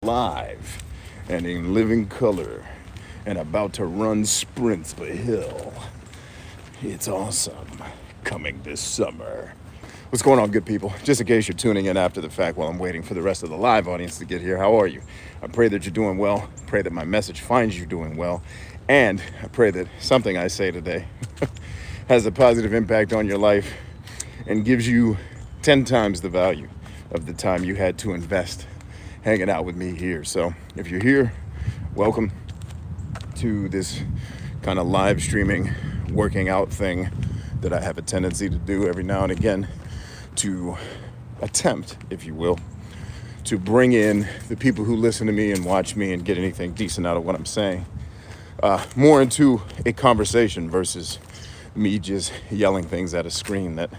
live and in living color and about to run sprints for Hill. It's awesome. Coming this summer. What's going on, good people? Just in case you're tuning in after the fact while I'm waiting for the rest of the live audience to get here, how are you? I pray that you're doing well. Pray that my message finds you doing well. And I pray that something I say today has a positive impact on your life and gives you 10 times the value of the time you had to invest hanging out with me here. So if you're here, welcome to this kind of live streaming working out thing that I have a tendency to do every now and again, to attempt, if you will, to bring in the people who listen to me and watch me and get anything decent out of what I'm saying, more into a conversation versus me just yelling things at a screen that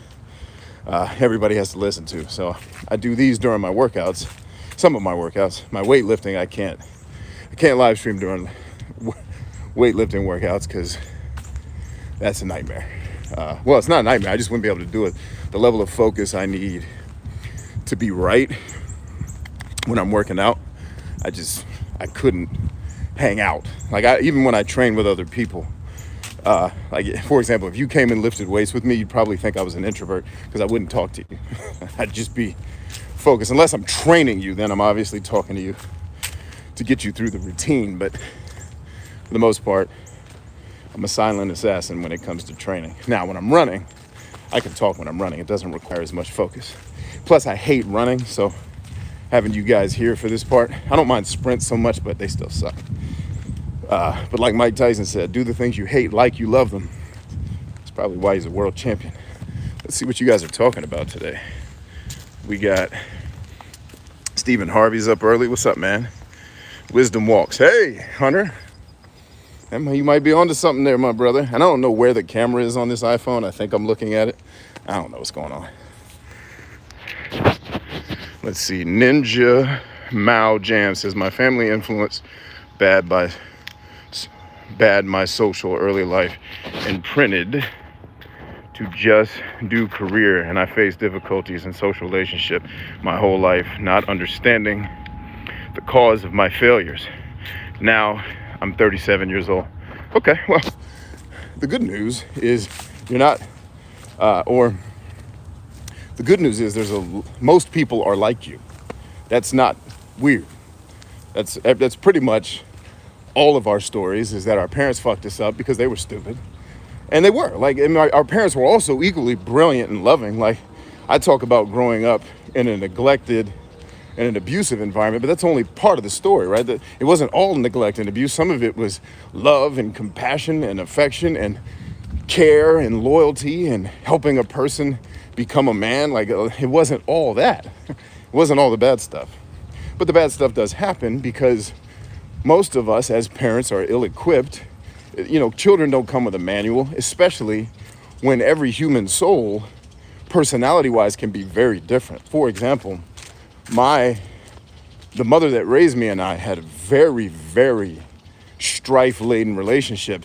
everybody has to listen to. So I do these during my workouts, some of my workouts. My weightlifting, I can't live stream during weightlifting workouts because that's a nightmare. Well, it's not a nightmare. I just wouldn't be able to do it. The level of focus I need to be right when I'm working out, I couldn't hang out. Like even when I train with other people, like for example, if you came and lifted weights with me, you'd probably think I was an introvert because I wouldn't talk to you. I'd just be focused. Unless I'm training you, then I'm obviously talking to you to get you through the routine. But for the most part, I'm a silent assassin when it comes to training. Now, when I'm running, I can talk when I'm running. It doesn't require as much focus. Plus, I hate running, so having you guys here for this part, I don't mind sprints so much, but they still suck. But like Mike Tyson said, do the things you hate like you love them. That's probably why he's a world champion. Let's see what you guys are talking about today. We got Stephen Harvey's up early. What's up, man? Wisdom Walks. Hey, Hunter. You might be onto something there, my brother. And I don't know where the camera is on this iPhone. I think I'm looking at it. I don't know what's going on. Let's see. Ninja Mao Jam says, my family influence bad my social early life imprinted to just do career, and I faced difficulties in social relationship my whole life, not understanding the cause of my failures. Now I'm 37 years old. Okay, well, the good news is you're not, or the good news is most people are like you. That's not weird. That's pretty much all of our stories, is that our parents fucked us up because they were stupid. And they were. Our parents were also equally brilliant and loving. Like, I talk about growing up in a neglected and an abusive environment, but that's only part of the story, right? It wasn't all neglect and abuse. Some of it was love and compassion and affection and care and loyalty and helping a person become a man. Like, it wasn't all that. It wasn't all the bad stuff. But the bad stuff does happen because most of us as parents are ill-equipped. You know, children don't come with a manual, especially when every human soul, personality-wise, can be very different. For example, the mother that raised me and I had a very, very strife-laden relationship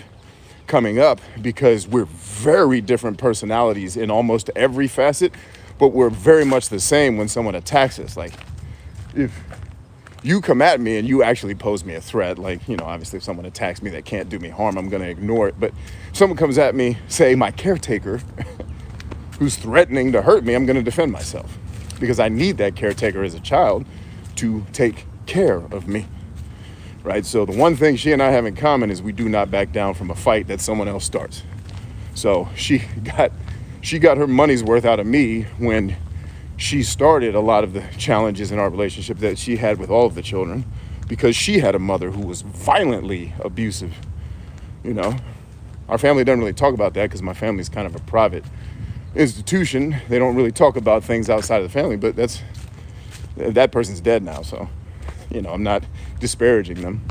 coming up because we're very different personalities in almost every facet, but we're very much the same when someone attacks us. Like, if you come at me and you actually pose me a threat, like, you know, obviously if someone attacks me that can't do me harm, I'm going to ignore it. But if someone comes at me, say my caretaker, who's threatening to hurt me, I'm going to defend myself because I need that caretaker as a child to take care of me, right? So the one thing she and I have in common is we do not back down from a fight that someone else starts. So she got her money's worth out of me when she started a lot of the challenges in our relationship that she had with all of the children because she had a mother who was violently abusive. You know, our family doesn't really talk about that because my family's kind of a private institution. They don't really talk about things outside of the family, but that person's dead now. So, you know, I'm not disparaging them.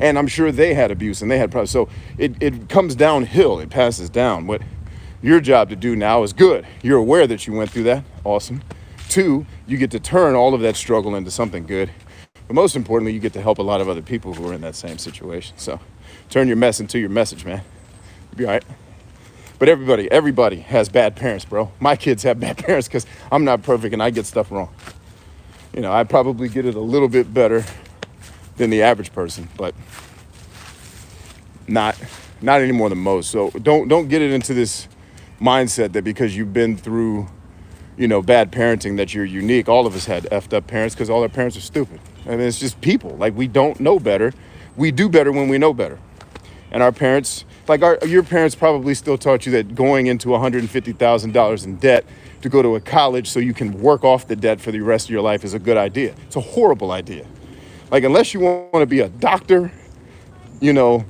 And I'm sure they had abuse and they had problems. So it comes downhill, it passes down. What your job to do now is good. You're aware that you went through that. Awesome. 2, you get to turn all of that struggle into something good. But most importantly, you get to help a lot of other people who are in that same situation. So turn your mess into your message, man. You'll be all right. But everybody has bad parents, bro. My kids have bad parents because I'm not perfect and I get stuff wrong. I probably get it a little bit better than the average person, but not any more than most. So don't get it into this mindset that because you've been through, bad parenting that you're unique. All of us had effed up parents because all our parents are stupid. I mean, it's just people. Like, we don't know better. We do better when we know better. And our parents, your parents probably still taught you that going into $150,000 in debt to go to a college so you can work off the debt for the rest of your life is a good idea. It's a horrible idea. Like, unless you want to be a doctor, an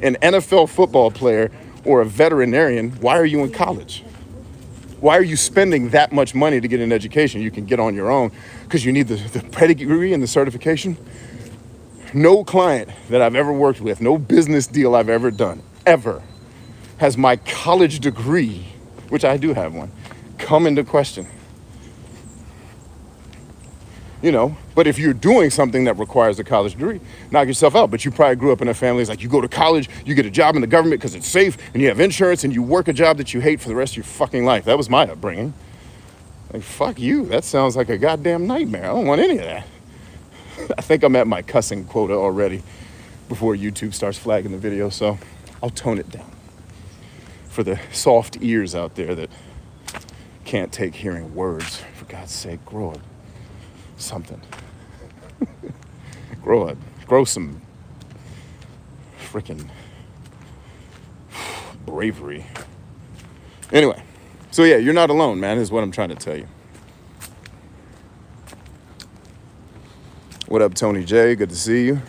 NFL football player, or a veterinarian, why are you in college? Why are you spending that much money to get an education you can get on your own because you need the pedigree and the certification? No client that I've ever worked with, no business deal I've ever done, ever, has my college degree, which I do have one, come into question. But if you're doing something that requires a college degree, knock yourself out. But you probably grew up in a family that's like, you go to college, you get a job in the government because it's safe, and you have insurance, and you work a job that you hate for the rest of your fucking life. That was my upbringing. Like, fuck you. That sounds like a goddamn nightmare. I don't want any of that. I think I'm at my cussing quota already before YouTube starts flagging the video, so I'll tone it down. For the soft ears out there that can't take hearing words, for God's sake, grow up. Something. Grow some freaking bravery. Anyway, so yeah, you're not alone, man, is what I'm trying to tell you. What up, Tony J? Good to see you.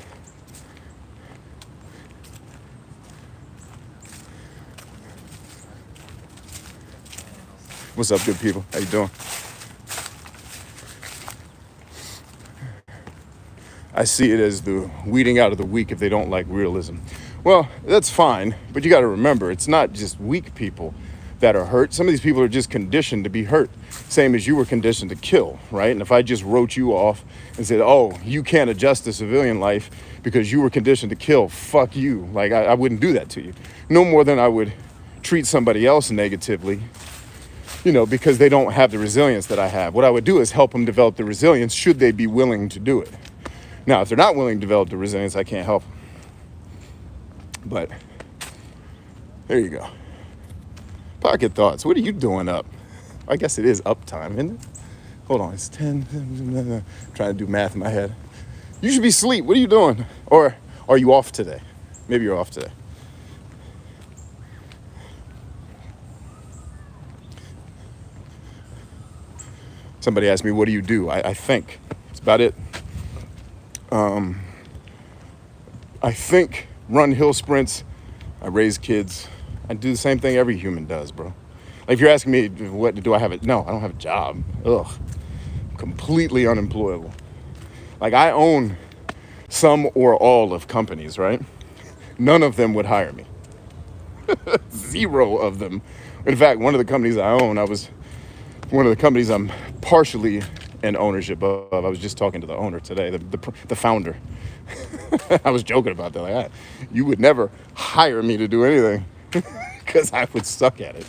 What's up, good people? How you doing? I see it as the weeding out of the weak if they don't like realism. Well, that's fine, but you got to remember, it's not just weak people that are hurt. Some of these people are just conditioned to be hurt, same as you were conditioned to kill, right? And if I just wrote you off and said, oh, you can't adjust to civilian life because you were conditioned to kill, fuck you. Like, I wouldn't do that to you. No more than I would treat somebody else negatively, because they don't have the resilience that I have. What I would do is help them develop the resilience should they be willing to do it. Now, if they're not willing to develop the resilience, I can't help them. But there you go. Pocket thoughts. What are you doing up? I guess it is up time, isn't it? Hold on. It's 10. Trying to do math in my head. You should be asleep. What are you doing? Or are you off today? Maybe you're off today. Somebody asked me, what do you do? I think. That's about it. I think, run Hillsprints, I raise kids. I do the same thing every human does, bro. Like, if you're asking me, what do I have? No, I don't have a job. Ugh, completely unemployable. Like, I own some or all of companies, right? None of them would hire me. Zero of them. In fact, one of the companies I own, one of the companies I'm partially in ownership of. I was just talking to the owner today, the founder. I was joking about that. Like, you would never hire me to do anything because I would suck at it.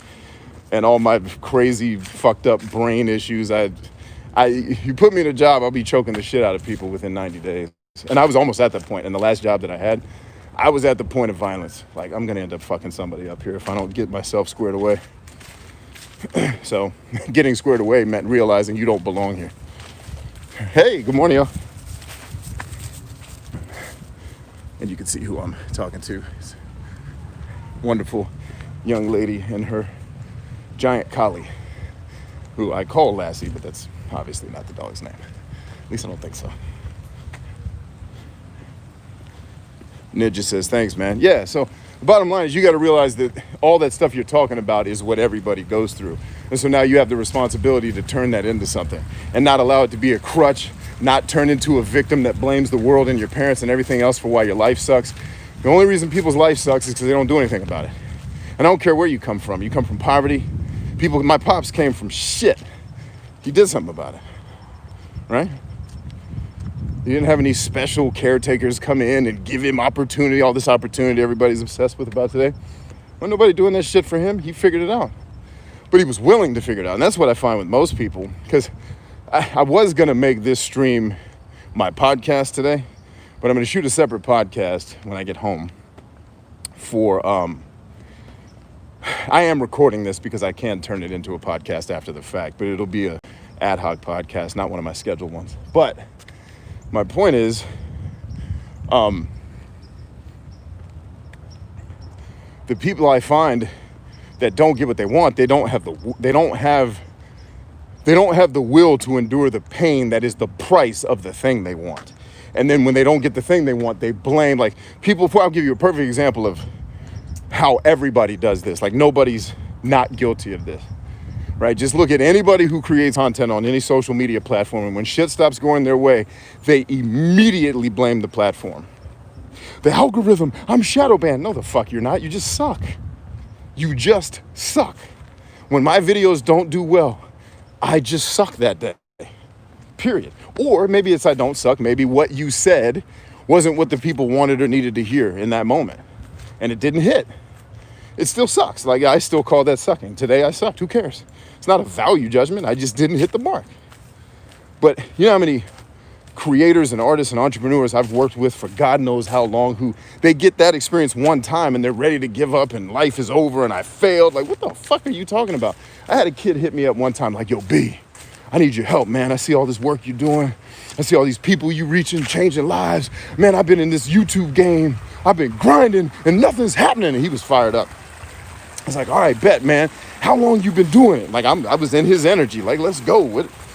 And all my crazy, fucked up brain issues, you put me in a job, I'll be choking the shit out of people within 90 days. And I was almost at that point. In the last job that I had, I was at the point of violence. Like, I'm going to end up fucking somebody up here if I don't get myself squared away. So getting squared away meant realizing you don't belong here. Hey, good morning, y'all. And you can see who I'm talking to. It's a wonderful young lady and her giant collie, who I call Lassie, but that's obviously not the dog's name. At least I don't think so. Ninja says, thanks, man. Yeah, so the bottom line is you got to realize that all that stuff you're talking about is what everybody goes through. And so now you have the responsibility to turn that into something and not allow it to be a crutch, not turn into a victim that blames the world and your parents and everything else for why your life sucks. The only reason people's life sucks is because they don't do anything about it. And I don't care where you come from. You come from poverty. My pops came from shit. He did something about it, right? He didn't have any special caretakers come in and give him opportunity, all this opportunity everybody's obsessed with about today. Well, nobody doing that shit for him. He figured it out. But he was willing to figure it out. And that's what I find with most people. Because I was going to make this stream my podcast today, but I'm going to shoot a separate podcast when I get home for, I am recording this because I can turn it into a podcast after the fact, but it'll be a ad hoc podcast, not one of my scheduled ones. But my point is, the people I find that don't get what they want, they don't have the will to endure the pain that is the price of the thing they want. And then when they don't get the thing they want, they blame, like, people. I'll give you a perfect example of how everybody does this. Like, nobody's not guilty of this, right? Just look at anybody who creates content on any social media platform, and when shit stops going their way, they immediately blame the platform. The algorithm, I'm shadow banned. No, the fuck you're not. You just suck. You just suck. When my videos don't do well, I just suck that day, period. Or maybe it's I don't suck. Maybe what you said wasn't what the people wanted or needed to hear in that moment, and it didn't hit. It still sucks. Like, I still call that sucking. Today I sucked. Who cares? It's not a value judgment. I just didn't hit the mark. But you know how many creators and artists and entrepreneurs I've worked with for God knows how long, who they get that experience one time and they're ready to give up and life is over and I failed. Like, what the fuck are you talking about? I had a kid hit me up one time like, yo, B, I need your help, man. I see all this work you're doing. I see all these people you reaching, changing lives. Man, I've been in this YouTube game. I've been grinding and nothing's happening. And he was fired up. I was like, all right, bet, man. How long you been doing it? Like, I was in his energy. Like, let's go.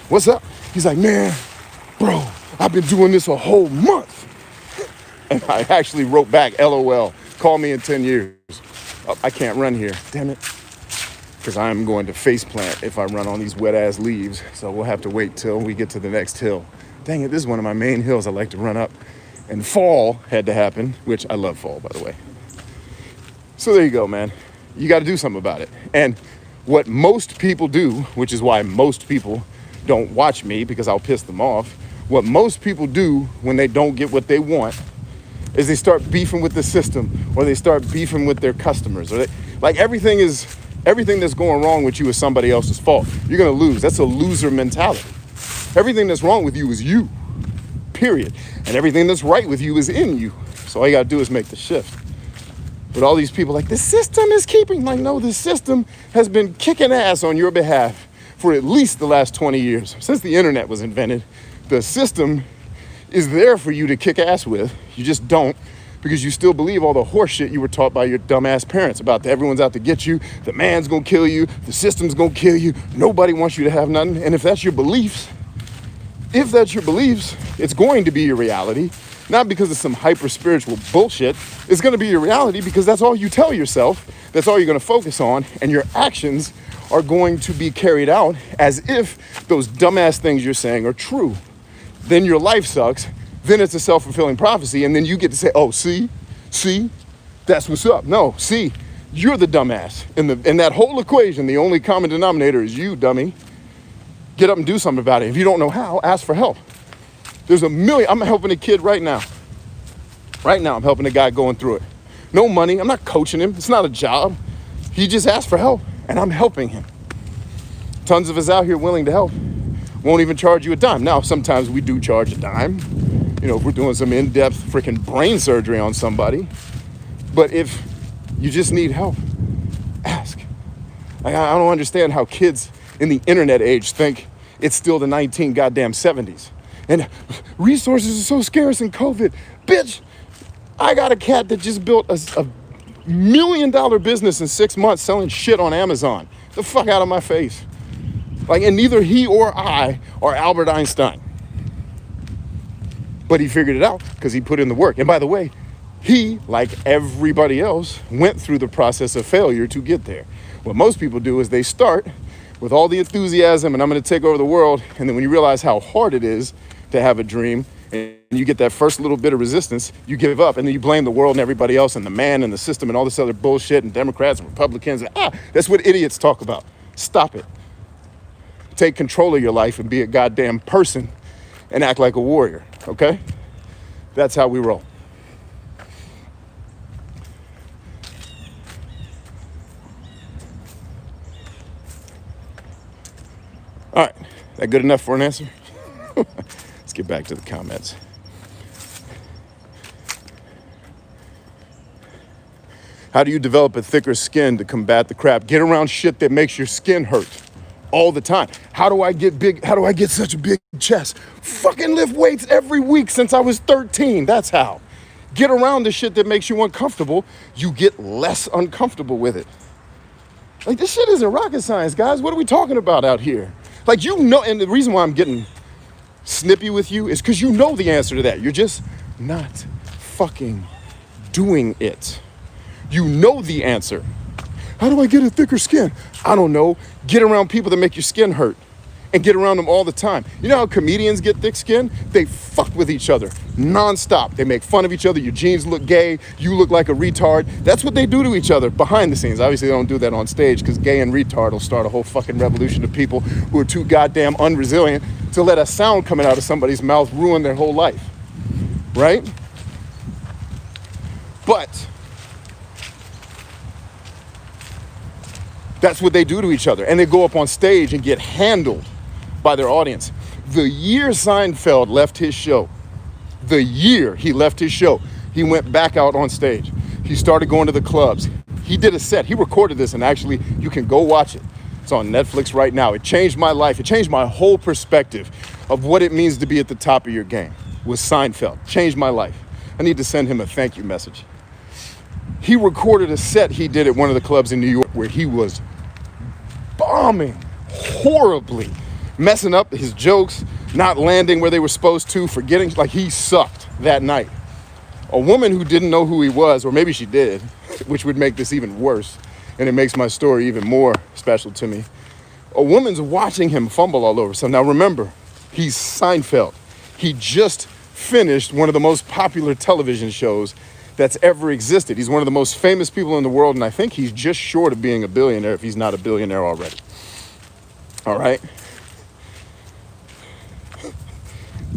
What's up? He's like, man, bro, I've been doing this a whole month. And I actually wrote back, LOL, call me in 10 years. Oh, I can't run here, damn it. Because I'm going to faceplant if I run on these wet ass leaves. So we'll have to wait till we get to the next hill. Dang it, this is one of my main hills I like to run up. And fall had to happen, which I love fall, by the way. So there you go, man. You got to do something about it. And what most people do, which is why most people don't watch me because I'll piss them off. What most people do when they don't get what they want is they start beefing with the system, or they start beefing with their customers, or like everything that's going wrong with you is somebody else's fault. You're gonna lose. That's a loser mentality. Everything that's wrong with you is you, period. And everything that's right with you is in you. So all you gotta do is make the shift. But all these people like, the system is keeping, like, no, the system has been kicking ass on your behalf for at least the last 20 years. Since the internet was invented, the system is there for you to kick ass with. You just don't, because you still believe all the horse shit you were taught by your dumbass parents about everyone's out to get you, the man's gonna kill you, the system's gonna kill you, nobody wants you to have nothing. And if that's your beliefs, it's going to be your reality. Not because of some hyper spiritual bullshit. It's gonna be your reality because that's all you tell yourself. That's all you're gonna focus on, and your actions are going to be carried out as if those dumbass things you're saying are true. Then your life sucks. Then it's a self-fulfilling prophecy, and then you get to say, oh, see, that's what's up. No, see, you're the dumbass. In that whole equation, the only common denominator is you, dummy. Get up and do something about it. If you don't know how, ask for help. There's a million. I'm helping a kid right now. Right now, I'm helping a guy going through it. No money. I'm not coaching him. It's not a job. He just asked for help, and I'm helping him. Tons of us out here willing to help. Won't even charge you a dime. Now, sometimes we do charge a dime. You know, if we're doing some in-depth freaking brain surgery on somebody. But if you just need help, ask. I don't understand how kids in the internet age think it's still the 19 goddamn 70s. And resources are so scarce in COVID. Bitch, I got a cat that just built a $1 million business in 6 months selling shit on Amazon. The fuck out of my face. Like, and neither he or I are Albert Einstein. But he figured it out because he put in the work. And by the way, he, like everybody else, went through the process of failure to get there. What most people do is they start with all the enthusiasm and I'm going to take over the world. And then when you realize how hard it is to have a dream and you get that first little bit of resistance, you give up and then you blame the world and everybody else and the man and the system and all this other bullshit and Democrats and Republicans. That's what idiots talk about. Stop it. Take control of your life and be a goddamn person and act like a warrior, okay? That's how we roll. All right, That good enough for an answer? Let's get back to the comments. How do you develop a thicker skin to combat the crap? Get around shit that makes your skin hurt all the time. How do I get big? How do I get such a big chest? Fucking lift weights every week since I was 13. That's how. Get around the shit that makes you uncomfortable. You get less uncomfortable with it. Like, this shit isn't rocket science, guys. What are we talking about out here? Like, you know, and the reason why I'm getting snippy with you is because you know the answer to that. You're just not fucking doing it. You know the answer. How do I get a thicker skin? I don't know. Get around people that make your skin hurt and get around them all the time. You know how comedians get thick skin? They fuck with each other nonstop. They make fun of each other. Your jeans look gay. You look like a retard. That's what they do to each other behind the scenes. Obviously, they don't do that on stage because gay and retard will start a whole fucking revolution of people who are too goddamn unresilient to let a sound coming out of somebody's mouth ruin their whole life. Right? But that's what they do to each other. And they go up on stage and get handled by their audience. The year Seinfeld left his show, he went back out on stage. He started going to the clubs. He did a set. He recorded this, and actually, you can go watch it. It's on Netflix right now. It changed my life. It changed my whole perspective of what it means to be at the top of your game. With Seinfeld. Changed my life. I need to send him a thank you message. He recorded a set he did at one of the clubs in New York where he was bombing horribly, messing up his jokes, not landing where they were supposed to, forgetting, like he sucked that night. A woman who didn't know who he was, or maybe she did, which would make this even worse, and it makes my story even more special to me. A woman's watching him fumble all over. So now remember, he's Seinfeld. He just finished one of the most popular television shows that's ever existed. He's one of the most famous people in the world, and I think he's just short of being a billionaire if he's not a billionaire already. All right?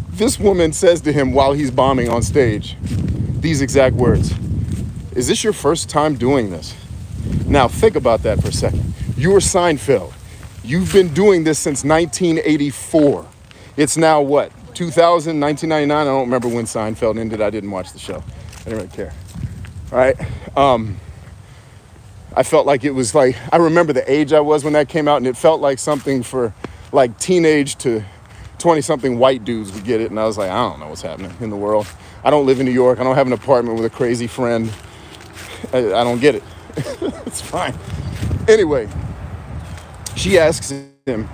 This woman says to him while he's bombing on stage these exact words. Is this your first time doing this? Now, think about that for a second. You're Seinfeld. You've been doing this since 1984. It's now what? 2000, 1999? I don't remember when Seinfeld ended. I didn't watch the show. I didn't really care. All right. I felt like it was like, I remember the age I was when that came out, and it felt like something for like teenage to 20-something white dudes would get it. And I was like, I don't know what's happening in the world. I don't live in New York. I don't have an apartment with a crazy friend. I don't get it. It's fine. Anyway, she asks him,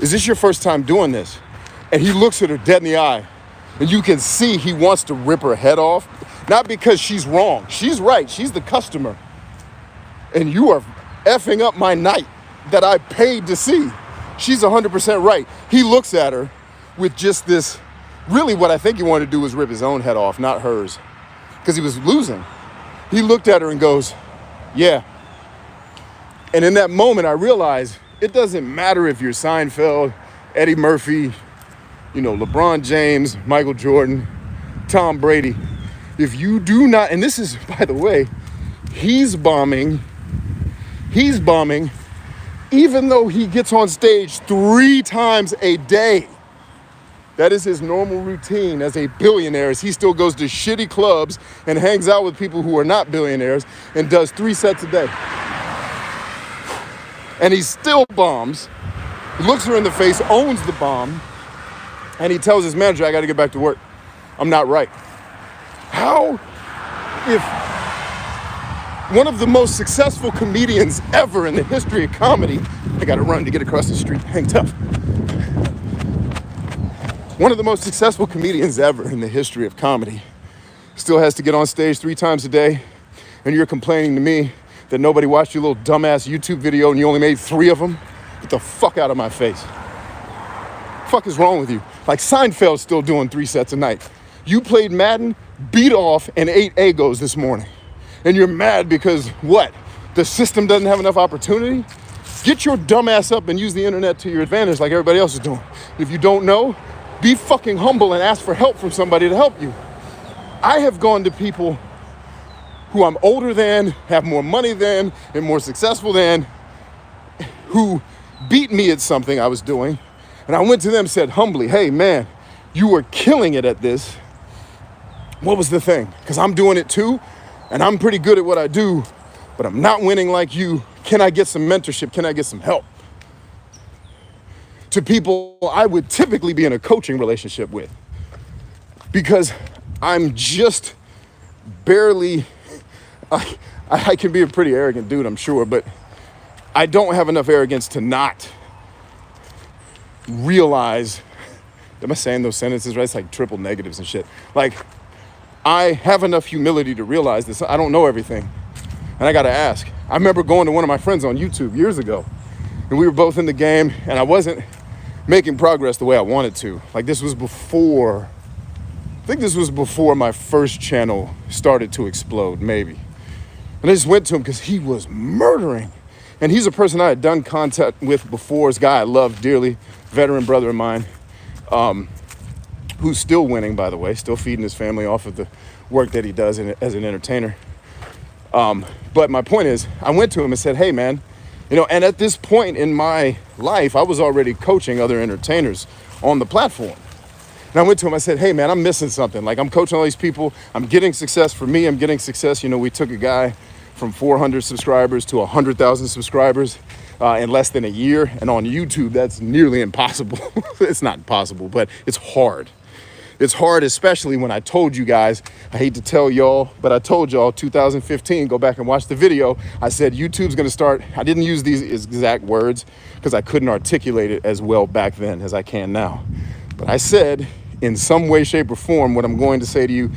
is this your first time doing this? And he looks at her dead in the eye. And you can see he wants to rip her head off. Not because she's wrong. She's right. She's the customer. And you are effing up my night that I paid to see. She's 100% right. He looks at her with just this, really what I think he wanted to do was rip his own head off, not hers. Because he was losing. He looked at her and goes, yeah. And in that moment, I realized it doesn't matter if you're Seinfeld, Eddie Murphy, you know, LeBron James, Michael Jordan, Tom Brady. If you do not, and this is, by the way, he's bombing, even though he gets on stage 3 times a day. That is his normal routine as a billionaire, as he still goes to shitty clubs and hangs out with people who are not billionaires and does 3 sets a day. And he still bombs, looks her in the face, owns the bomb, and he tells his manager, I got to get back to work. I'm not right. How, if one of the most successful comedians ever in the history of comedy, I got to run to get across the street, hang tough. One of the most successful comedians ever in the history of comedy still has to get on stage 3 times a day, and you're complaining to me that nobody watched your little dumbass YouTube video and you only made 3 of them? Get the fuck out of my face. What the fuck is wrong with you? Like, Seinfeld's still doing 3 sets a night. You played Madden, beat off, and ate Eggos this morning. And you're mad because, what? The system doesn't have enough opportunity? Get your dumb ass up and use the internet to your advantage like everybody else is doing. If you don't know, be fucking humble and ask for help from somebody to help you. I have gone to people who I'm older than, have more money than, and more successful than, who beat me at something I was doing. And I went to them and said humbly, hey man, you were killing it at this. What was the thing? Because I'm doing it too, and I'm pretty good at what I do, but I'm not winning like you. Can I get some mentorship? Can I get some help? To people I would typically be in a coaching relationship with, because I'm just barely, I can be a pretty arrogant dude, I'm sure, but I don't have enough arrogance to not realize, am I saying those sentences right? It's like triple negatives and shit. Like, I have enough humility to realize this. I don't know everything, and I gotta ask. I remember going to one of my friends on YouTube years ago, and we were both in the game, and I wasn't making progress the way I wanted to. Like, this was before, I think this was before my first channel started to explode, maybe. And I just went to him because he was murdering. And he's a person I had done content with before. This guy I love dearly, veteran brother of mine, who's still winning, by the way, still feeding his family off of the work that he does as an entertainer. But my point is, I went to him and said, hey man, and at this point in my life, I was already coaching other entertainers on the platform. And I went to him, I said, hey man, I'm missing something. Like, I'm coaching all these people, I'm getting success. For me, I'm getting success. We took a guy from 400 subscribers to 100,000 subscribers in less than a year. And on YouTube, that's nearly impossible. It's not impossible, but it's hard. It's hard, especially when I told you guys, I hate to tell y'all, but I told y'all 2015, go back and watch the video. I said, YouTube's gonna start, I didn't use these exact words because I couldn't articulate it as well back then as I can now. But I said, in some way, shape, or form, what I'm going to say to you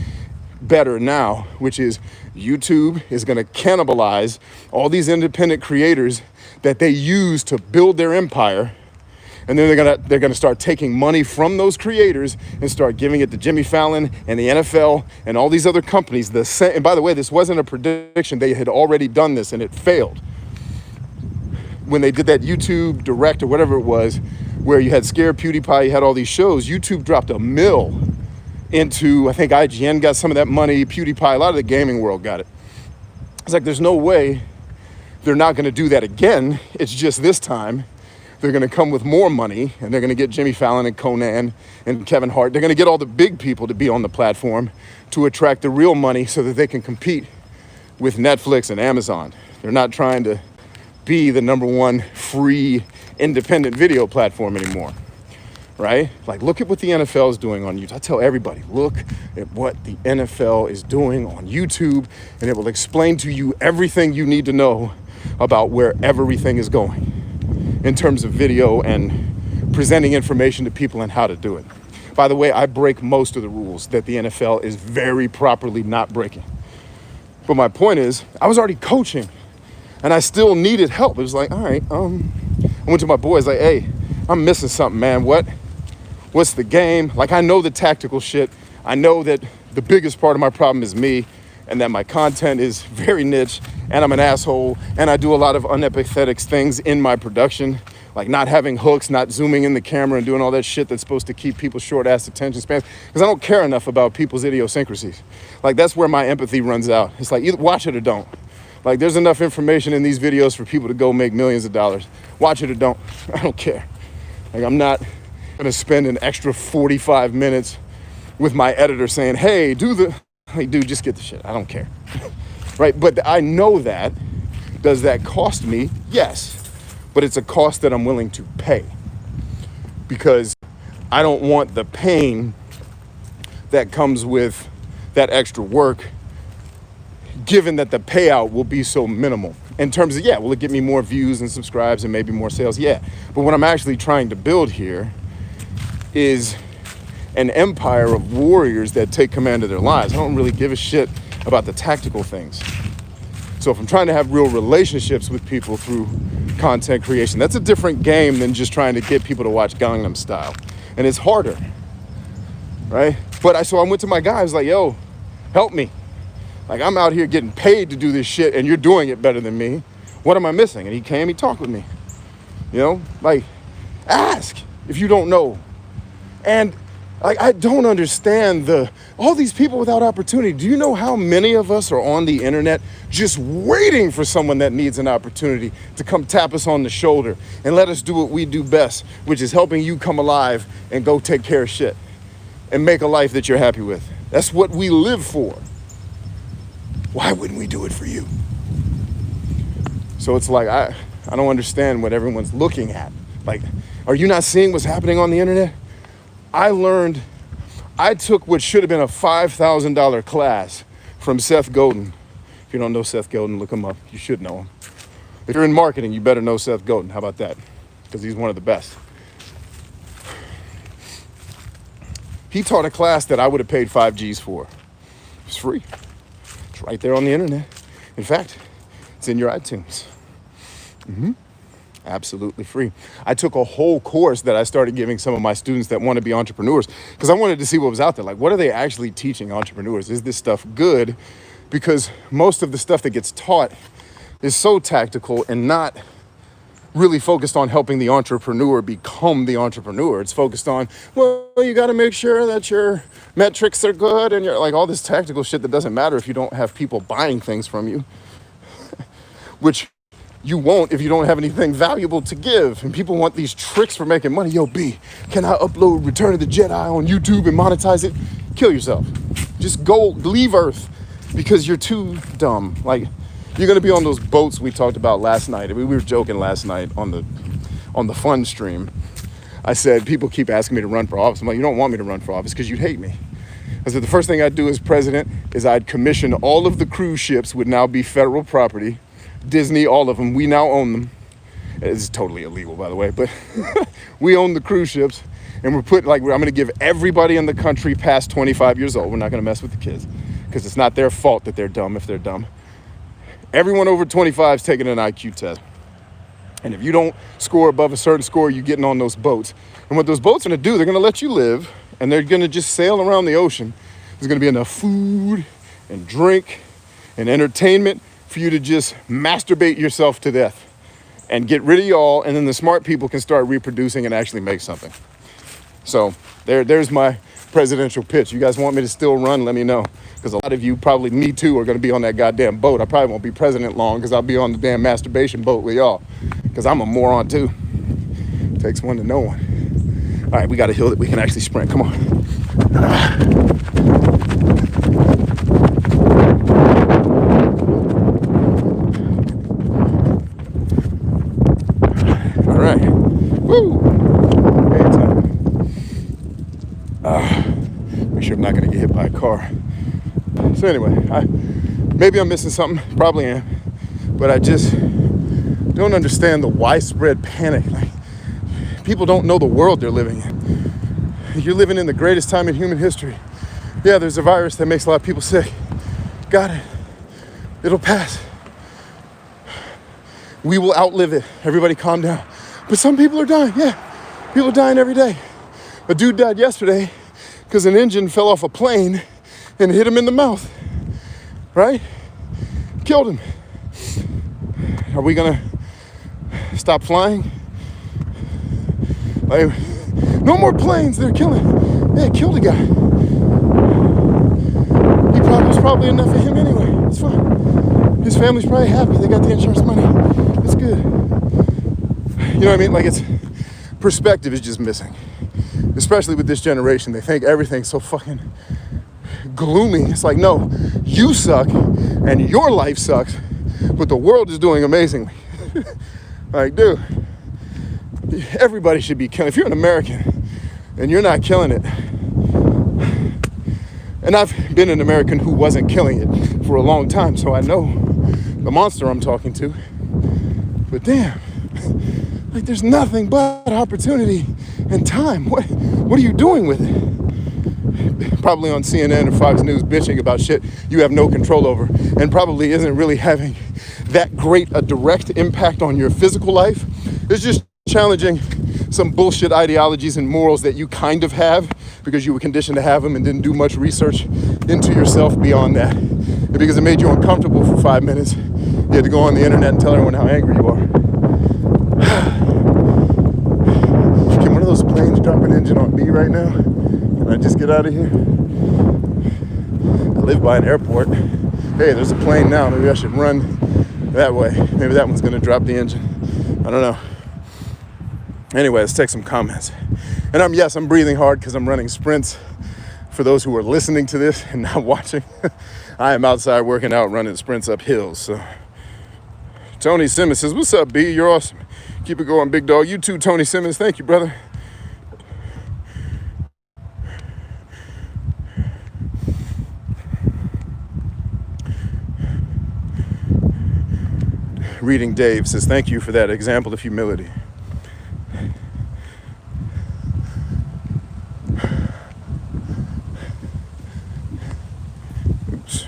better now, which is YouTube is gonna cannibalize all these independent creators that they use to build their empire. And then they're gonna start taking money from those creators and start giving it to Jimmy Fallon and the NFL and all these other companies. And by the way, this wasn't a prediction. They had already done this and it failed. When they did that YouTube Direct or whatever it was, where you had Scare PewDiePie, you had all these shows, YouTube dropped $1 million into, I think IGN got some of that money, PewDiePie, a lot of the gaming world got it. It's like, there's no way they're not gonna do that again. It's just this time, they're gonna come with more money, and they're gonna get Jimmy Fallon and Conan and Kevin Hart. They're gonna get all the big people to be on the platform to attract the real money so that they can compete with Netflix and Amazon. They're not trying to be the #1 free independent video platform anymore, right? Like, look at what the NFL is doing on YouTube. I tell everybody, look at what the NFL is doing on YouTube, and it will explain to you everything you need to know about where everything is going in terms of video and presenting information to people and how to do it. By the way, I break most of the rules that the NFL is very properly not breaking. But my point is, I was already coaching and I still needed help. It was like, all right, I went to my boys like, hey, I'm missing something, man. What's the game? Like, I know the tactical shit. I know that the biggest part of my problem is me, and that my content is very niche, and I'm an asshole, and I do a lot of unempathetic things in my production, like not having hooks, not zooming in the camera and doing all that shit that's supposed to keep people short-ass attention spans, because I don't care enough about people's idiosyncrasies. Like, that's where my empathy runs out. It's like, either watch it or don't. Like, there's enough information in these videos for people to go make millions of dollars. Watch it or don't. I don't care. Like, I'm not gonna spend an extra 45 minutes with my editor saying, hey, like, dude, just get the shit. I don't care. Right? But I know that. Does that cost me? Yes. But it's a cost that I'm willing to pay, because I don't want the pain that comes with that extra work, given that the payout will be so minimal. In terms of, yeah, will it get me more views and subscribes and maybe more sales? Yeah. But what I'm actually trying to build here is an empire of warriors that take command of their lives. I don't really give a shit about the tactical things. So if I'm trying to have real relationships with people through content creation, that's a different game than just trying to get people to watch Gangnam Style. And it's harder, right? So I went to my guy, I was like, yo, help me. Like, I'm out here getting paid to do this shit and you're doing it better than me. What am I missing? And he came, he talked with me. Like, ask if you don't know. And Like, I don't understand all these people without opportunity. Do you know how many of us are on the internet just waiting for someone that needs an opportunity to come tap us on the shoulder and let us do what we do best, which is helping you come alive and go take care of shit and make a life that you're happy with? That's what we live for. Why wouldn't we do it for you? So it's like, I don't understand what everyone's looking at. Like, are you not seeing what's happening on the internet? I took what should have been a $5,000 class from Seth Godin. If you don't know Seth Godin, look him up. You should know him. If you're in marketing, you better know Seth Godin. How about that? Because he's one of the best. He taught a class that I would have paid 5 G's for. It's free. It's right there on the internet. In fact, it's in your iTunes. Absolutely free. I took a whole course that I started giving some of my students that want to be entrepreneurs because I wanted to see what was out there. Like, what are they actually teaching entrepreneurs? Is this stuff good? Because most of the stuff that gets taught is so tactical and not really focused on helping the entrepreneur become the entrepreneur. It's focused on, well, you got to make sure that your metrics are good and you're like all this tactical shit that doesn't matter if you don't have people buying things from you, which you won't if you don't have anything valuable to give. And people want these tricks for making money. Yo, B, can I upload Return of the Jedi on YouTube and monetize it? Kill yourself. Just go leave Earth because you're too dumb. Like, you're gonna be on those boats we talked about last night. We were joking last night on the fun stream. I said, people keep asking me to run for office. I'm like, you don't want me to run for office because you'd hate me. I said, the first thing I'd do as president is I'd commission all of the cruise ships would now be federal property. Disney, all of them, we now own them. It's totally illegal, by the way, but we own the cruise ships, and I'm gonna give everybody in the country past 25 years old. We're not gonna mess with the kids because it's not their fault that they're dumb if they're dumb. Everyone over 25 is taking an IQ test. And if you don't score above a certain score, you're getting on those boats. And what those boats are gonna do, they're gonna let you live, and they're gonna just sail around the ocean. There's gonna be enough food and drink and entertainment for you to just masturbate yourself to death and get rid of y'all, and then the smart people can start reproducing and actually make something. So there's my presidential pitch. You guys want me to still run? Let me know. Because a lot of you, probably me too, are going to be on that goddamn boat. I probably won't be president long because I'll be on the damn masturbation boat with y'all. Because I'm a moron too. Takes one to know one. All right, we got a hill that we can actually sprint. Come on. Woo! Make sure I'm not gonna get hit by a car. So anyway, maybe I'm missing something, probably am, but I just don't understand the widespread panic. Like, people don't know the world they're living in. You're living in the greatest time in human history. Yeah, there's a virus that makes a lot of people sick. Got it. It'll pass. We will outlive it. Everybody calm down. But some people are dying, yeah. People are dying every day. A dude died yesterday because an engine fell off a plane and hit him in the mouth, right? Killed him. Are we gonna stop flying? Like, no more planes, they're killing. Yeah, killed a guy. It was probably enough for him anyway, it's fine. His family's probably happy, they got the insurance money, it's good. You know what I mean? Like, it's perspective is just missing. Especially with this generation. They think everything's so fucking gloomy. It's like, no, you suck and your life sucks, but the world is doing amazingly. Like, dude, everybody should be killing. If you're an American and you're not killing it, and I've been an American who wasn't killing it for a long time, so I know the monster I'm talking to. But damn, like, there's nothing but opportunity and time. What are you doing with it? Probably on CNN or Fox News bitching about shit you have no control over, and probably isn't really having that great a direct impact on your physical life. It's just challenging some bullshit ideologies and morals that you kind of have because you were conditioned to have them and didn't do much research into yourself beyond that. And because it made you uncomfortable for 5 minutes, you had to go on the internet and tell everyone how angry you are. Can one of those planes drop an engine on me right now? When I just get out of here, I live by an airport. Hey, there's a plane now. Maybe I should run that way. Maybe that one's gonna drop the engine. I don't know. Anyway, let's take some comments. And I'm breathing hard because I'm running sprints. For those who are listening to this and not watching, I am outside working out, running sprints up hills. So Tony Simmons says, what's up, B? You're awesome. Keep it going, big dog. You too, Tony Simmons. Thank you, brother. Reading Dave says, thank you for that example of humility. Oops.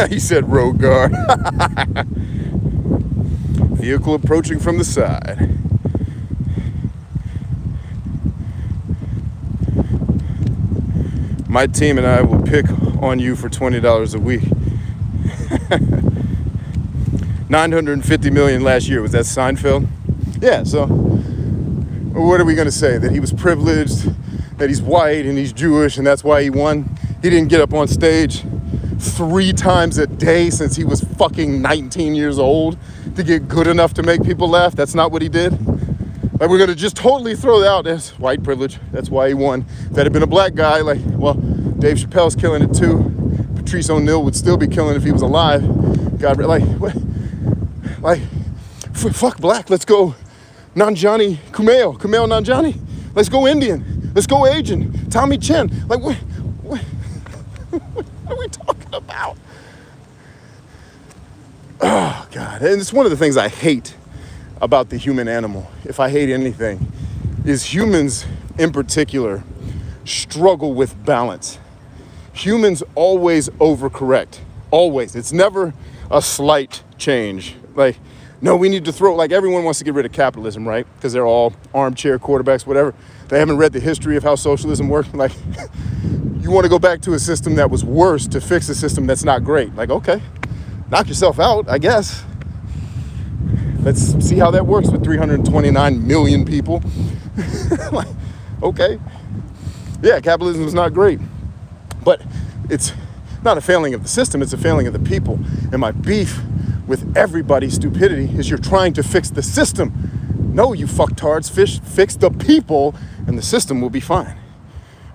He said road guard. Vehicle approaching from the side. My team and I will pick on you for $20 a week. 950 million last year. Was that Seinfeld? Yeah, so what are we going to say? That he was privileged, that he's white and he's Jewish and that's why he won? He didn't get up on stage 3 times a day since he was fucking 19 years old to get good enough to make people laugh. That's not what he did. Like, we're going to just totally throw that out as white privilege. That's why he won. If that had been a black guy, like, well, Dave Chappelle's killing it too. Patrice O'Neal would still be killing if he was alive. God, like, what? Like, fuck black. Let's go Nanjiani Kumail Nanjiani. Let's go Indian. Let's go Asian. Tommy Chen. Like, what are we talking about? Oh, God. And it's one of the things I hate about the human animal, if I hate anything, is humans in particular struggle with balance. Humans always overcorrect. Always. It's never a slight change. Like, no, we need to throw, like, everyone wants to get rid of capitalism, right? Because they're all armchair quarterbacks, whatever. They haven't read the history of how socialism works. Like, you want to go back to a system that was worse to fix a system that's not great. Like, okay, knock yourself out, I guess. Let's see how that works with 329 million people. Like, okay. Yeah, capitalism is not great. But it's not a failing of the system, it's a failing of the people. And my beef with everybody's stupidity is you're trying to fix the system. No, you fucktards, fix the people and the system will be fine,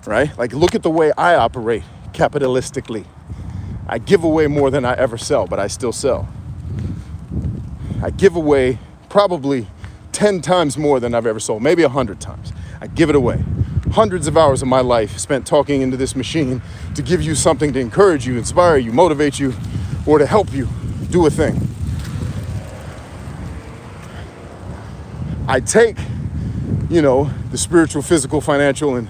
right? Like, look at the way I operate capitalistically. I give away more than I ever sell, but I still sell. I give away probably 10 times more than I've ever sold, maybe 100 times. I give it away. Hundreds of hours of my life spent talking into this machine to give you something to encourage you, inspire you, motivate you, or to help you do a thing. I take, the spiritual, physical, financial, and,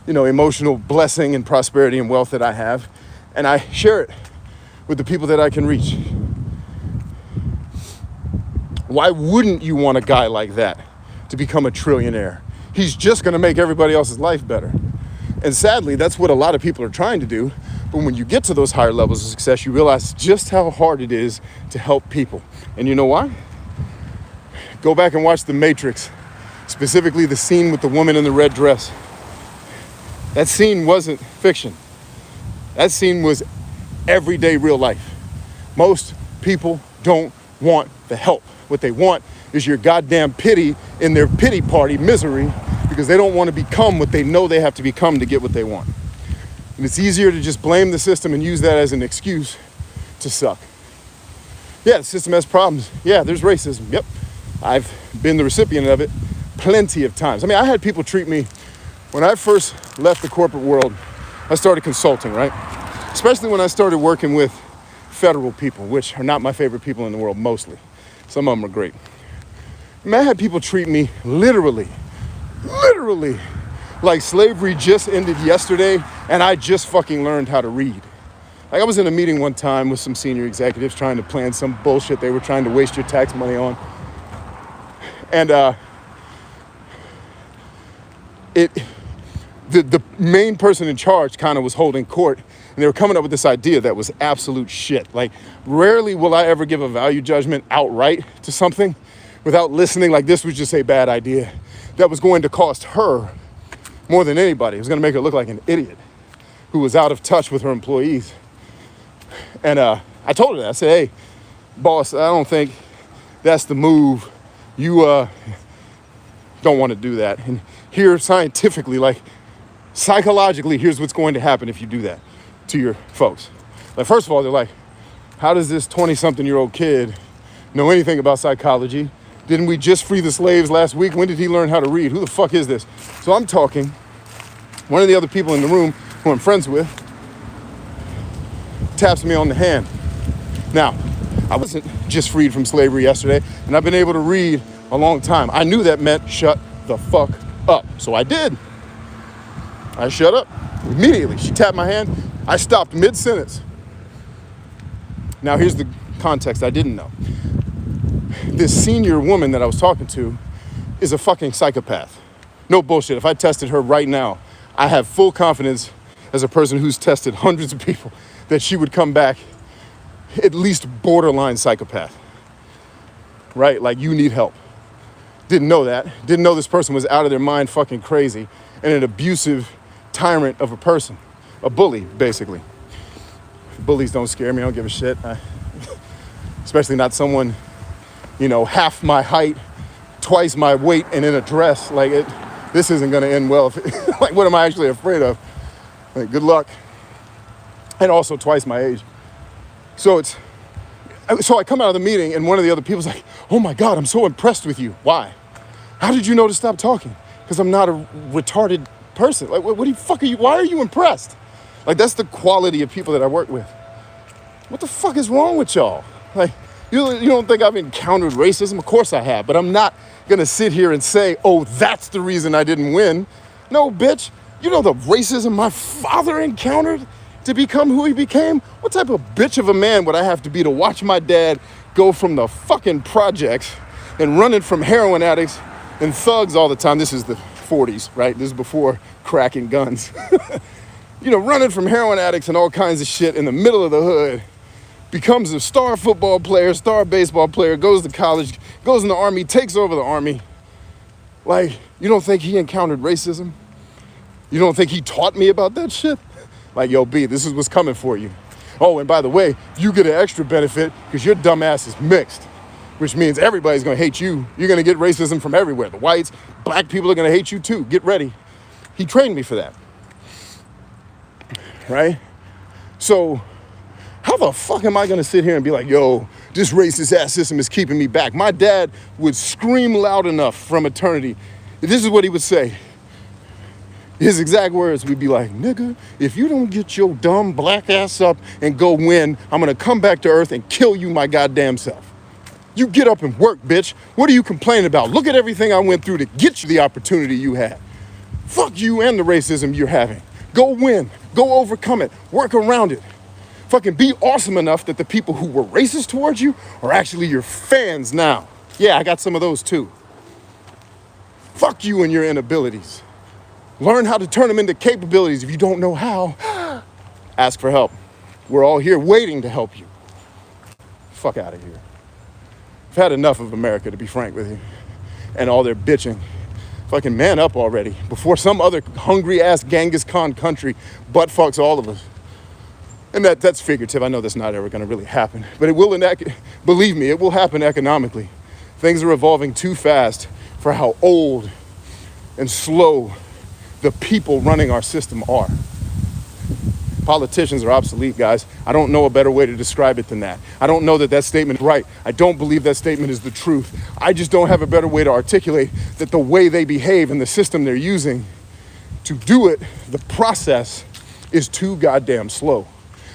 emotional blessing and prosperity and wealth that I have, and I share it with the people that I can reach. Why wouldn't you want a guy like that to become a trillionaire? He's just going to make everybody else's life better. And sadly, that's what a lot of people are trying to do. But when you get to those higher levels of success, you realize just how hard it is to help people. And you know why? Go back and watch The Matrix, specifically the scene with the woman in the red dress. That scene wasn't fiction. That scene was everyday real life. Most people don't want the help. What they want is your goddamn pity in their pity party misery, because they don't want to become what they know they have to become to get what they want. And it's easier to just blame the system and use that as an excuse to suck. Yeah, the system has problems. Yeah, there's racism. Yep. I've been the recipient of it plenty of times. I mean, I had people treat me, when I first left the corporate world, I started consulting, right? Especially when I started working with federal people, which are not my favorite people in the world, mostly. Some of them are great. I mean, I had people treat me literally like slavery just ended yesterday and I just fucking learned how to read. Like, I was in a meeting one time with some senior executives trying to plan some bullshit they were trying to waste your tax money on. And the main person in charge kind of was holding court, and they were coming up with this idea that was absolute shit. Like, rarely will I ever give a value judgment outright to something, without listening, like this was just a bad idea that was going to cost her more than anybody. It was going to make her look like an idiot who was out of touch with her employees. And I told her that. I said, hey, boss, I don't think that's the move. You don't want to do that. And here, scientifically, like psychologically, here's what's going to happen if you do that to your folks. Like, first of all, they're like, how does this 20-something-year-old kid know anything about psychology? Didn't we just free the slaves last week? When did he learn how to read? Who the fuck is this? So I'm talking. One of the other people in the room who I'm friends with taps me on the hand. Now, I wasn't just freed from slavery yesterday, and I've been able to read a long time. I knew that meant shut the fuck up. So I did. I shut up immediately. She tapped my hand. I stopped mid-sentence. Now, here's the context I didn't know. This senior woman that I was talking to is a fucking psychopath. No bullshit. If I tested her right now, I have full confidence as a person who's tested hundreds of people that she would come back at least borderline psychopath. Right? Like, you need help. Didn't know that. Didn't know this person was out of their mind fucking crazy and an abusive tyrant of a person. A bully, basically. Bullies don't scare me. I don't give a shit. Especially not someone, you know, half my height, twice my weight, and in a dress. Like, this isn't going to end well. Like, what am I actually afraid of? Like, good luck. And also twice my age. So I come out of the meeting, and one of the other people's like, oh my God, I'm so impressed with you. Why? How did you know to stop talking? Because I'm not a retarded person. Like, what the fuck are you? Why are you impressed? Like, that's the quality of people that I work with. What the fuck is wrong with y'all? Like, you don't think I've encountered racism? Of course I have, but I'm not gonna sit here and say, oh, that's the reason I didn't win. No, bitch, you know the racism my father encountered to become who he became? What type of bitch of a man would I have to be to watch my dad go from the fucking projects and running from heroin addicts and thugs all the time? This is the 40s, right? This is before crack and guns. You know, running from heroin addicts and all kinds of shit in the middle of the hood, becomes a star football player, star baseball player, goes to college, goes in the army, takes over the army. Like, you don't think he encountered racism? You don't think he taught me about that shit? Like, yo, B, this is what's coming for you. Oh, and by the way, you get an extra benefit because your dumb ass is mixed, which means everybody's gonna hate you. You're gonna get racism from everywhere. The whites, black people are gonna hate you too. Get ready. He trained me for that. Right? So how the fuck am I gonna sit here and be like, yo, this racist ass system is keeping me back? My dad would scream loud enough from eternity. This is what he would say. His exact words would be like, nigga, if you don't get your dumb black ass up and go win, I'm gonna come back to earth and kill you my goddamn self. You get up and work, bitch. What are you complaining about? Look at everything I went through to get you the opportunity you had. Fuck you and the racism you're having. Go win. Go overcome it. Work around it. Fucking be awesome enough that the people who were racist towards you are actually your fans now. Yeah, I got some of those too. Fuck you and your inabilities. Learn how to turn them into capabilities. If you don't know how, ask for help. We're all here waiting to help you. Fuck out of here. I've had enough of America, to be frank with you, and all their bitching. Fucking man up already before some other hungry-ass Genghis Khan country butt fucks all of us. And that's figurative. I know that's not ever going to really happen. But it will, believe me, it will happen economically. Things are evolving too fast for how old and slow the people running our system are. Politicians are obsolete, guys. I don't know a better way to describe it than that. I don't know that that statement is right. I don't believe that statement is the truth. I just don't have a better way to articulate that the way they behave and the system they're using to do it, the process is too goddamn slow.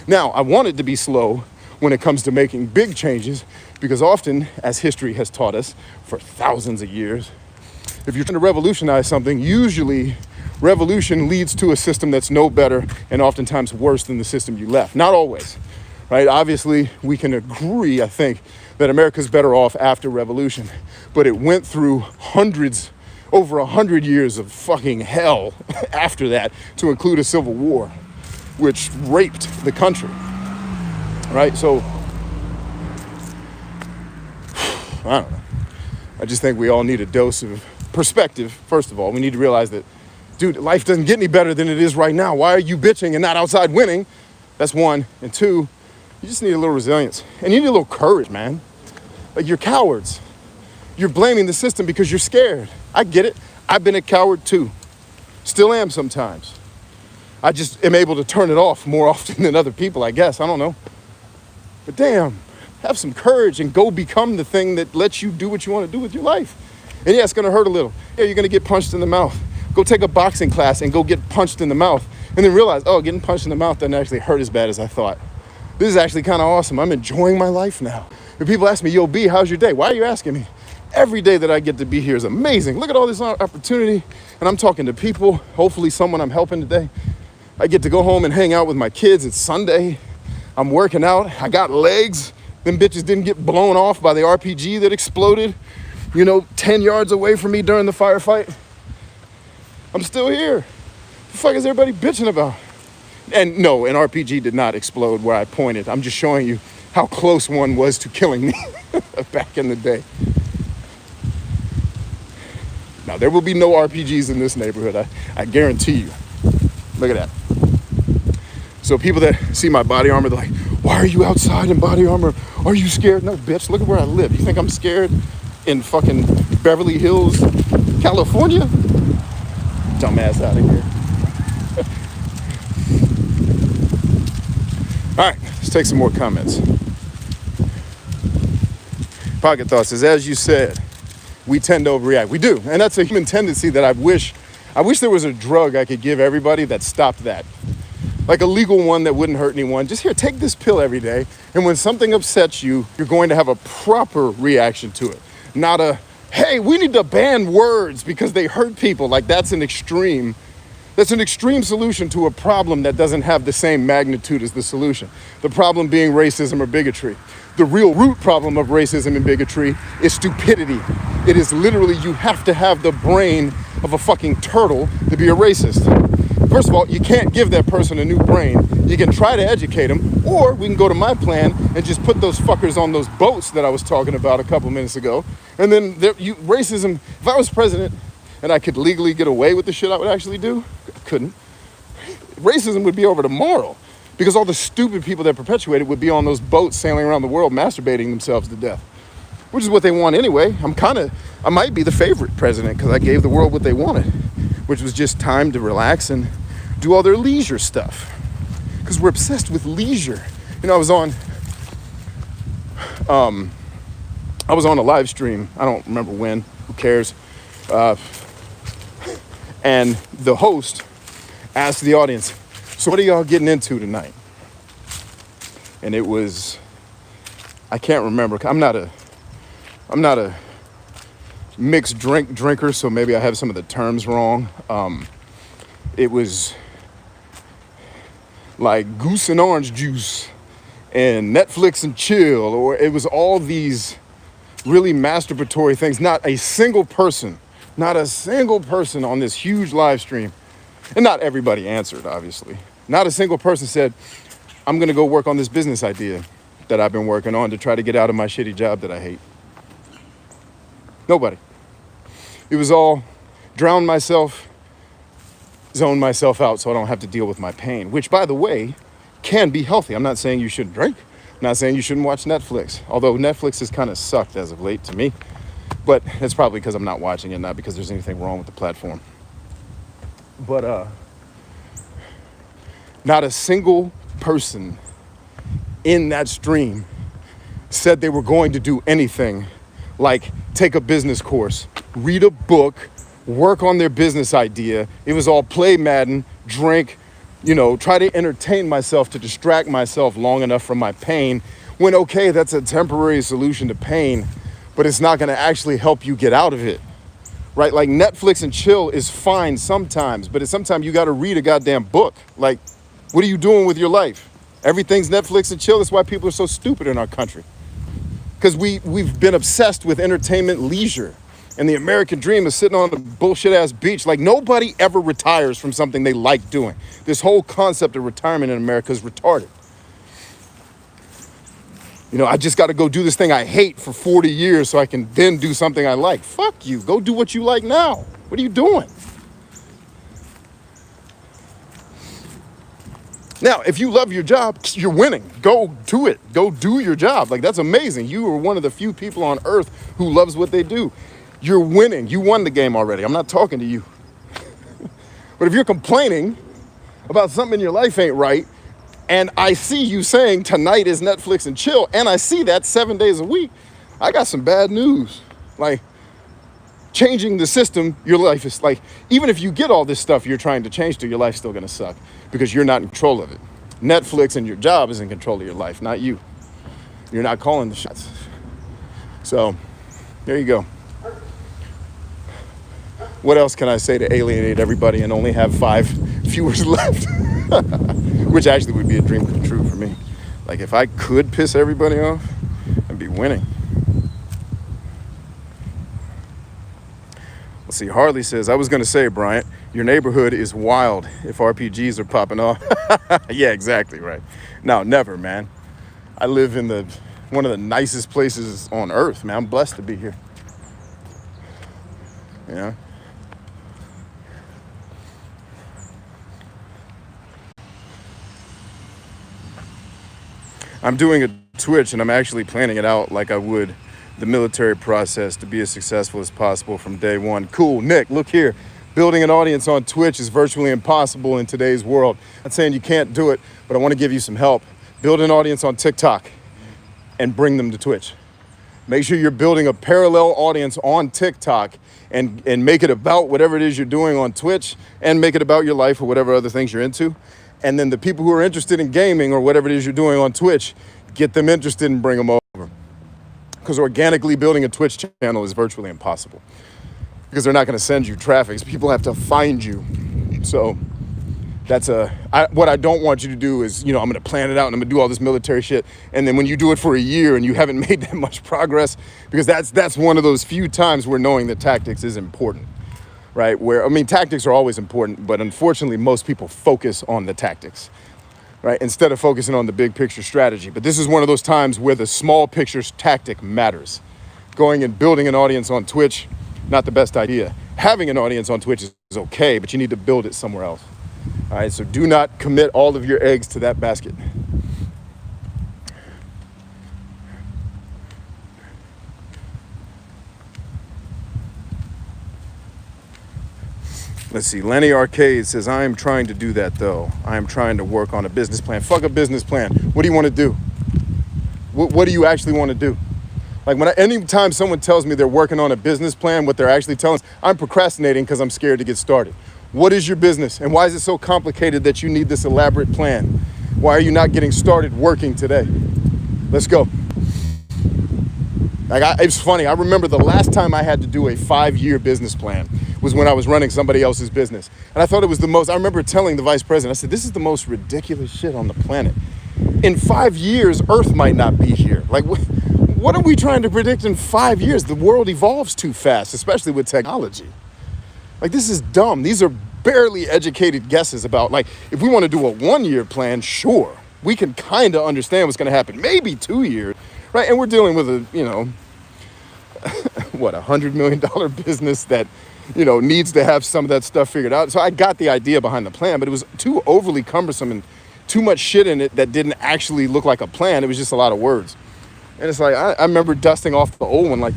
Now, I want it to be slow when it comes to making big changes, because often, as history has taught us for thousands of years, if you're trying to revolutionize something, usually revolution leads to a system that's no better and oftentimes worse than the system you left. Not always, right? Obviously, we can agree, I think, that America's better off after revolution, but it went through over 100 years of fucking hell after that, to include a civil war, which raped the country, right? So, I don't know. I just think we all need a dose of perspective. First of all, we need to realize that, dude, life doesn't get any better than it is right now. Why are you bitching and not outside winning? That's one. And two, you just need a little resilience. And you need a little courage, man. Like, you're cowards. You're blaming the system because you're scared. I get it. I've been a coward too. Still am sometimes. I just am able to turn it off more often than other people, I guess. I don't know. But damn, have some courage and go become the thing that lets you do what you want to do with your life. And yeah, it's going to hurt a little. Yeah, you're going to get punched in the mouth. Go take a boxing class and go get punched in the mouth. And then realize, oh, getting punched in the mouth doesn't actually hurt as bad as I thought. This is actually kind of awesome. I'm enjoying my life now. When people ask me, yo, B, how's your day? Why are you asking me? Every day that I get to be here is amazing. Look at all this opportunity. And I'm talking to people, hopefully someone I'm helping today. I get to go home and hang out with my kids. It's Sunday. I'm working out. I got legs. Them bitches didn't get blown off by the RPG that exploded, 10 yards away from me during the firefight. I'm still here. What the fuck is everybody bitching about? And no, an RPG did not explode where I pointed. I'm just showing you how close one was to killing me back in the day. Now, there will be no RPGs in this neighborhood, I guarantee you. Look at that. So people that see my body armor, they're like, why are you outside in body armor? Are you scared? No, bitch, look at where I live. You think I'm scared in fucking Beverly Hills, California? Dumbass out of here. All right, let's take some more comments. Pocket Thought says, as you said, we tend to overreact. We do, and that's a human tendency that I wish there was a drug I could give everybody that stopped that. Like a legal one that wouldn't hurt anyone. Just here, take this pill every day, and when something upsets you, you're going to have a proper reaction to it. Not a, hey, we need to ban words because they hurt people. Like that's an extreme solution to a problem that doesn't have the same magnitude as the solution. The problem being racism or bigotry. The real root problem of racism and bigotry is stupidity. It is literally, you have to have the brain of a fucking turtle to be a racist. First of all, you can't give that person a new brain. You can try to educate them, or we can go to my plan and just put those fuckers on those boats that I was talking about a couple minutes ago. And then racism, if I was president and I could legally get away with the shit I would actually do, I couldn't. Racism would be over tomorrow because all the stupid people that perpetuate it would be on those boats sailing around the world masturbating themselves to death, which is what they want anyway. I might be the favorite president because I gave the world what they wanted, which was just time to relax and do all their leisure stuff. Because we're obsessed with leisure. I was on a live stream. I don't remember when. Who cares? And the host asked the audience, so what are y'all getting into tonight? And it was, I can't remember. I'm not a mixed drinker, so maybe I have some of the terms wrong. It was like goose and orange juice and Netflix and chill, or it was all these really masturbatory things. Not a single person on this huge live stream, and not everybody answered, obviously. Not a single person said, I'm gonna go work on this business idea that I've been working on to try to get out of my shitty job that I hate. Nobody. It was all drown myself, zone myself out so I don't have to deal with my pain, which, by the way, can be healthy. I'm not saying you shouldn't drink. I'm not saying you shouldn't watch Netflix, although Netflix has kind of sucked as of late to me. But it's probably because I'm not watching it, not because there's anything wrong with the platform. But not a single person in that stream said they were going to do anything like take a business course, read a book, work on their business idea. It was all play Madden, drink, try to entertain myself to distract myself long enough from my pain. When, okay, that's a temporary solution to pain, but it's not going to actually help you get out of it, right? Like Netflix and chill is fine sometimes, but sometimes you got to read a goddamn book. Like, what are you doing with your life? Everything's Netflix and chill. That's why people are so stupid in our country. Because we've been obsessed with entertainment leisure. And the American dream is sitting on a bullshit ass beach. Like nobody ever retires from something they like doing. This whole concept of retirement in America is retarded. I just got to go do this thing I hate for 40 years so I can then do something I like. Fuck you. Go do what you like now. What are you doing? Now, if you love your job, you're winning. Go to it. Go do your job. Like, that's amazing. You are one of the few people on earth who loves what they do. You're winning. You won the game already. I'm not talking to you. But if you're complaining about something in your life ain't right, and I see you saying tonight is Netflix and chill, and I see that 7 days a week, I got some bad news. Like, changing the system, your life is like, even if you get all this stuff you're trying to change to, your life's still gonna suck because you're not in control of it. Netflix and your job is in control of your life, not you. You're not calling the shots. So, there you go. What else can I say to alienate everybody and only have 5 viewers left? Which actually would be a dream come true for me. Like, if I could piss everybody off, I'd be winning. Let's see, Harley says, I was going to say, Bryant, your neighborhood is wild if RPGs are popping off. Yeah, exactly, right. No, never, man. I live in one of the nicest places on earth, man. I'm blessed to be here. Yeah. I'm doing a Twitch, and I'm actually planning it out like I would the military process to be as successful as possible from day one. Cool. Nick, look here. Building an audience on Twitch is virtually impossible in today's world. I'm not saying you can't do it, but I want to give you some help. Build an audience on TikTok and bring them to Twitch. Make sure you're building a parallel audience on TikTok and make it about whatever it is you're doing on Twitch, and make it about your life or whatever other things you're into. And then the people who are interested in gaming or whatever it is you're doing on Twitch, get them interested and bring them over. Because organically building a Twitch channel is virtually impossible. Because they're not going to send you traffic. People have to find you. So that's what I don't want you to do is, I'm going to plan it out and I'm going to do all this military shit. And then when you do it for a year and you haven't made that much progress, because that's one of those few times where knowing the tactics is important. Right? Tactics are always important, but unfortunately, most people focus on the tactics, right? Instead of focusing on the big picture strategy. But this is one of those times where the small picture tactic matters. Going and building an audience on Twitch, not the best idea. Having an audience on Twitch is okay, but you need to build it somewhere else. All right, so do not commit all of your eggs to that basket. Let's see, Lenny Arcade says, I am trying to do that though. I am trying to work on a business plan. Fuck a business plan. What do you want to do? What do you actually want to do? Like anytime someone tells me they're working on a business plan, what they're actually telling us, I'm procrastinating because I'm scared to get started. What is your business? And why is it so complicated that you need this elaborate plan? Why are you not getting started working today? Let's go. It's funny. I remember the last time I had to do a 5-year business plan was when I was running somebody else's business. And I thought it was I remember telling the vice president, I said, this is the most ridiculous shit on the planet. In 5 years, Earth might not be here. Like, what are we trying to predict in 5 years? The world evolves too fast, especially with technology. Like, this is dumb. These are barely educated guesses about, like, if we want to do a 1-year plan, sure. We can kind of understand what's going to happen. Maybe 2 years, right? And we're dealing with $100 million business that, needs to have some of that stuff figured out. So I got the idea behind the plan, but it was too overly cumbersome and too much shit in it that didn't actually look like a plan. It was just a lot of words. And it's like, I remember dusting off the old one, like,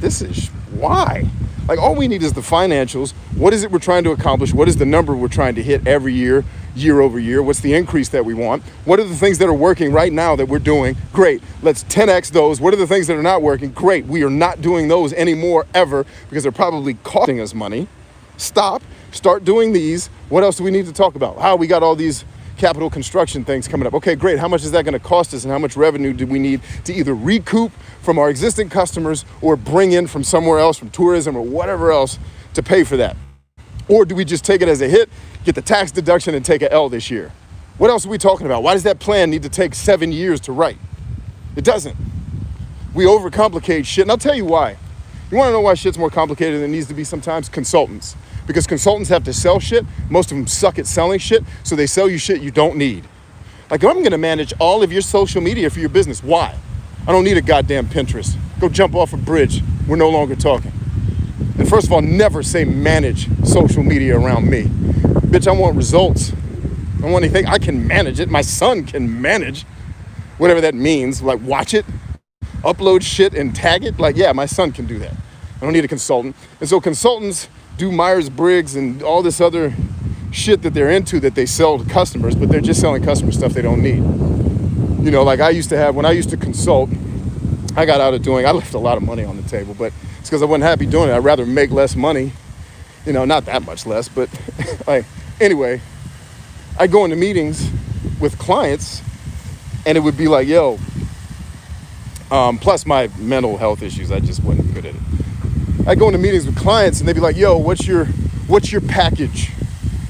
why? Like, all we need is the financials. What is it we're trying to accomplish? What is the number we're trying to hit every year, year over year? What's the increase that we want? What are the things that are working right now that we're doing? Great. Let's 10x those. What are the things that are not working? Great. We are not doing those anymore ever because they're probably costing us money. Start doing these. What else do we need to talk about? We got all these capital construction things coming up. Okay, great. How much is that going to cost us, and how much revenue do we need to either recoup from our existing customers or bring in from somewhere else, from tourism or whatever else, to pay for that? Or do we just take it as a hit, get the tax deduction, and take an L this year? What else are we talking about? Why does that plan need to take 7 years to write? It doesn't. We overcomplicate shit, and I'll tell you why. You want to know why shit's more complicated than it needs to be sometimes? Consultants. Because consultants have to sell shit. Most of them suck at selling shit, so they sell you shit you don't need. Like, I'm going to manage all of your social media for your business. Why? I don't need a goddamn Pinterest. Go jump off a bridge. We're no longer talking. And first of all, never say manage social media around me. Bitch, I want results. I don't want anything. I can manage it. My son can manage whatever that means. Like, watch it, upload shit and tag it. Like, yeah, my son can do that. I don't need a consultant. And so consultants do Myers-Briggs and all this other shit that they're into that they sell to customers, but they're just selling customer stuff they don't need. You know, like when I used to consult, I left a lot of money on the table, but it's because I wasn't happy doing it. I'd rather make less money, you know, not that much less, but like, anyway, I go into meetings with clients and it would be like, yo, plus my mental health issues, I just wasn't good at it. I go into meetings with clients and they'd be like, yo, what's your package?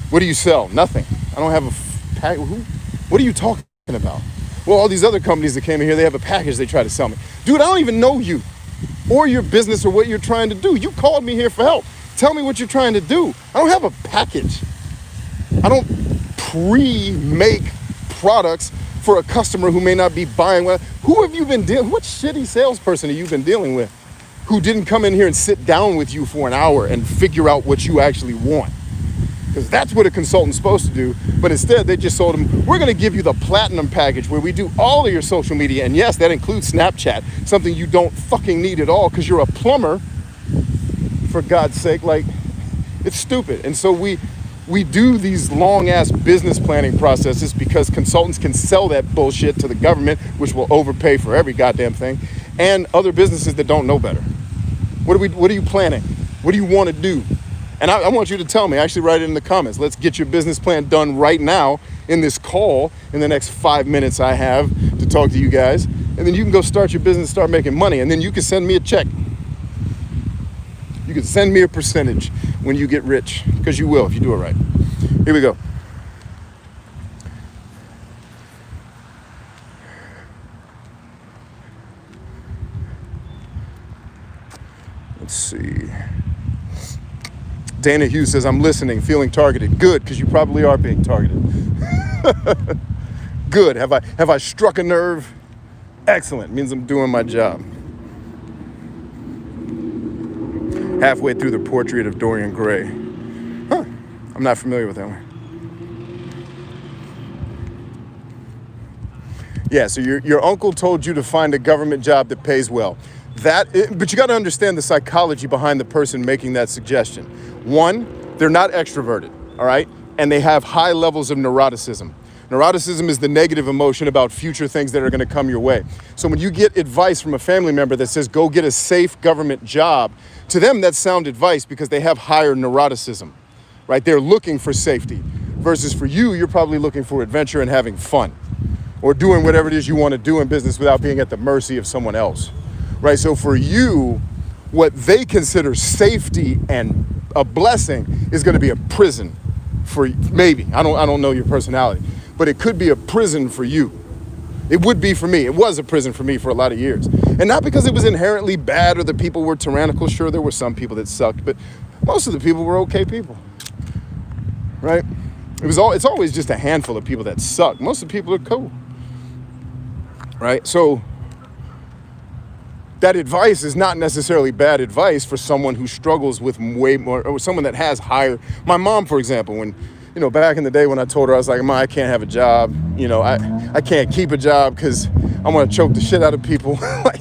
What do you sell? Nothing. I don't have a package. What are you talking about? Well, all these other companies that came in here, they have a package they try to sell me. Dude, I don't even know you or your business or what you're trying to do. You called me here for help. Tell me what you're trying to do. I don't have a package. I don't pre-make products for a customer who may not be buying. Well, who have you been dealing with? What shitty salesperson have you been dealing with who didn't come in here and sit down with you for an hour and figure out what you actually want? Because that's what a consultant's supposed to do. But instead, they just told them, we're going to give you the platinum package where we do all of your social media. And yes, that includes Snapchat, something you don't fucking need at all because you're a plumber, for God's sake. Like, it's stupid. And so we do these long-ass business planning processes because consultants can sell that bullshit to the government, which will overpay for every goddamn thing, and other businesses that don't know better. What are you planning? What do you want to do? And I want you to tell me, actually write it in the comments. Let's get your business plan done right now in this call in the next 5 minutes I have to talk to you guys. And then you can go start your business, start making money. And then you can send me a check. You can send me a percentage when you get rich, because you will if you do it right. Here we go. Let's see. Dana Hughes says, I'm listening, feeling targeted. Good, because you probably are being targeted. Good. Have I struck a nerve? Excellent. Means I'm doing my job. Halfway through the portrait of Dorian Gray. Huh. I'm not familiar with that one. Yeah, so your uncle told you to find a government job that pays well. But you got to understand the psychology behind the person making that suggestion. One, they're not extroverted, all right? And they have high levels of neuroticism. Neuroticism is the negative emotion about future things that are going to come your way. So when you get advice from a family member that says, go get a safe government job, to them that's sound advice because they have higher neuroticism, right? They're looking for safety. Versus for you, you're probably looking for adventure and having fun, or doing whatever it is you want to do in business without being at the mercy of someone else, right? So for you, what they consider safety and a blessing is going to be a prison for maybe. I don't know your personality, but it could be a prison for you. It would be for me. It was a prison for me for a lot of years. And not because it was inherently bad or the people were tyrannical. Sure, there were some people that sucked, but most of the people were okay people, right? It's always just a handful of people that suck. Most of the people are cool, right? So that advice is not necessarily bad advice for someone who struggles with way more, or someone that has higher. My mom, for example, when, back in the day when I told her, I was like, Mom, I can't have a job. I can't keep a job because I'm going to choke the shit out of people. Like,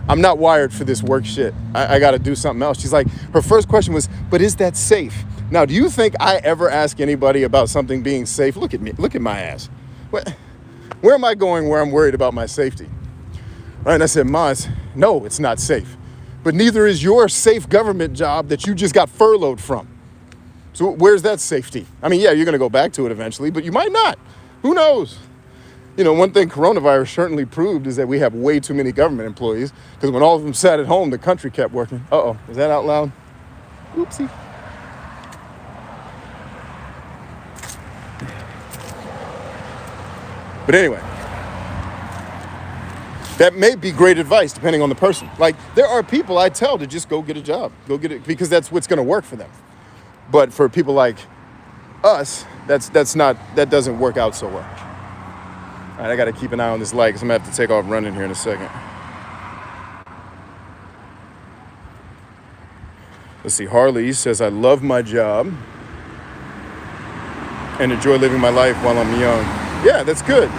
I'm not wired for this work shit. I got to do something else. She's like, her first question was, but is that safe? Now, do you think I ever ask anybody about something being safe? Look at me. Look at my ass. Where am I going where I'm worried about my safety? Right? And I said, Ma, no, it's not safe. But neither is your safe government job that you just got furloughed from. So where's that safety? I mean, yeah, you're going to go back to it eventually, but you might not. Who knows? One thing coronavirus certainly proved is that we have way too many government employees, because when all of them sat at home, the country kept working. Uh-oh, is that out loud? Oopsie. But anyway, that may be great advice depending on the person. Like, there are people I tell to just go get a job, go get it, because that's what's going to work for them. But for people like us, that doesn't work out so well. All right, I got to keep an eye on this light because I'm going to have to take off running here in a second. Let's see, Harley says, I love my job and enjoy living my life while I'm young. Yeah, that's good.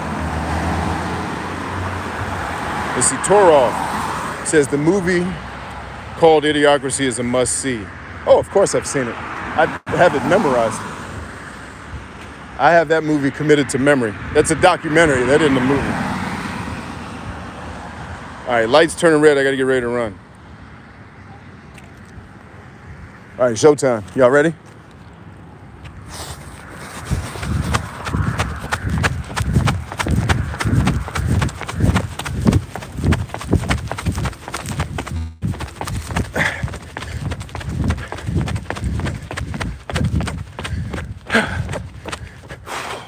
Let's see, Torov says, the movie called Idiocracy is a must-see. Oh, of course I've seen it. I have it memorized. I have that movie committed to memory. That's a documentary. That isn't a movie. All right, lights turning red. I got to get ready to run. All right, showtime. Y'all ready?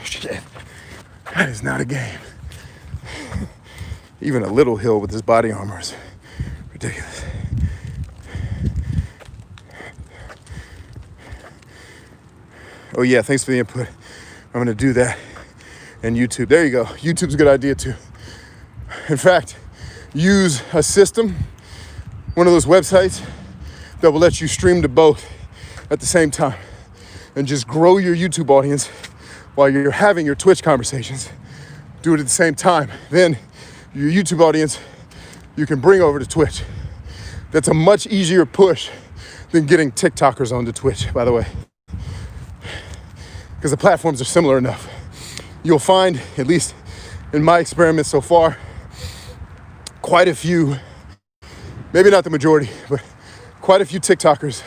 Shit. That is not a game. Even a little hill with this body armor is ridiculous. Oh yeah, thanks for the input. I'm gonna do that. And YouTube, there you go. YouTube's a good idea too. In fact, use a system, one of those websites that will let you stream to both at the same time and just grow your YouTube audience while you're having your Twitch conversations. Do it at the same time. Then your YouTube audience, you can bring over to Twitch. That's a much easier push than getting TikTokers onto Twitch, by the way, because the platforms are similar enough. You'll find, at least in my experiments so far, quite a few, maybe not the majority, but quite a few TikTokers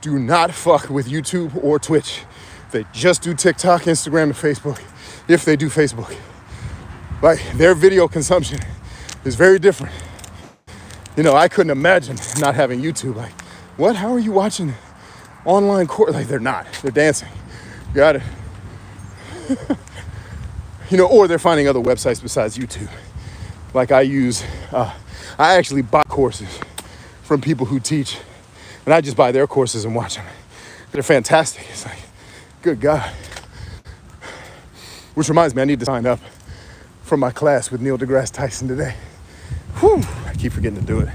do not fuck with YouTube or Twitch. They just do TikTok, Instagram, and Facebook, if they do Facebook. Like, their video consumption is very different. You know, I couldn't imagine not having YouTube. Like, what? How are you watching online court? Like, they're not. They're dancing. Got it. You know, or they're finding other websites besides YouTube. Like I actually buy courses from people who teach, and I just buy their courses and watch them. They're fantastic. It's like, good God. Which reminds me, I need to sign up for my class with Neil deGrasse Tyson today. Whew, I keep forgetting to do it.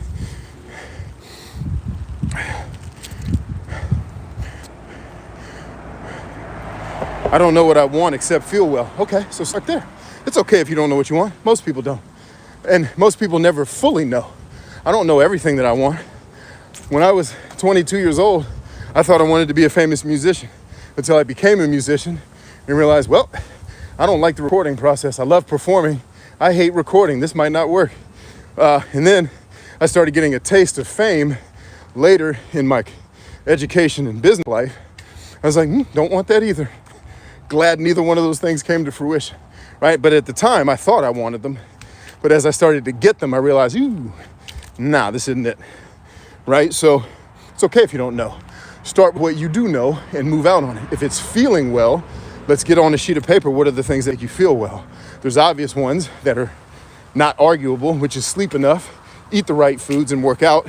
I don't know what I want except feel well. Okay, so start there. It's okay if you don't know what you want. Most people don't. And most people never fully know. I don't know everything that I want. When I was 22 years old, I thought I wanted to be a famous musician until I became a musician and realized, well, I don't like the recording process. I love performing. I hate recording. This might not work. And then I started getting a taste of fame later in my education and business life. I was like, don't want that either. Glad neither one of those things came to fruition, right? But at the time, I thought I wanted them. But as I started to get them, I realized, nah, this isn't it, right? So it's okay if you don't know. Start with what you do know and move out on it. If it's feeling well, let's get on a sheet of paper. What are the things that make you feel well? There's obvious ones that are not arguable, which is sleep enough, eat the right foods, and work out.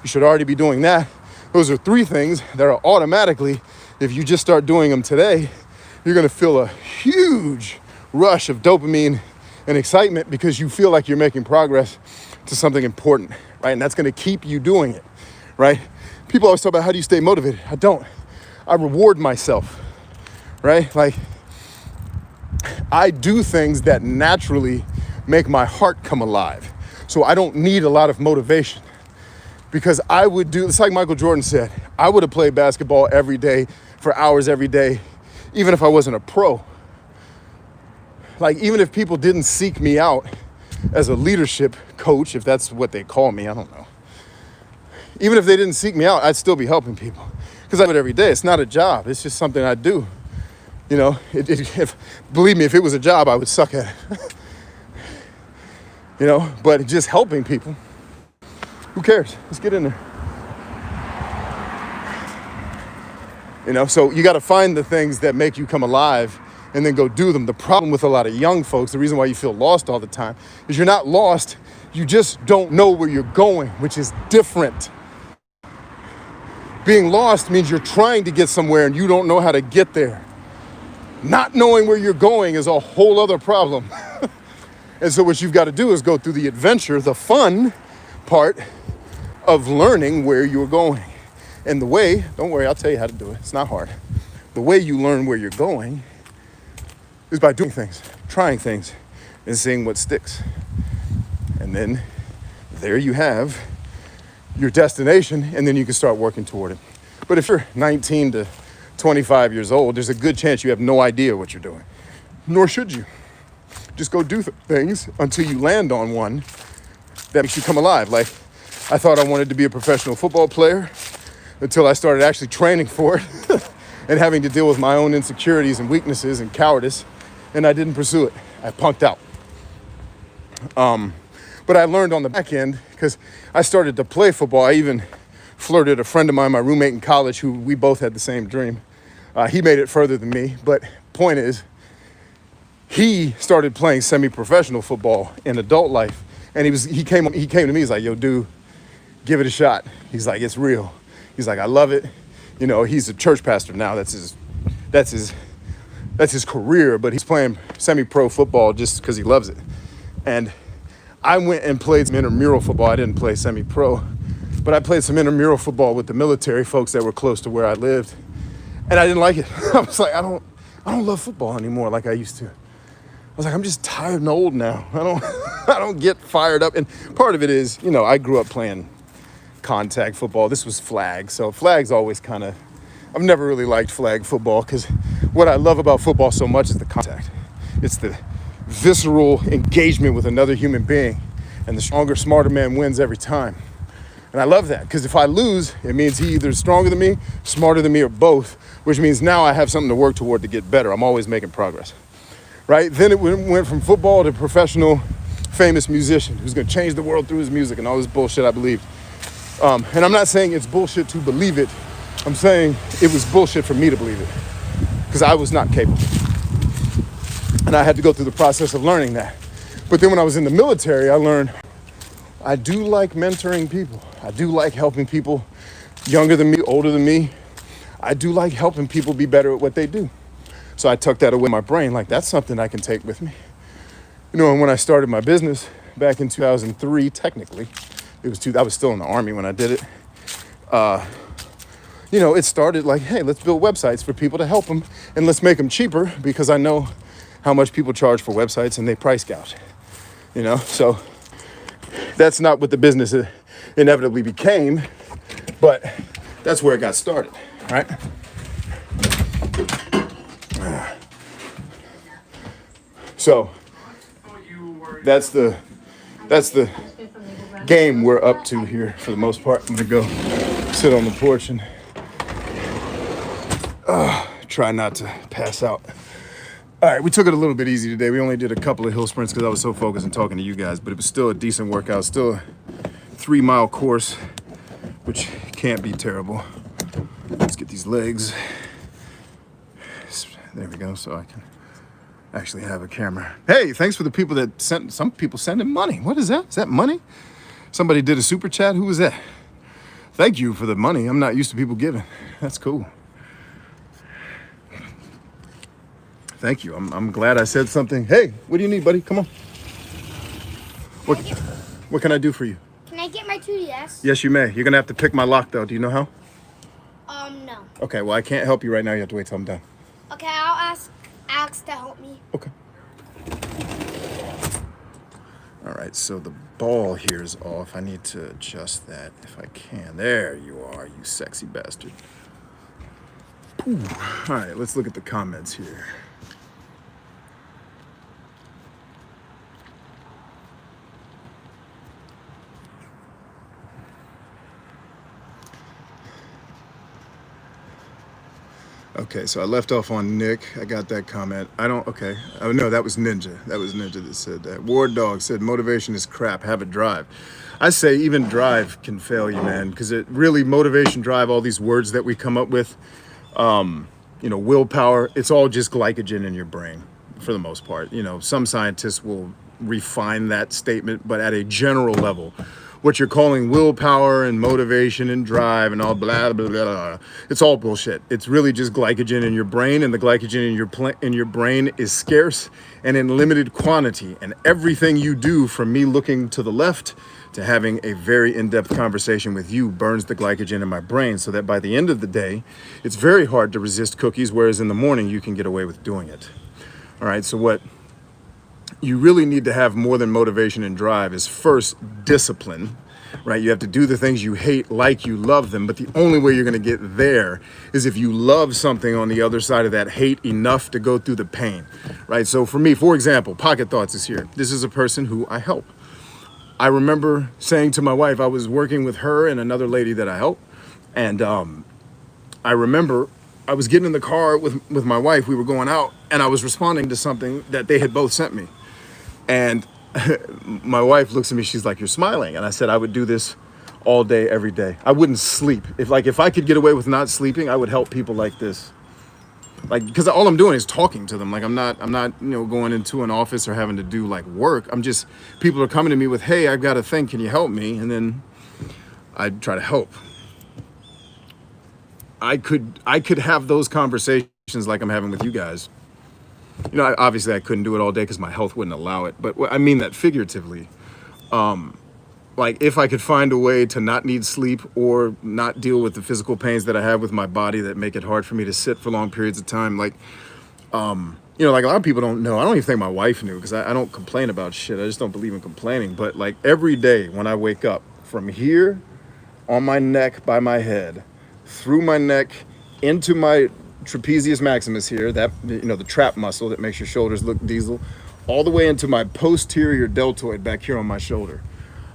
You should already be doing that. Those are three things that are automatically, if you just start doing them today, you're gonna feel a huge rush of dopamine and excitement because you feel like you're making progress to something important, right? And that's gonna keep you doing it, right? People always talk about, how do you stay motivated? I don't. I reward myself, right? Like, I do things that naturally make my heart come alive. So I don't need a lot of motivation, because I would do, it's like Michael Jordan said, I would have played basketball every day for hours every day, even if I wasn't a pro. Like, even if people didn't seek me out as a leadership coach, if that's what they call me, I don't know. Even if they didn't seek me out, I'd still be helping people, because I do it every day. It's not a job. It's just something I do. You know, believe me, if it was a job, I would suck at it. You know, but just helping people, who cares? Let's get in there. You know, so you got to find the things that make you come alive and then go do them. The problem with a lot of young folks, the reason why you feel lost all the time, is you're not lost. You just don't know where you're going, which is different. Being lost means you're trying to get somewhere and you don't know how to get there. Not knowing where you're going is a whole other problem. And so what you've got to do is go through the adventure, the fun part of learning where you're going. And the way, don't worry, I'll tell you how to do it. It's not hard. The way you learn where you're going is by doing things, trying things, and seeing what sticks. And then there you have your destination, and then you can start working toward it. But if you're 19 to 25 years old, there's a good chance you have no idea what you're doing. Nor should you. Just go do things until you land on one that makes you come alive. Like, I thought I wanted to be a professional football player until I started actually training for it and having to deal with my own insecurities and weaknesses and cowardice, and I didn't pursue it. I punked out. But I learned on the back end because I started to play football. I even flirted a friend of mine, my roommate in college, who we both had the same dream. He made it further than me, but point is, he started playing semi-professional football in adult life, and he came to me. He's like, "Yo, dude, give it a shot." He's like, "It's real." He's like, "I love it." You know, he's a church pastor now. That's his career, but he's playing semi-pro football just because he loves it. And I went and played some intramural football. I didn't play semi-pro, but I played some intramural football with the military folks that were close to where I lived, and I didn't like it. I was like, I don't love football anymore like I used to. I was like, I'm just tired and old now. I don't get fired up. And part of it is, you know, I grew up playing contact football. This was flag. So flag's always I've never really liked flag football because what I love about football so much is the contact. It's the visceral engagement with another human being. And the stronger, smarter man wins every time. And I love that because if I lose, it means he either is stronger than me, smarter than me, or both, which means now I have something to work toward to get better. I'm always making progress. Right? Then it went from football to professional, famous musician who's going to change the world through his music and all this bullshit I believed. And I'm not saying it's bullshit to believe it. I'm saying it was bullshit for me to believe it because I was not capable. And I had to go through the process of learning that. But then when I was in the military, I learned I do like mentoring people. I do like helping people younger than me, older than me. I do like helping people be better at what they do. So I tucked that away in my brain, like that's something I can take with me. You know, and when I started my business back in 2003, technically, I was still in the Army when I did it. You know, it started like, hey, let's build websites for people to help them and let's make them cheaper because I know how much people charge for websites and they price gouge, you know? So that's not what the business inevitably became, but that's where it got started, right? So that's the game we're up to here for the most part. I'm gonna go sit on the porch and try not to pass out. All right, we took it a little bit easy today. We only did a couple of hill sprints because I was so focused on talking to you guys, but it was still a decent workout, still a 3-mile course, which can't be terrible. Let's get these legs. There we go, so I can actually have a camera. Hey, thanks for the people that sent, some people sending money. What is that? Is that money? Somebody did a super chat. Who was that? Thank you for the money. I'm not used to people giving. That's cool. Thank you. I'm glad I said something. Hey, what do you need, buddy? Come on. What can I do for you? Can I get my 2DS? Yes, you may. You're gonna have to pick my lock though. Do you know how? No. Okay, well I can't help you right now. You have to wait till I'm done. Okay, I'll ask Alex to help me. Okay. All right, so the ball here is off. I need to adjust that if I can. There you are, you sexy bastard. Ooh. All right, let's look at the comments here. Okay, so I left off on Nick. I got that comment. Okay. Oh, no, that was Ninja. That was Ninja that said that. Ward Dog said, motivation is crap. Have a drive. I say even drive can fail you, man, because it really, motivation, drive, all these words that we come up with, you know, willpower, it's all just glycogen in your brain for the most part. You know, some scientists will refine that statement, but at a general level, what you're calling willpower and motivation and drive and all blah, blah, blah, blah, it's all bullshit. It's really just glycogen in your brain, and the glycogen in your brain is scarce and in limited quantity. And everything you do, from me looking to the left to having a very in-depth conversation with you burns the glycogen in my brain so that by the end of the day, it's very hard to resist cookies, whereas in the morning you can get away with doing it. All right, so what you really need to have more than motivation and drive is first discipline, right? You have to do the things you hate like you love them, but the only way you're gonna get there is if you love something on the other side of that hate enough to go through the pain, right? So for me, for example, Pocket Thoughts is here. This is a person who I help. I remember saying to my wife, I was working with her and another lady that I help, and I remember I was getting in the car with my wife, we were going out, and I was responding to something that they had both sent me. And my wife looks at me, she's like, "You're smiling." And I said, I would do this all day, every day. I wouldn't sleep. If I could get away with not sleeping, I would help people like this. Like, because all I'm doing is talking to them. Like I'm not, going into an office or having to do like work. People are coming to me with, "Hey, I've got a thing, can you help me?" And then I try to help. I could have those conversations like I'm having with you guys. Obviously I couldn't do it all day because my health wouldn't allow it. But I mean that figuratively. Like if I could find a way to not need sleep or not deal with the physical pains that I have with my body that make it hard for me to sit for long periods of time. Like, like a lot of people don't know. I don't even think my wife knew because I don't complain about shit. I just don't believe in complaining. But like every day when I wake up, from here on my neck by my head, through my neck into my trapezius maximus here, that, the trap muscle that makes your shoulders look diesel, all the way into my posterior deltoid back here on my shoulder.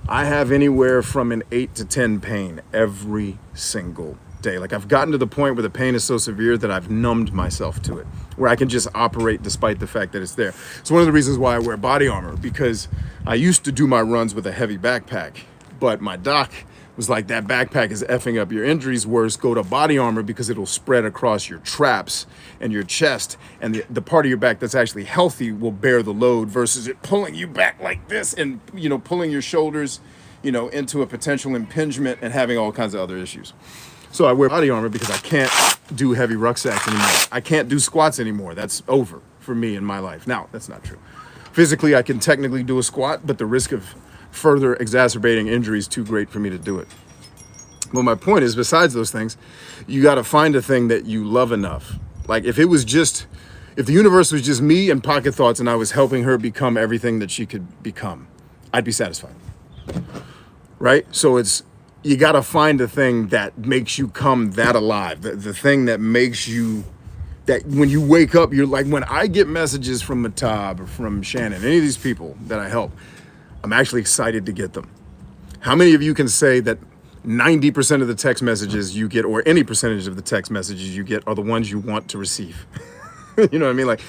I have anywhere from an 8 to 10 pain every single day. Like I've gotten to the point where the pain is so severe that I've numbed myself to it, where I can just operate despite the fact that it's there. It's one of the reasons why I wear body armor, because I used to do my runs with a heavy backpack, but my doc was like, that backpack is effing up your injuries worse. Go to body armor because it'll spread across your traps and your chest, and the part of your back that's actually healthy will bear the load versus it pulling you back like this and, pulling your shoulders, into a potential impingement and having all kinds of other issues. So I wear body armor because I can't do heavy rucksacks anymore. I can't do squats anymore. That's over for me in my life. Now, that's not true. Physically, I can technically do a squat, but the risk of further exacerbating injury is too great for me to do it. Well, my point is, besides those things, you got to find a thing that you love enough. Like if the universe was just me and Pocket Thoughts and I was helping her become everything that she could become, I'd be satisfied. Right? So you got to find a thing that makes you come that alive. The thing that makes you, that when you wake up, you're like, when I get messages from Matab or from Shannon, any of these people that I help, I'm actually excited to get them. How many of you can say that 90% of the text messages you get, or any percentage of the text messages you get, are the ones you want to receive? You know what I mean? Like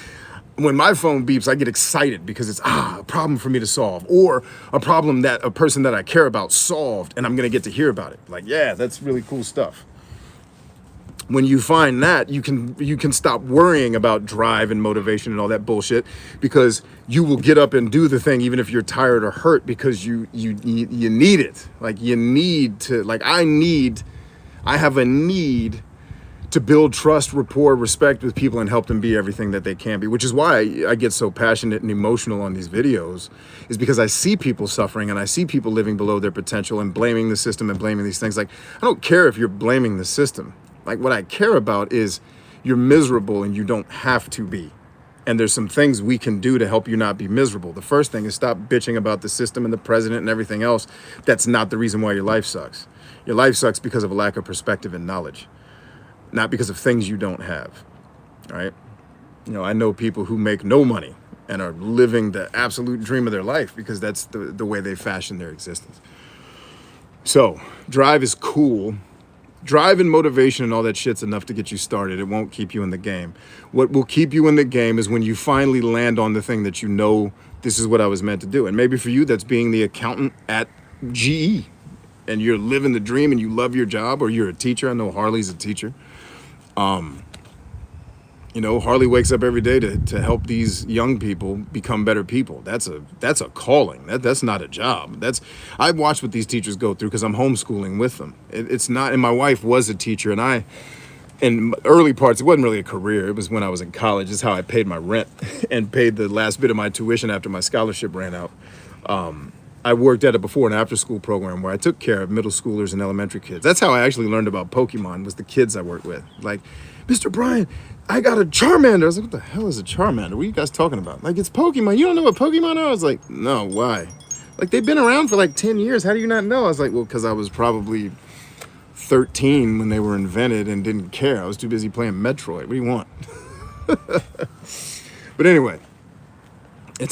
when my phone beeps, I get excited because it's a problem for me to solve, or a problem that a person that I care about solved and I'm gonna get to hear about it. Like, yeah, that's really cool stuff. When you find that, you can stop worrying about drive and motivation and all that bullshit, because you will get up and do the thing even if you're tired or hurt, because you need it. Like you need to, like I have a need to build trust, rapport, respect with people and help them be everything that they can be, which is why I get so passionate and emotional on these videos, is because I see people suffering and I see people living below their potential and blaming the system and blaming these things. Like, I don't care if you're blaming the system. Like what I care about is you're miserable and you don't have to be. And there's some things we can do to help you not be miserable. The first thing is stop bitching about the system and the president and everything else. That's not the reason why your life sucks. Your life sucks because of a lack of perspective and knowledge, not because of things you don't have, right? I know people who make no money and are living the absolute dream of their life because that's the way they fashion their existence. So drive is cool. Drive and motivation and all that shit's enough to get you started. It won't keep you in the game. What will keep you in the game is when you finally land on the thing that you know, this is what I was meant to do. And maybe for you, that's being the accountant at GE. And you're living the dream and you love your job, or you're a teacher. I know Harley's a teacher. Harley wakes up every day to help these young people become better people. That's a calling. That's not a job. I've watched what these teachers go through because I'm homeschooling with them. It's not, and my wife was a teacher, and in early parts, it wasn't really a career. It was when I was in college. It's how I paid my rent and paid the last bit of my tuition after my scholarship ran out. I worked at a before and after school program where I took care of middle schoolers and elementary kids. That's how I actually learned about Pokemon, was the kids I worked with. Like, Mr. Brian, I got a Charmander. I was like, what the hell is a Charmander? What are you guys talking about? Like, it's Pokemon. You don't know what Pokemon are? I was like, no, why? Like, they've been around for like 10 years. How do you not know? I was like, well, because I was probably 13 when they were invented and didn't care. I was too busy playing Metroid. What do you want? But anyway,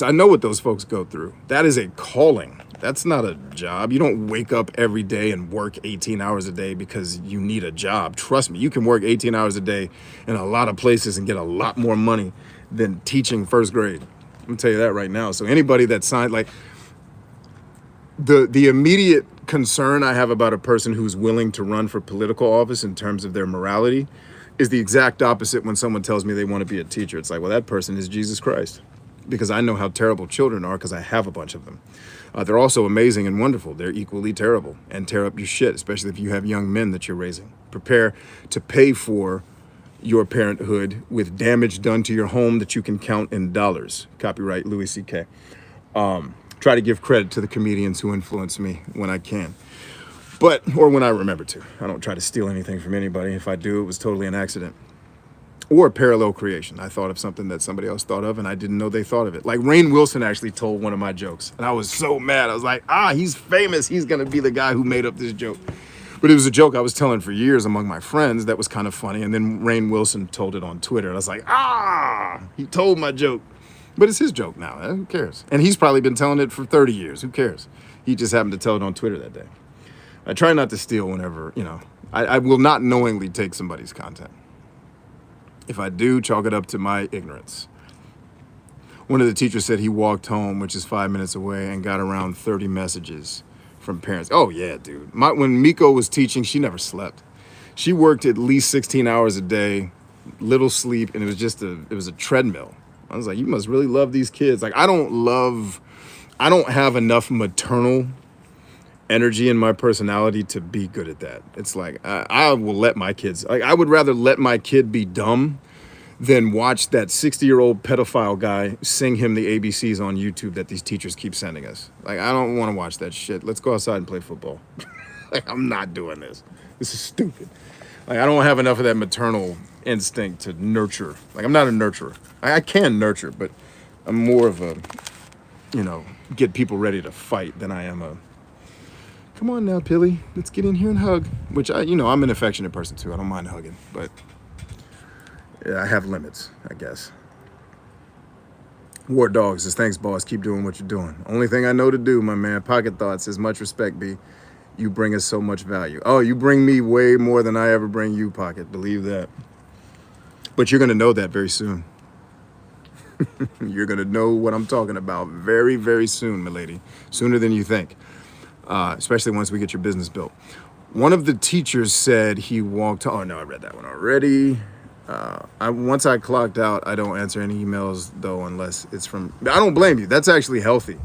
I know what those folks go through. That is a calling. That's not a job. You don't wake up every day and work 18 hours a day because you need a job. Trust me, you can work 18 hours a day in a lot of places and get a lot more money than teaching first grade. I'm gonna tell you that right now. So anybody that signed, like, the immediate concern I have about a person who's willing to run for political office in terms of their morality is the exact opposite when someone tells me they want to be a teacher. It's like, well, that person is Jesus Christ. Because I know how terrible children are because I have a bunch of them. They're also amazing and wonderful. They're equally terrible and tear up your shit, especially if you have young men that you're raising. Prepare to pay for your parenthood with damage done to your home that you can count in dollars. Copyright Louis C.K. Try to give credit to the comedians who influence me when I can. Or when I remember to. I don't try to steal anything from anybody. If I do, it was totally an accident. Or parallel creation. I thought of something that somebody else thought of and I didn't know they thought of it. Like Rainn Wilson actually told one of my jokes and I was so mad. I was like, he's famous. He's going to be the guy who made up this joke. But it was a joke I was telling for years among my friends that was kind of funny. And then Rainn Wilson told it on Twitter. And I was like, he told my joke. But it's his joke now. Who cares? And he's probably been telling it for 30 years. Who cares? He just happened to tell it on Twitter that day. I try not to steal whenever, I will not knowingly take somebody's content. If I do, chalk it up to my ignorance. One of the teachers said he walked home, which is 5 minutes away, and got around 30 messages from parents. Oh yeah, dude. When Miko was teaching, she never slept. She worked at least 16 hours a day, little sleep, and it was a treadmill. I was like, you must really love these kids. Like, I don't have enough maternal energy in my personality to be good at that. It's like, I will let my kids, like, I would rather let my kid be dumb than watch that 60-year-old pedophile guy sing him the ABCs on YouTube that these teachers keep sending us. Like, I don't want to watch that shit. Let's go outside and play football. Like, I'm not doing this. This is stupid. Like, I don't have enough of that maternal instinct to nurture. Like, I'm not a nurturer. I can nurture, but I'm more of a, get people ready to fight than I am a, come on now, Pilly, let's get in here and hug. Which I'm an affectionate person too. I don't mind hugging, but yeah, I have limits, I guess. War Dog says, thanks, boss. Keep doing what you're doing. Only thing I know to do, my man. Pocket Thought says, much respect, B. You bring us so much value. Oh, you bring me way more than I ever bring you, Pocket. Believe that. But you're going to know that very soon. You're going to know what I'm talking about very, very soon, my lady. Sooner than you think. Especially once we get your business built. One of the teachers said he walked. Oh no, I read that one already. Once I clocked out, I don't answer any emails though, unless it's from. I don't blame you. That's actually healthy.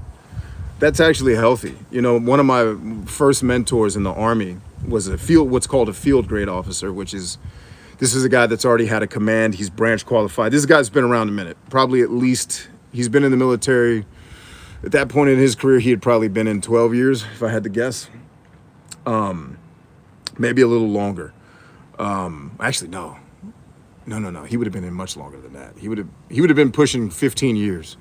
One of my first mentors in the Army was what's called a field grade officer, this is a guy that's already had a command. He's branch qualified. This guy's been around a minute. Probably at least he's been in the military. At that point in his career, he had probably been in 12 years, if I had to guess. Maybe a little longer. Actually, no. No. He would have been in much longer than that. He would have been pushing 15 years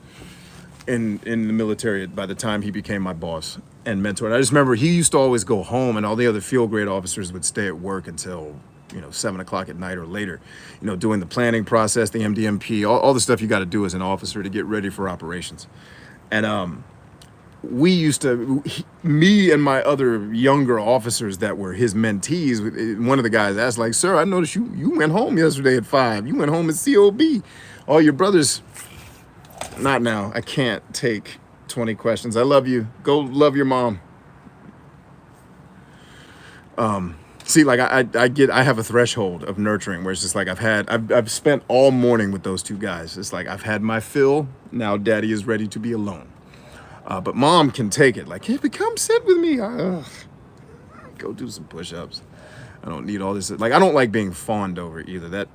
in the military by the time he became my boss and mentor. And I just remember he used to always go home, and all the other field grade officers would stay at work until 7 o'clock at night or later, doing the planning process, the MDMP, all the stuff you got to do as an officer to get ready for operations. And we used to, me and my other younger officers that were his mentees, one of the guys asked, like, sir, I noticed you went home yesterday at 5. You went home at COB. All your brothers, not now. I can't take 20 questions. I love you. Go love your mom. See, like I have a threshold of nurturing where it's just like I've spent all morning with those two guys. It's like I've had my fill. Now daddy is ready to be alone. But mom can take it. Like, hey, come sit with me. Go do some push-ups. I don't need all this. Like, I don't like being fawned over either.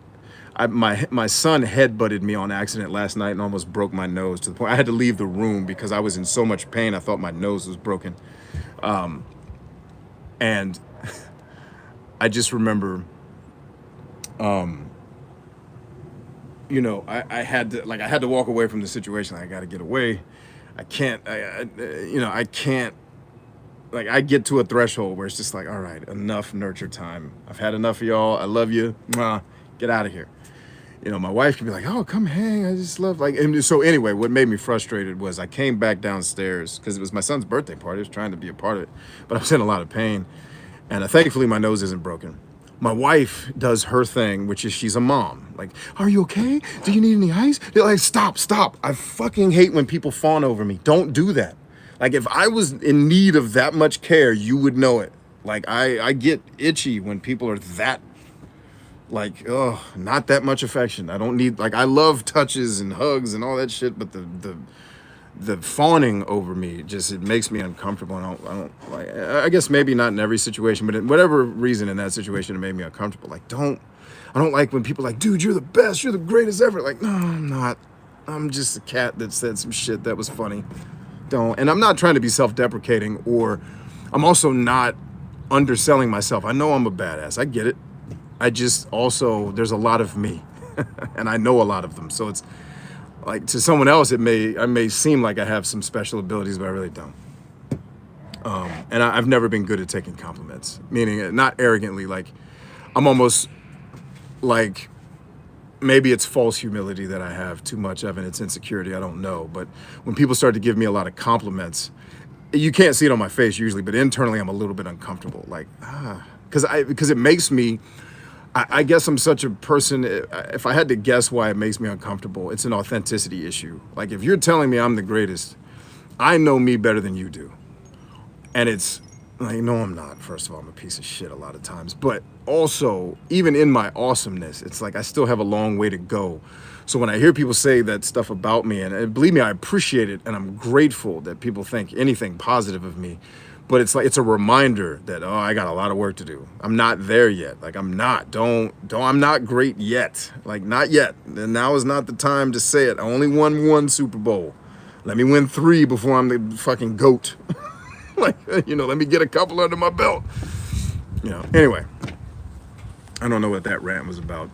My son headbutted me on accident last night and almost broke my nose to the point I had to leave the room because I was in so much pain. I thought my nose was broken. And I just remember, you know, I had to walk away from the situation. I got to get away. I can't, you know, I can't, like, I get to a threshold where it's just like, all right, enough nurture time. I've had enough of y'all. I love you. Mwah, get out of here. You know, my wife can be like, oh, come hang. I just love, like, and so anyway, what made me frustrated was I came back downstairs because it was my son's birthday party. I was trying to be a part of it, but I was in a lot of pain. And thankfully, my nose isn't broken. My wife does her thing, which is she's a mom. Like, are you okay? Do you need any ice? They're like, stop. I fucking hate when people fawn over me. Don't do that. Like, if I was in need of that much care, you would know it. Like, I get itchy when people are that, like, oh, not that much affection. I don't need, like, I love touches and hugs and all that shit, but the fawning over me just, it makes me uncomfortable. And I don't like, I guess maybe not in every situation, but in whatever reason in that situation, it made me uncomfortable. Like, I don't like when people are like, dude, you're the best, you're the greatest ever. Like, no, I'm not. I'm just a cat that said some shit that was funny. Don't. And I'm not trying to be self-deprecating, or I'm also not underselling myself. I know I'm a badass. I get it. I just also, there's a lot of me and I know a lot of them. So it's like, to someone else, I may seem like I have some special abilities, but I really don't. And I've never been good at taking compliments, meaning not arrogantly, like I'm almost like, maybe it's false humility that I have too much of, and it's insecurity, I don't know. But when people start to give me a lot of compliments, you can't see it on my face usually, but internally I'm a little bit uncomfortable, like, because it makes me, I guess I'm such a person, if I had to guess why it makes me uncomfortable, it's an authenticity issue. Like, if you're telling me I'm the greatest, I know me better than you do. And it's like, no, I'm not. First of all, I'm a piece of shit a lot of times. But also, even in my awesomeness, it's like I still have a long way to go. So when I hear people say that stuff about me, and believe me, I appreciate it, and I'm grateful that people think anything positive of me. But it's like, it's a reminder that, oh, I got a lot of work to do. I'm not there yet. Like, I'm not. I'm not great yet. Like, not yet. And now is not the time to say it. I only won one Super Bowl. Let me win 3 before I'm the fucking GOAT. Like, you know, let me get a couple under my belt. You know, anyway. I don't know what that rant was about.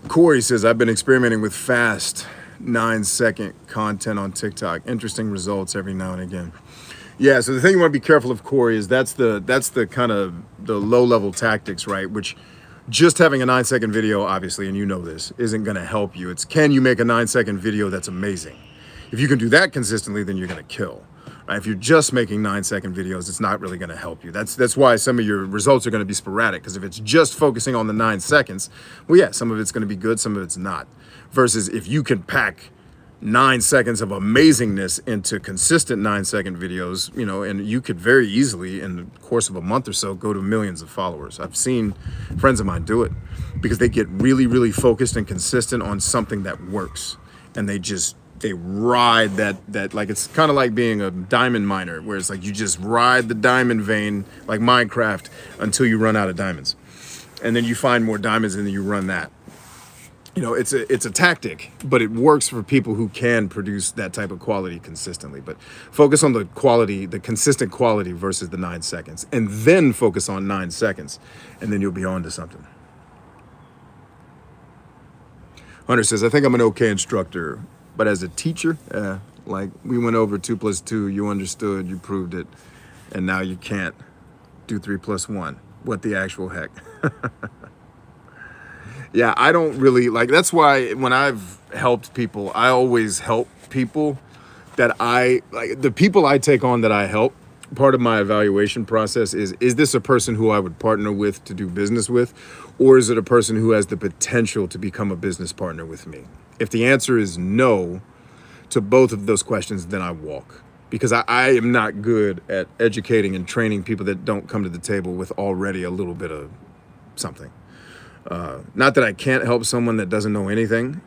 Corey says, I've been experimenting with fast 9-second content on TikTok. Interesting results every now and again. Yeah, so the thing you want to be careful of, Corey, is that's the kind of the low-level tactics, right? Which just having a 9-second video, obviously, and you know this, isn't going to help you. It's, can you make a 9-second video that's amazing? If you can do that consistently, then you're going to kill. Right? If you're just making 9-second videos, it's not really going to help you. That's why some of your results are going to be sporadic, because if it's just focusing on the 9 seconds, well, yeah, some of it's going to be good, some of it's not. Versus if you can pack 9 seconds of amazingness into consistent 9-second videos, you know, and you could very easily, in the course of a month or so, go to millions of followers. I've seen friends of mine do it because they get really, really focused and consistent on something that works, and they ride that like, it's kind of like being a diamond miner, where it's like you just ride the diamond vein like Minecraft until you run out of diamonds, and then you find more diamonds and then you run that. You know, it's a tactic, but it works for people who can produce that type of quality consistently. But focus on the quality, the consistent quality versus the 9 seconds, and then focus on 9 seconds, and then you'll be on to something. Hunter says, I think I'm an okay instructor, but as a teacher, like, we went over 2 + 2, you understood, you proved it, and now you can't do 3 + 1. What the actual heck? Yeah, I don't really, like, that's why when I've helped people, I always help people that the people I take on that I help, part of my evaluation process is this a person who I would partner with to do business with, or is it a person who has the potential to become a business partner with me? If the answer is no to both of those questions, then I walk. Because I am not good at educating and training people that don't come to the table with already a little bit of something. Not that I can't help someone that doesn't know anything.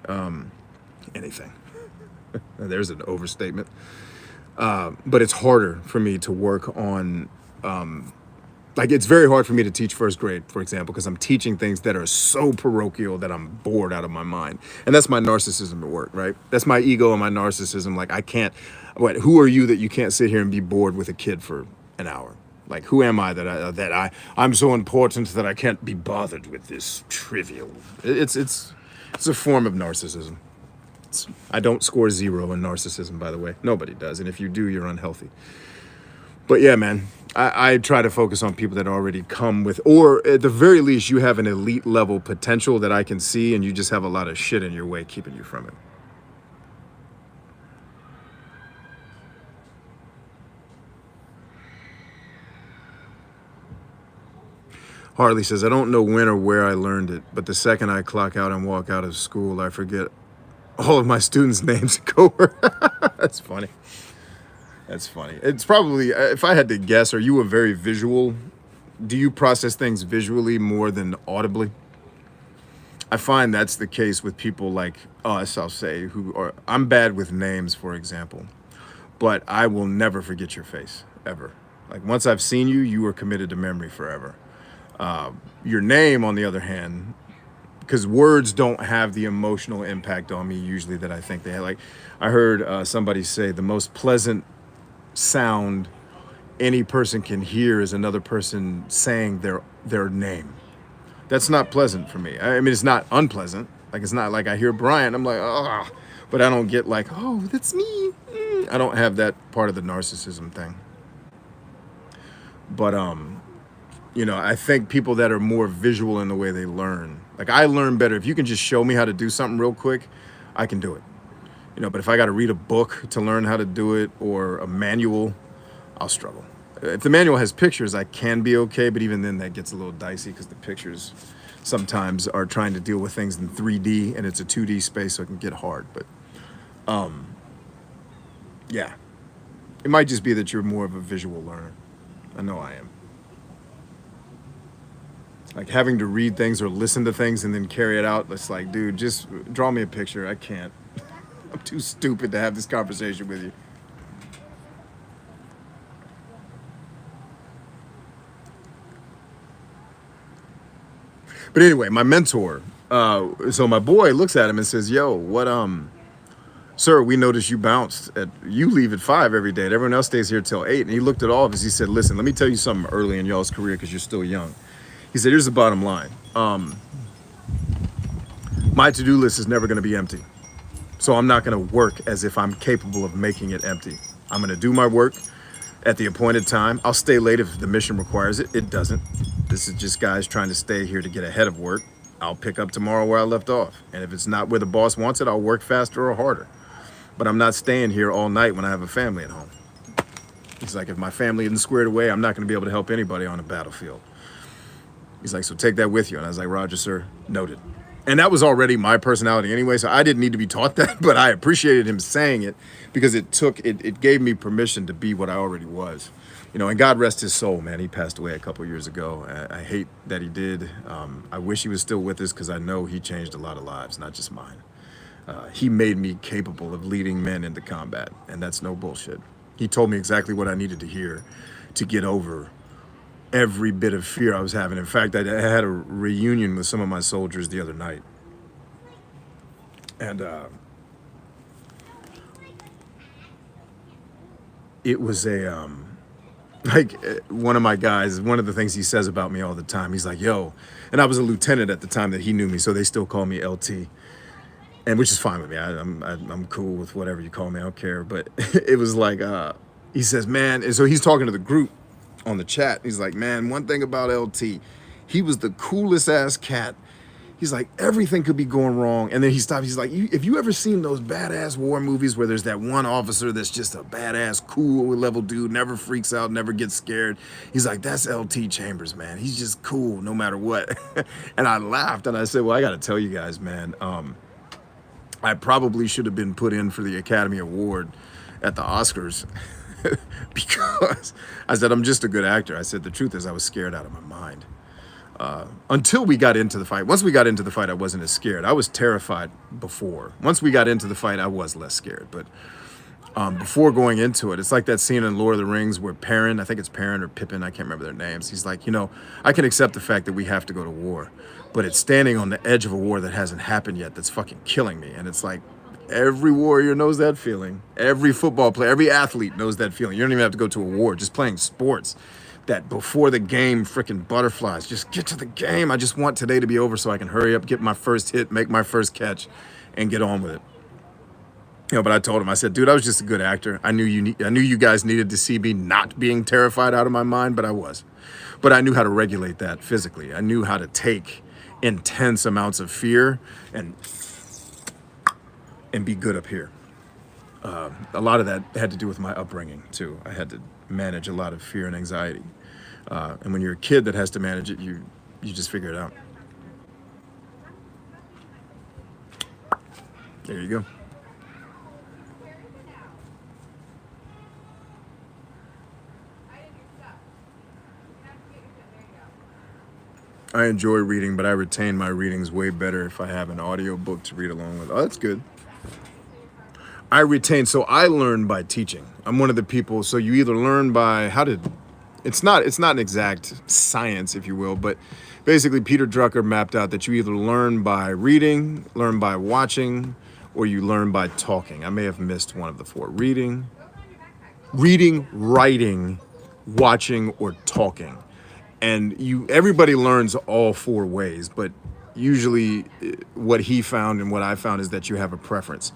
There's an overstatement. But it's harder for me to work on, like it's very hard for me to teach first grade, for example, because I'm teaching things that are so parochial that I'm bored out of my mind. And that's my narcissism at work, right? That's my ego and my narcissism. Like I can't, who are you that you can't sit here and be bored with a kid for an hour? Like who am I that I'm so important that I can't be bothered with this trivial? It's a form of narcissism. I don't score 0 in narcissism, by the way. Nobody does. And if you do, you're unhealthy. But yeah, man, I try to focus on people that already come with, or at the very least, you have an elite level potential that I can see, and you just have a lot of shit in your way keeping you from it. Harley says, I don't know when or where I learned it, but the second I clock out and walk out of school, I forget all of my students' names and cohort. That's funny. That's funny. It's probably, if I had to guess, are you a very visual? Do you process things visually more than audibly? I find that's the case with people like us, I'll say, who are, I'm bad with names, for example, but I will never forget your face, ever. Like once I've seen you, you are committed to memory forever. Your name, on the other hand, because words don't have the emotional impact on me usually that I think they have. Like I heard somebody say the most pleasant sound any person can hear is another person saying their name. That's not pleasant for me. I mean, it's not unpleasant. Like it's not like I hear Brian, I'm like, ah, but I don't get like, oh, that's me. I don't have that part of the narcissism thing. But you know, I think people that are more visual in the way they learn, like I learn better. If you can just show me how to do something real quick, I can do it. You know, but if I got to read a book to learn how to do it or a manual, I'll struggle. If the manual has pictures, I can be okay, but even then that gets a little dicey because the pictures sometimes are trying to deal with things in 3D and it's a 2D space, so it can get hard. But yeah, it might just be that you're more of a visual learner. I know I am. Like having to read things or listen to things and then carry it out. It's like, dude, just draw me a picture. I can't. I'm too stupid to have this conversation with you. But anyway, my mentor, so my boy looks at him and says, yo, what, sir, we noticed you bounced you leave at 5 every day and everyone else stays here till 8. And he looked at all of us. He said, listen, let me tell you something early in y'all's career because you're still young. He said, here's the bottom line. My to-do list is never going to be empty. So I'm not going to work as if I'm capable of making it empty. I'm going to do my work at the appointed time. I'll stay late if the mission requires it. It doesn't. This is just guys trying to stay here to get ahead of work. I'll pick up tomorrow where I left off. And if it's not where the boss wants it, I'll work faster or harder. But I'm not staying here all night when I have a family at home. It's like if my family isn't squared away, I'm not going to be able to help anybody on the battlefield. He's like, so take that with you. And I was like, Roger, sir, noted. And that was already my personality anyway, so I didn't need to be taught that, but I appreciated him saying it because it gave me permission to be what I already was. You know, and God rest his soul, man. He passed away a couple years ago. I hate that he did. I wish he was still with us because I know he changed a lot of lives, not just mine. He made me capable of leading men into combat, and that's no bullshit. He told me exactly what I needed to hear to get over every bit of fear I was having. In fact, I had a reunion with some of my soldiers the other night. And it was one of my guys, one of the things he says about me all the time, he's like, yo, and I was a lieutenant at the time that he knew me, so they still call me LT. And which is fine with me. I'm cool with whatever you call me. I don't care. But it was like, he says, man, and so he's talking to the group on the chat. He's like, man, one thing about LT, he was the coolest ass cat. He's like, everything could be going wrong. And then he stops. He's like, if you ever seen those badass war movies where there's that one officer that's just a badass, cool level dude, never freaks out, never gets scared. He's like, that's LT Chambers, man. He's just cool no matter what. And I laughed and I said, well, I got to tell you guys, man, I probably should have been put in for the Academy Award at the Oscars. Because I said, I'm just a good actor. I said, the truth is I was scared out of my mind. until we got into the fight. Once we got into the fight, I wasn't as scared. I was terrified before. Once we got into the fight, I was less scared. But before going into it, it's like that scene in Lord of the Rings where Perrin, I think it's Perrin or Pippin, I can't remember their names. He's like, I can accept the fact that we have to go to war, but it's standing on the edge of a war that hasn't happened yet that's fucking killing me. And it's like, every warrior knows that feeling. Every football player, every athlete knows that feeling. You don't even have to go to a war, just playing sports. That before the game, freaking butterflies, just get to the game. I just want today to be over so I can hurry up, get my first hit, make my first catch, and get on with it. But I told him, I said, dude, I was just a good actor. I knew you guys needed to see me not being terrified out of my mind, but I was. But I knew how to regulate that physically. I knew how to take intense amounts of fear and be good up here. A lot of that had to do with my upbringing too. I had to manage a lot of fear and anxiety. And when you're a kid that has to manage it, you just figure it out. There you go. I enjoy reading, but I retain my readings way better if I have an audio book to read along with. Oh, that's good. So I learn by teaching. I'm one of the people, so you either learn by it's not an exact science, if you will, but basically Peter Drucker mapped out that you either learn by reading, learn by watching, or you learn by talking. I may have missed one of the four. Reading, writing, watching, or talking. And everybody learns all four ways, but usually what he found and what I found is that you have a preference.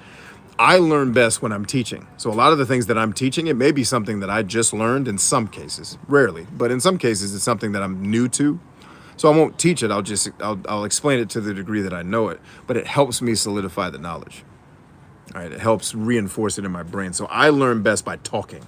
I learn best when I'm teaching. So a lot of the things that I'm teaching, it may be something that I just learned in some cases, rarely, but in some cases it's something that I'm new to. So I won't teach it. I'll explain it to the degree that I know it, but it helps me solidify the knowledge. All right, it helps reinforce it in my brain. So I learn best by talking.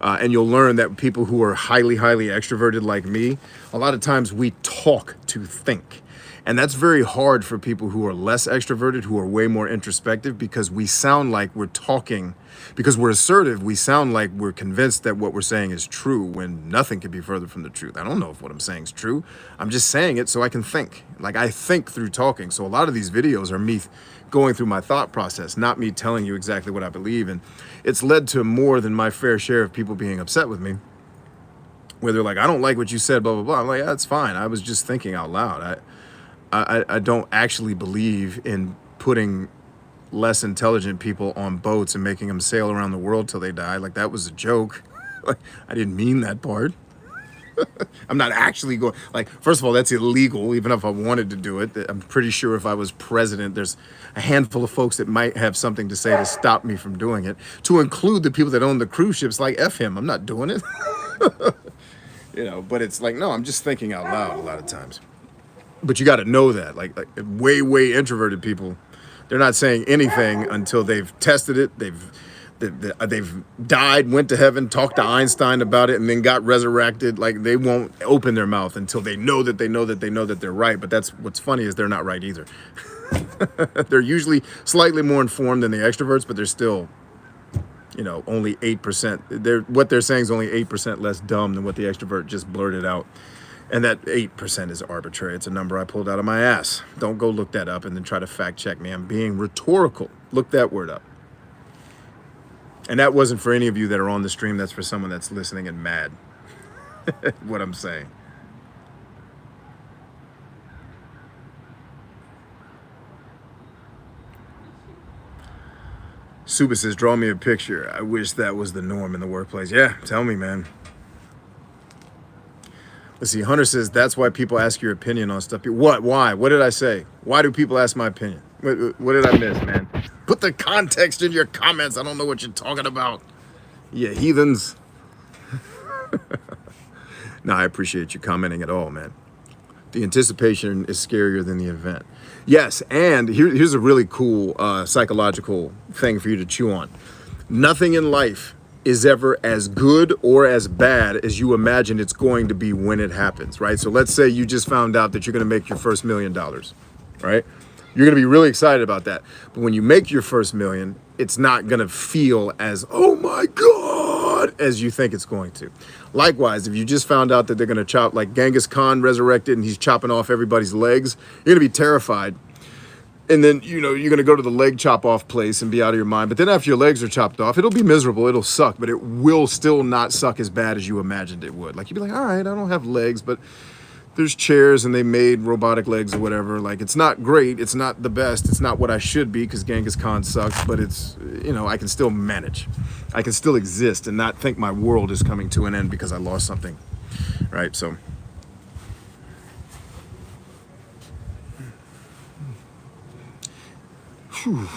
And you'll learn that people who are highly, highly extroverted like me, a lot of times we talk to think. And that's very hard for people who are less extroverted, who are way more introspective, because we sound like we're talking, because we're assertive, we sound like we're convinced that what we're saying is true when nothing could be further from the truth. I don't know if what I'm saying is true. I'm just saying it so I can think. Like I think through talking. So a lot of these videos are me going through my thought process, not me telling you exactly what I believe. And it's led to more than my fair share of people being upset with me, where they're like, I don't like what you said, blah, blah, blah. I'm like, yeah, that's fine. I was just thinking out loud. I don't actually believe in putting less intelligent people on boats and making them sail around the world till they die. Like that was a joke. Like I didn't mean that part. I'm not actually going, like, first of all, that's illegal, even if I wanted to do it. I'm pretty sure if I was president, there's a handful of folks that might have something to say to stop me from doing it, to include the people that own the cruise ships. Like, F him, I'm not doing it. But it's like, no, I'm just thinking out loud a lot of times. But you got to know that, like way, way introverted people, they're not saying anything until they've tested it, they've died, went to heaven, talked to Einstein about it, and then got resurrected. Like they won't open their mouth until they know that they're right. But that's what's funny is they're not right either. They're usually slightly more informed than the extroverts, but they're still, only 8%. What they're saying is only 8% less dumb than what the extrovert just blurted out. And that 8% is arbitrary. It's a number I pulled out of my ass. Don't go look that up and then try to fact check me. I'm being rhetorical. Look that word up. And that wasn't for any of you that are on the stream. That's for someone that's listening and mad at what I'm saying. Suba says, draw me a picture. I wish that was the norm in the workplace. Yeah, tell me, man. Let's see, Hunter says, that's why people ask your opinion on stuff. What? Why? What did I say? Why do people ask my opinion? What did I miss, man? Put the context in your comments. I don't know what you're talking about. Yeah, heathens. No, I appreciate you commenting at all, man. The anticipation is scarier than the event. Yes, and here's a really cool psychological thing for you to chew on. Nothing in life is ever as good or as bad as you imagine it's going to be when it happens, right? So let's say you just found out that you're going to make your first $1 million, right? You're going to be really excited about that. But when you make your first $1 million, it's not going to feel as, oh my God, as you think it's going to. Likewise, if you just found out that they're going to chop, like Genghis Khan resurrected and he's chopping off everybody's legs, you're going to be terrified. And then, you know, you're going to go to the leg chop off place and be out of your mind. But then after your legs are chopped off, it'll be miserable. It'll suck, but it will still not suck as bad as you imagined it would. Like, you'd be like, all right, I don't have legs, but there's chairs and they made robotic legs or whatever. Like, it's not great. It's not the best. It's not what I should be because Genghis Khan sucks, but it's, you know, I can still manage. I can still exist and not think my world is coming to an end because I lost something, right? So,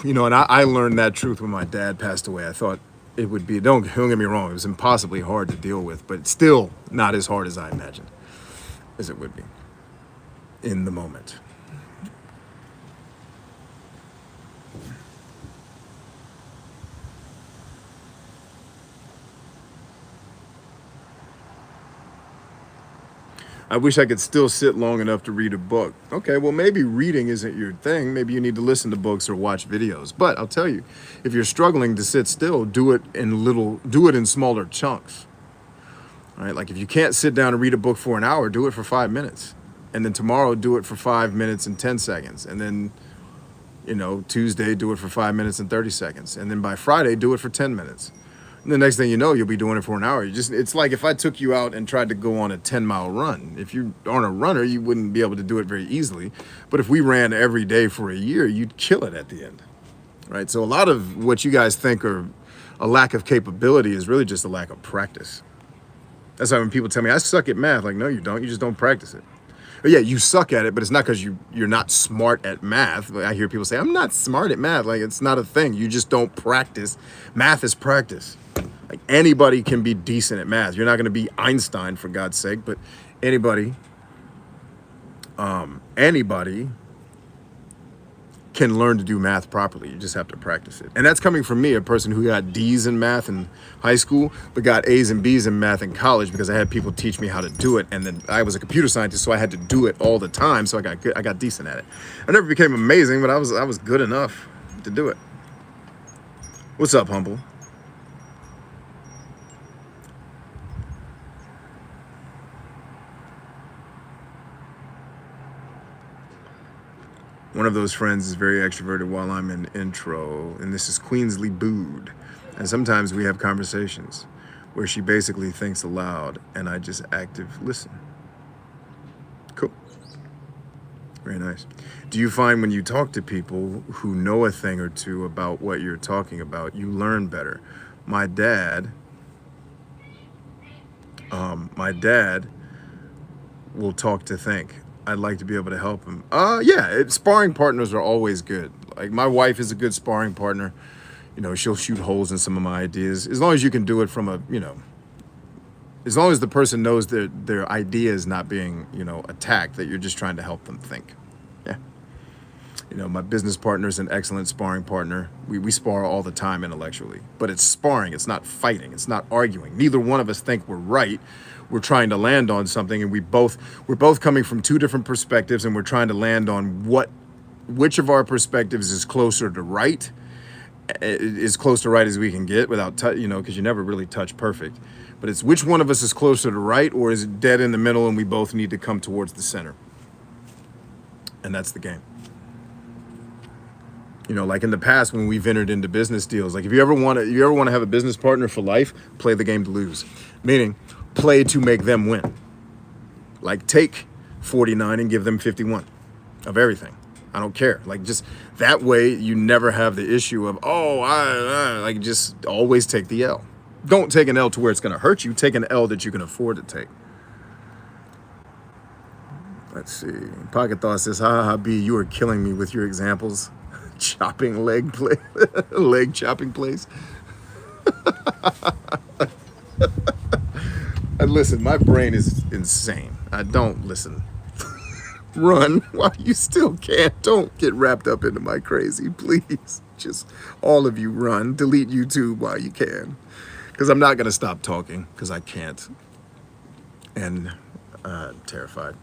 you know, and I learned that truth when my dad passed away. I thought it would be, don't get me wrong, it was impossibly hard to deal with, but still not as hard as I imagined as it would be in the moment. I wish I could still sit long enough to read a book. Okay, well, maybe reading isn't your thing. Maybe you need to listen to books or watch videos. But I'll tell you, if you're struggling to sit still, do it in smaller chunks. All right, like if you can't sit down and read a book for an hour, do it for 5 minutes. And then tomorrow, do it for 5 minutes and 10 seconds. And then, you know, Tuesday, do it for 5 minutes and 30 seconds. And then by Friday, do it for 10 minutes. And the next thing you know, you'll be doing it for an hour. It's like if I took you out and tried to go on a 10-mile run. If you aren't a runner, you wouldn't be able to do it very easily. But if we ran every day for a year, you'd kill it at the end, right? So a lot of what you guys think are a lack of capability is really just a lack of practice. That's why when people tell me, I suck at math, like, no, you don't. You just don't practice it. But yeah, you suck at it, but it's not because you're not smart at math. I hear people say, I'm not smart at math. Like, it's not a thing. You just don't practice. Math is practice. Like, anybody can be decent at math. You're not going to be Einstein, for God's sake, but anybody can learn to do math properly. You just have to practice it. And that's coming from me, a person who got D's in math in high school, but got A's and B's in math in college because I had people teach me how to do it. And then I was a computer scientist, so I had to do it all the time. So I got good, I got decent at it. I never became amazing, but I was good enough to do it. What's up, Humble? One of those friends is very extroverted while I'm in intro, and this is Queensley Bood. And sometimes we have conversations where she basically thinks aloud and I just active listen. Cool. Very nice. Do you find when you talk to people who know a thing or two about what you're talking about, you learn better? My dad will talk to think. I'd like to be able to help him. Sparring partners are always good. Like, my wife is a good sparring partner. You know, she'll shoot holes in some of my ideas. As long as you can do it from a, you know, as long as the person knows their idea is not being, you know, attacked, that you're just trying to help them think. Yeah. You know, my business partner is an excellent sparring partner. We spar all the time intellectually, but it's sparring. It's not fighting. It's not arguing. Neither one of us think we're right. We're trying to land on something, and we're both coming from two different perspectives, and we're trying to land on which of our perspectives is closer to right, as close to right as we can get without you know, because you never really touch perfect. But it's which one of us is closer to right, or is it dead in the middle and we both need to come towards the center. And that's the game. You know, like in the past when we've entered into business deals, like if you ever want to have a business partner for life, play the game to lose. Meaning, play to make them win. Like, take 49 and give them 51 of everything. I don't care. Like, just that way you never have the issue of, like, just always take the L. Don't take an L to where it's going to hurt you. Take an L that you can afford to take. Let's see. Pocket Thought says, B, you are killing me with your examples. Chopping leg chopping place. And listen, my brain is insane. I don't listen. Run while you still can. Don't get wrapped up into my crazy, please. Just all of you run. Delete YouTube while you can. Because I'm not going to stop talking, because I can't. And I'm terrified.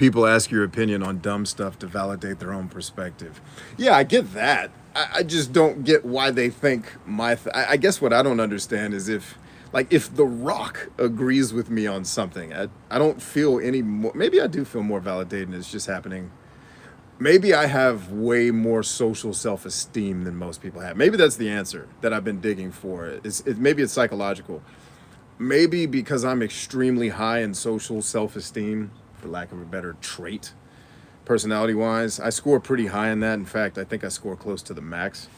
people ask your opinion on dumb stuff to validate their own perspective. Yeah, I get that. I just don't get why they think I guess what I don't understand is if The Rock agrees with me on something, I don't feel any more. Maybe I do feel more validated and it's just happening. Maybe I have way more social self-esteem than most people have. Maybe that's the answer that I've been digging for. Maybe it's psychological. Maybe because I'm extremely high in social self-esteem, for lack of a better trait, personality-wise. I score pretty high in that. In fact, I think I score close to the max.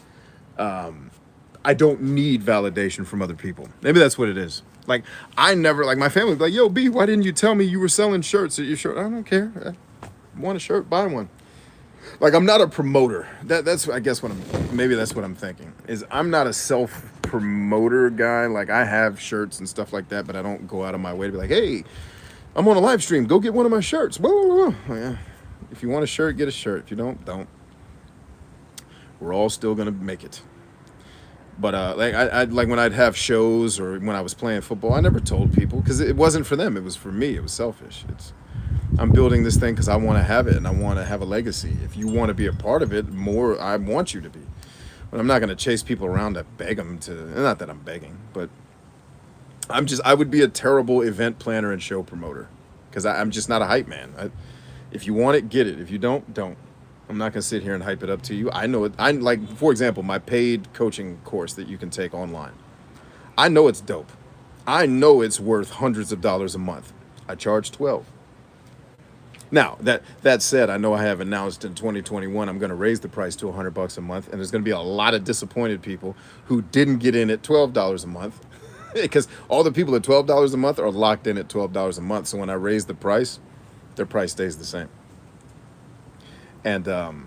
I don't need validation from other people. Maybe that's what it is. Like, I never, like, my family would be like, yo, B, why didn't you tell me you were selling shirts at your shirt? I don't care. I want a shirt, buy one. Like, I'm not a promoter. That's I guess maybe that's what I'm thinking, is I'm not a self-promoter guy. Like, I have shirts and stuff like that, but I don't go out of my way to be like, hey, I'm on a live stream, go get one of my shirts. Whoa, whoa, whoa. Yeah. If you want a shirt, get a shirt. If you don't. We're all still gonna make it. But like when I'd have shows or when I was playing football, I never told people because it wasn't for them. It was for me. It was selfish. I'm building this thing because I want to have it and I want to have a legacy. If you want to be a part of it, more I want you to be. But I'm not going to chase people around to beg them to. Not that I'm begging, but I would be a terrible event planner and show promoter because I'm just not a hype man. If you want it, get it. If you don't. I'm not going to sit here and hype it up to you. I know it. For example, my paid coaching course that you can take online. I know it's dope. I know it's worth hundreds of dollars a month. I charge $12. Now, that said, I know I have announced in 2021 I'm going to raise the price to $100 a month, and there's going to be a lot of disappointed people who didn't get in at $12 a month because all the people at $12 a month are locked in at $12 a month. So when I raise the price, their price stays the same. And, and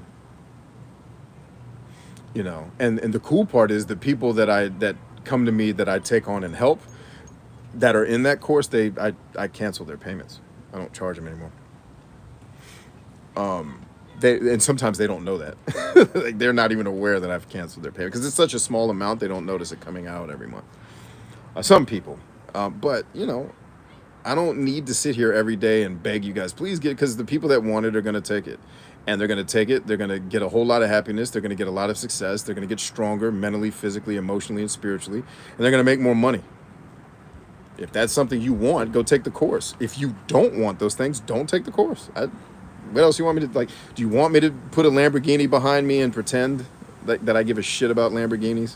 the cool part is the people that come to me that I take on and help that are in that course, I cancel their payments. I don't charge them anymore. And sometimes they don't know that. Like, they're not even aware that I've canceled their payment because it's such a small amount. They don't notice it coming out every month. Some people, but I don't need to sit here every day and beg you guys, please get, because the people that want it are going to take it. And they're going to take it. They're going to get a whole lot of happiness. They're going to get a lot of success. They're going to get stronger mentally, physically, emotionally, and spiritually. And they're going to make more money. If that's something you want, go take the course. If you don't want those things, don't take the course. What else you want me to, like, do you want me to put a Lamborghini behind me and pretend that I give a shit about Lamborghinis?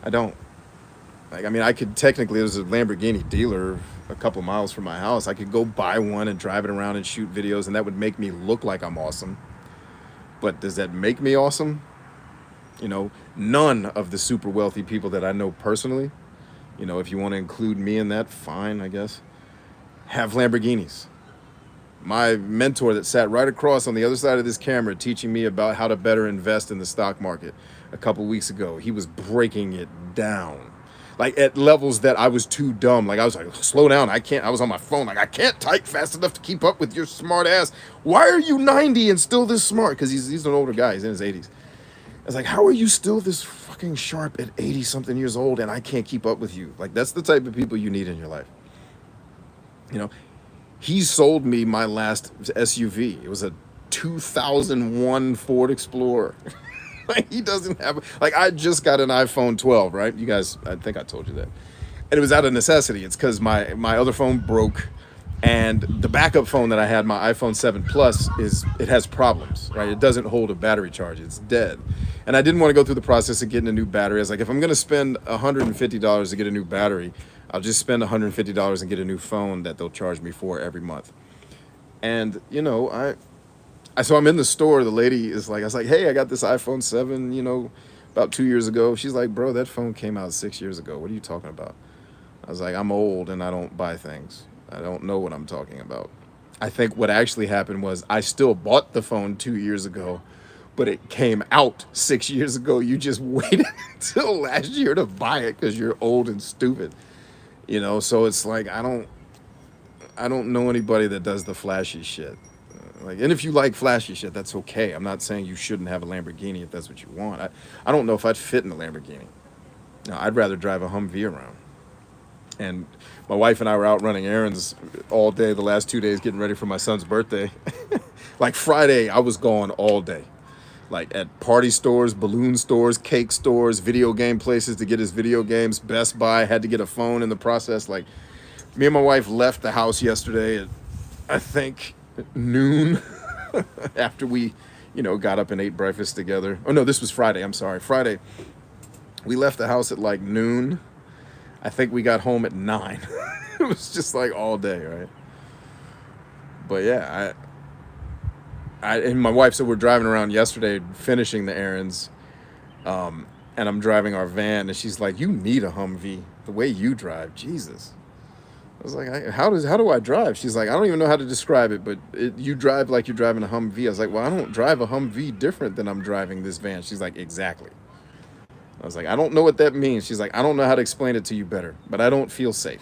I don't. Like, I mean, I could technically, there's a Lamborghini dealer a couple miles from my house. I could go buy one and drive it around and shoot videos, and that would make me look like I'm awesome. But does that make me awesome? None of the super wealthy people that I know personally, if you want to include me in that, fine, I guess, have Lamborghinis. My mentor that sat right across on the other side of this camera teaching me about how to better invest in the stock market a couple weeks ago, he was breaking it down. Like, at levels that I was too dumb. Like, I was like, slow down. I was on my phone. Like, I can't type fast enough to keep up with your smart ass. Why are you 90 and still this smart? Because he's an older guy. He's in his 80s. I was like, how are you still this fucking sharp at 80-something years old and I can't keep up with you? Like, that's the type of people you need in your life. He sold me my last SUV. It was a 2001 Ford Explorer. He doesn't have, like, I just got an iPhone 12, right? You guys, I think I told you that. And it was out of necessity. It's because my other phone broke, and the backup phone that I had, my iPhone 7 Plus, it has problems, right? It doesn't hold a battery charge. It's dead. And I didn't want to go through the process of getting a new battery. I was like, if I'm going to spend $150 to get a new battery, I'll just spend $150 and get a new phone that they'll charge me for every month. And, so I'm in the store. The lady is like, I was like, hey, I got this iPhone 7, about 2 years ago. She's like, bro, that phone came out 6 years ago. What are you talking about? I was like, I'm old and I don't buy things. I don't know what I'm talking about. I think what actually happened was I still bought the phone 2 years ago, but it came out 6 years ago. You just waited until last year to buy it because you're old and stupid. So it's like, I don't know anybody that does the flashy shit. And if you like flashy shit, that's okay. I'm not saying you shouldn't have a Lamborghini if that's what you want. I don't know if I'd fit in a Lamborghini. No, I'd rather drive a Humvee around. And my wife and I were out running errands all day the last 2 days getting ready for my son's birthday. Like Friday, I was gone all day. Like at party stores, balloon stores, cake stores, video game places to get his video games, Best Buy, had to get a phone in the process. Like me and my wife left the house yesterday at, I think, noon after we, got up and ate breakfast together. Oh no, this was Friday. I'm sorry. Friday. We left the house at like noon. I think we got home at 9. It was just like all day, right? But yeah, I and my wife, so we're driving around yesterday finishing the errands, and I'm driving our van, and she's like, "You need a Humvee. The way you drive, Jesus." I was like, how do I drive? She's like, "I don't even know how to describe it, but you drive like you're driving a Humvee." I was like, "Well, I don't drive a Humvee different than I'm driving this van." She's like, "Exactly." I was like, "I don't know what that means." She's like, "I don't know how to explain it to you better, but I don't feel safe.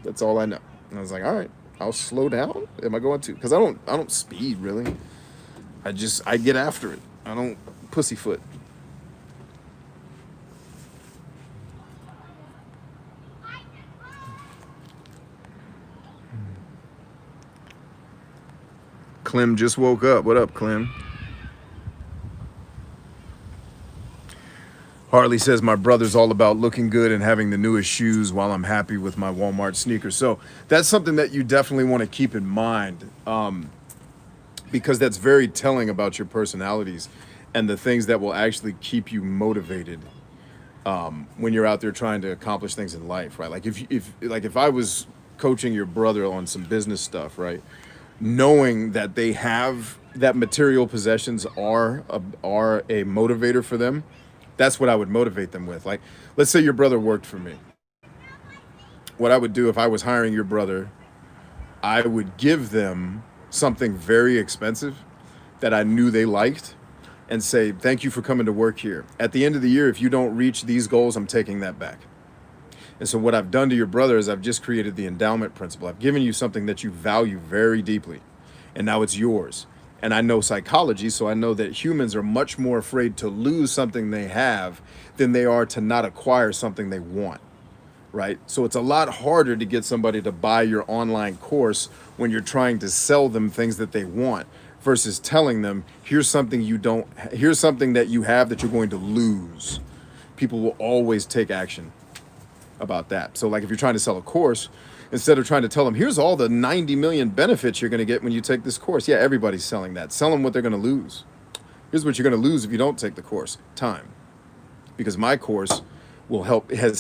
That's all I know." And I was like, "All right, I'll slow down. Am I going to? Because I don't speed really. I get after it. I don't pussyfoot." Clem just woke up. What up, Clem? Harley says, my brother's all about looking good and having the newest shoes while I'm happy with my Walmart sneakers. So that's something that you definitely want to keep in mind, because that's very telling about your personalities and the things that will actually keep you motivated when you're out there trying to accomplish things in life, right? Like if I was coaching your brother on some business stuff, right? Knowing that they have that material possessions are a motivator for them, that's what I would motivate them with. Like, let's say your brother worked for me. What I would do if I was hiring your brother, I would give them something very expensive that I knew they liked and say, thank you for coming to work here. At the end of the year, if you don't reach these goals, I'm taking that back. And so what I've done to your brother is I've just created the endowment principle. I've given you something that you value very deeply, and now it's yours. And I know psychology, so I know that humans are much more afraid to lose something they have than they are to not acquire something they want, right? So it's a lot harder to get somebody to buy your online course when you're trying to sell them things that they want versus telling them, here's something that you have that you're going to lose. People will always take action about that. So like if you're trying to sell a course, instead of trying to tell them, here's all the 90 million benefits you're going to get when you take this course. Yeah, everybody's selling that. Sell them what they're going to lose. Here's what you're going to lose if you don't take the course. Time. Because my course will help, has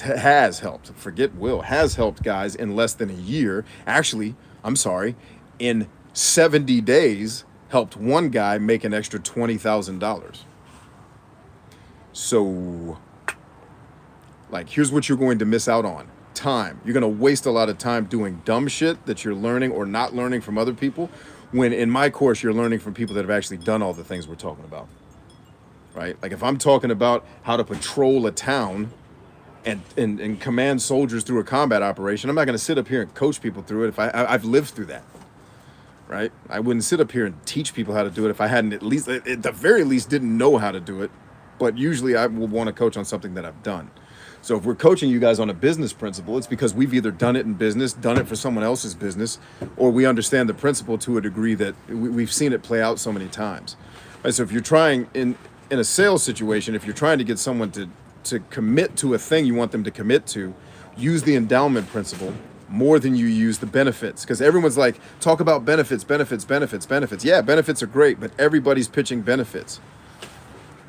helped guys in less than a year. Actually, in 70 days, helped one guy make an extra $20,000. So, like, here's what you're going to miss out on. Time. You're going to waste a lot of time doing dumb shit that you're learning or not learning from other people, when in my course you're learning from people that have actually done all the things we're talking about, right? Like if I'm talking about how to patrol a town and command soldiers through a combat operation, I'm not going to sit up here and coach people through it if I've lived through that, right? I wouldn't sit up here and teach people how to do it if I hadn't at the very least didn't know how to do it. But usually I will want to coach on something that I've done. So if we're coaching you guys on a business principle, it's because we've either done it in business, done it for someone else's business, or we understand the principle to a degree that we've seen it play out so many times. Right, so if you're trying in a sales situation, if you're trying to get someone to commit to a thing you want them to commit to, use the endowment principle more than you use the benefits. Because everyone's like, talk about benefits. Yeah, benefits are great, but everybody's pitching benefits,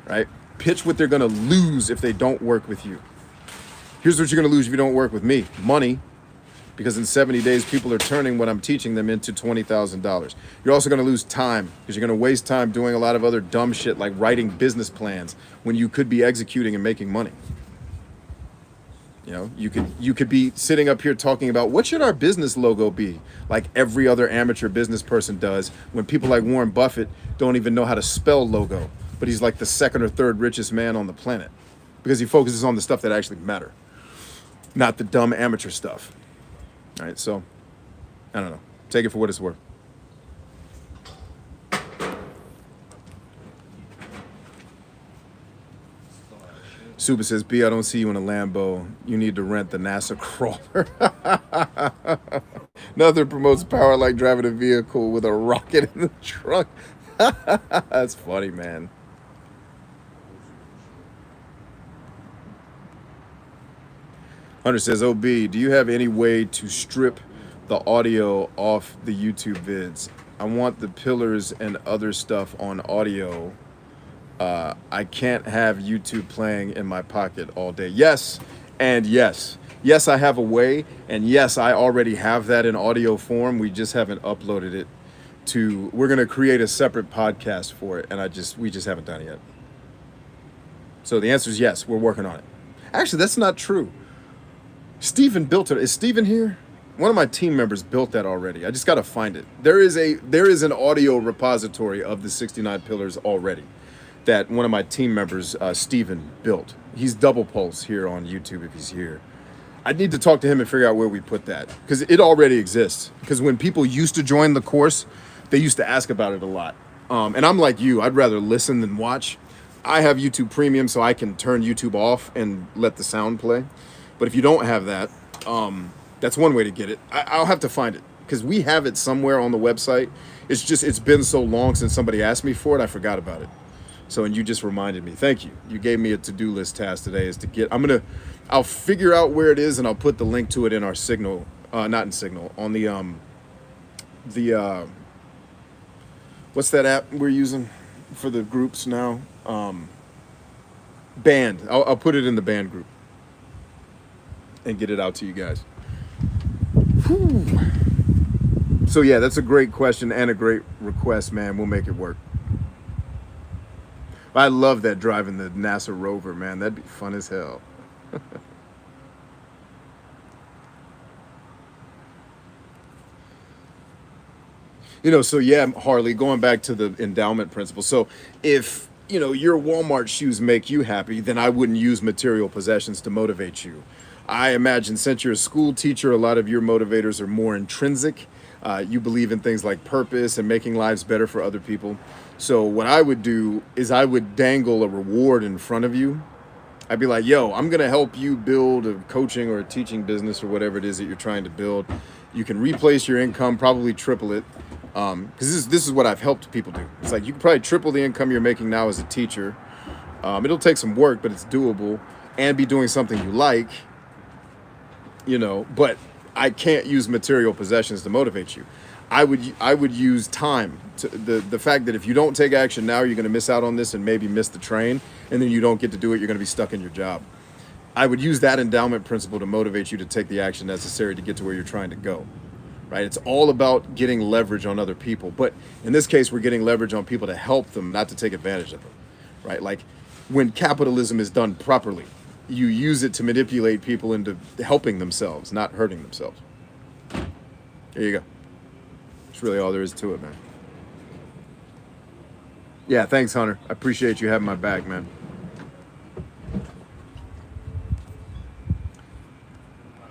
right? Pitch what they're going to lose if they don't work with you. Here's what you're going to lose if you don't work with me. Money, because in 70 days, people are turning what I'm teaching them into $20,000. You're also going to lose time, because you're going to waste time doing a lot of other dumb shit like writing business plans when you could be executing and making money. You know, you could be sitting up here talking about what should our business logo be, like every other amateur business person does, when people like Warren Buffett don't even know how to spell logo, but he's like the second or third richest man on the planet because he focuses on the stuff that actually matter, not the dumb amateur stuff. All right, so I don't know. Take it for what it's worth. Suba says, B, I don't see you in a Lambo. You need to rent the NASA crawler. Nothing promotes power like driving a vehicle with a rocket in the trunk. That's funny, man. Hunter says, OB, do you have any way to strip the audio off the YouTube vids? I want the pillars and other stuff on audio. I can't have YouTube playing in my pocket all day. Yes, and yes. Yes, I have a way, and yes, I already have that in audio form. We just haven't uploaded it to, we're going to create a separate podcast for it, and we just haven't done it yet. So the answer is yes, we're working on it. Actually, that's not true. Steven built it. Is Steven here? One of my team members built that already. I just got to find it. There is an audio repository of the 69 pillars already that one of my team members, Steven, built. He's double pulse here on YouTube if he's here. I need to talk to him and figure out where we put that, because it already exists. Because when people used to join the course, they used to ask about it a lot. And I'm like you, I'd rather listen than watch. I have YouTube Premium, so I can turn YouTube off and let the sound play. But if you don't have that, that's one way to get it. I'll have to find it, because we have it somewhere on the website. It's been so long since somebody asked me for it, I forgot about it. So, and you just reminded me. Thank you. You gave me a to-do list task today is to get, I'll figure out where it is, and I'll put the link to it in our Signal, not in Signal, on the what's that app we're using for the groups now? Band. I'll put it in the band group and get it out to you guys. Whew. So yeah, that's a great question and a great request, man. We'll make it work. I love that, driving the NASA rover, man. That'd be fun as hell. So yeah, Harley, going back to the endowment principle. So if, your Walmart shoes make you happy, then I wouldn't use material possessions to motivate you. I imagine since you're a school teacher, a lot of your motivators are more intrinsic. You believe in things like purpose and making lives better for other people. So what I would do is I would dangle a reward in front of you. I'd be like, yo, I'm going to help you build a coaching or a teaching business or whatever it is that you're trying to build. You can replace your income, probably triple it. Because this is what I've helped people do. It's like you can probably triple the income you're making now as a teacher. It'll take some work, but it's doable, and be doing something you like, but I can't use material possessions to motivate you. I would use time. The fact that if you don't take action now, you're going to miss out on this and maybe miss the train, and then you don't get to do it, you're going to be stuck in your job. I would use that endowment principle to motivate you to take the action necessary to get to where you're trying to go, right? It's all about getting leverage on other people. But in this case, we're getting leverage on people to help them, not to take advantage of them, right? Like when capitalism is done properly, you use it to manipulate people into helping themselves, not hurting themselves. There you go. That's really all there is to it, man. Yeah, thanks, Hunter. I appreciate you having my back, man.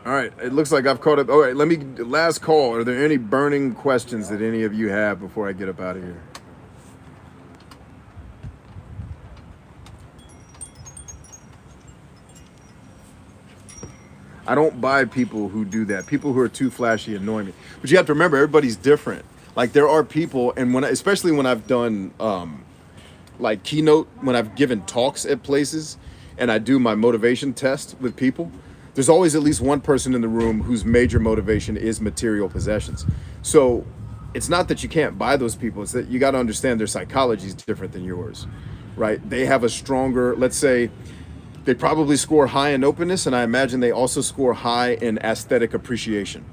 All right, it looks like I've caught up. All right, last call. Are there any burning questions that any of you have before I get up out of here? I don't buy people who do that. People who are too flashy annoy me. But you have to remember, everybody's different. Like there are people, and especially when I've done like keynote, when I've given talks at places, and I do my motivation test with people, there's always at least one person in the room whose major motivation is material possessions. So it's not that you can't buy those people, it's that you got to understand their psychology is different than yours, right? They have a stronger, let's say, they probably score high in openness, and I imagine they also score high in aesthetic appreciation,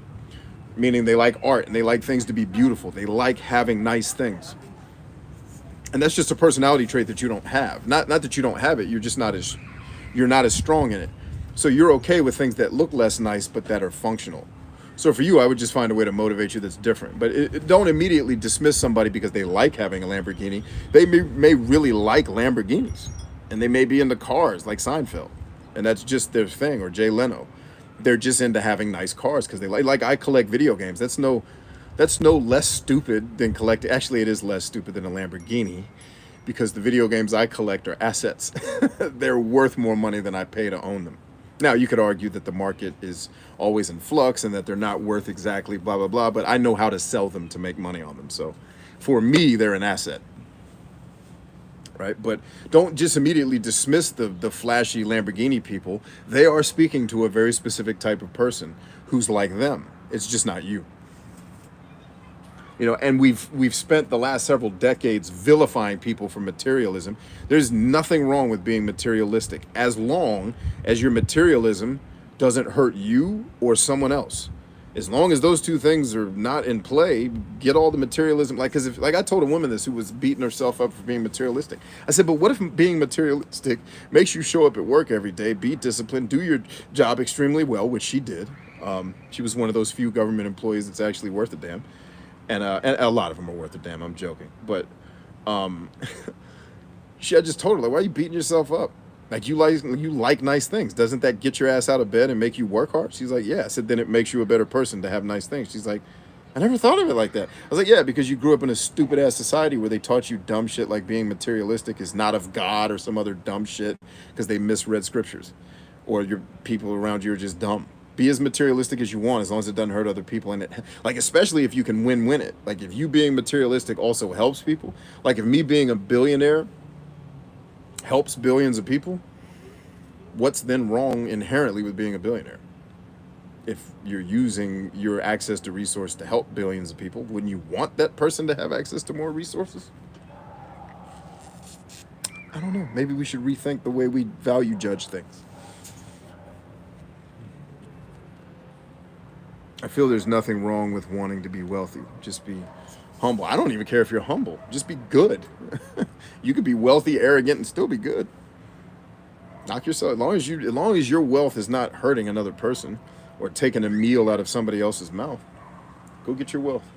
meaning they like art and they like things to be beautiful. They like having nice things. And that's just a personality trait that you don't have. Not that you don't have it, you're not as strong in it. So you're okay with things that look less nice, but that are functional. So for you, I would just find a way to motivate you that's different. But don't immediately dismiss somebody because they like having a Lamborghini. They may really like Lamborghinis, and they may be into cars like Seinfeld, and that's just their thing, or Jay Leno. They're just into having nice cars because they like I collect video games. That's no less stupid than collecting. Actually, it is less stupid than a Lamborghini. because the video games I collect are assets. They're worth more money than I pay to own them. Now, you could argue that the market is always in flux and that they're not worth exactly blah, blah, blah, but I know how to sell them to make money on them. So for me, they're an asset, right? But don't just immediately dismiss the flashy Lamborghini people. They are speaking to a very specific type of person who's like them. It's just not you. You know, and we've spent the last several decades vilifying people for materialism. There's nothing wrong with being materialistic as long as your materialism doesn't hurt you or someone else. As long as those two things are not in play, get all the materialism. Like, because if, like I told a woman this who was beating herself up for being materialistic. I said, but what if being materialistic makes you show up at work every day, be disciplined, do your job extremely well, which she did. She was one of those few government employees that's actually worth a damn. And a lot of them are worth a damn. I'm joking, but I just told her, like, why are you beating yourself up? Like, you like nice things. Doesn't that get your ass out of bed and make you work hard? She's like, yeah. I said, then it makes you a better person to have nice things. She's like, I never thought of it like that. I was like, yeah, because you grew up in a stupid ass society where they taught you dumb shit like being materialistic is not of God or some other dumb shit because they misread scriptures, or your people around you are just dumb. Be as materialistic as you want, as long as it doesn't hurt other people. And it, like, especially if you can win-win it. Like, if you being materialistic also helps people. Like, if me being a billionaire helps billions of people, what's then wrong inherently with being a billionaire? If you're using your access to resource to help billions of people, wouldn't you want that person to have access to more resources? I don't know. Maybe we should rethink the way we value judge things. I feel there's nothing wrong with wanting to be wealthy. Just be humble. I don't even care if you're humble. Just be good. You could be wealthy, arrogant, and still be good. Knock yourself. As long as your wealth is not hurting another person or taking a meal out of somebody else's mouth, go get your wealth.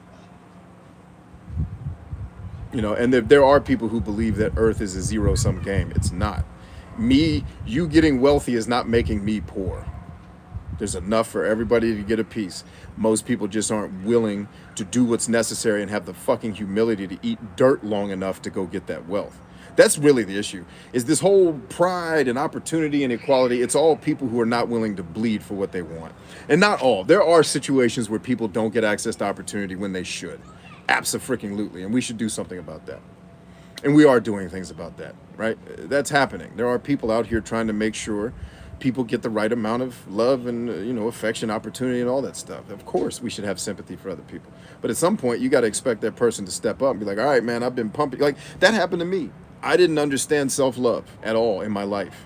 You know, and there are people who believe that Earth is a zero-sum game. It's not. You getting wealthy is not making me poor. There's enough for everybody to get a piece. Most people just aren't willing to do what's necessary and have the fucking humility to eat dirt long enough to go get that wealth. That's really the issue, is this whole pride and opportunity and equality. It's all people who are not willing to bleed for what they want. And not all. There are situations where people don't get access to opportunity when they should. Abso-freaking-lutely. And we should do something about that. And we are doing things about that, right? That's happening. There are people out here trying to make sure people get the right amount of love and, affection, opportunity, and all that stuff. Of course, we should have sympathy for other people. But at some point, you got to expect that person to step up and be like, all right, man, I've been pumping. Like, that happened to me. I didn't understand self-love at all in my life.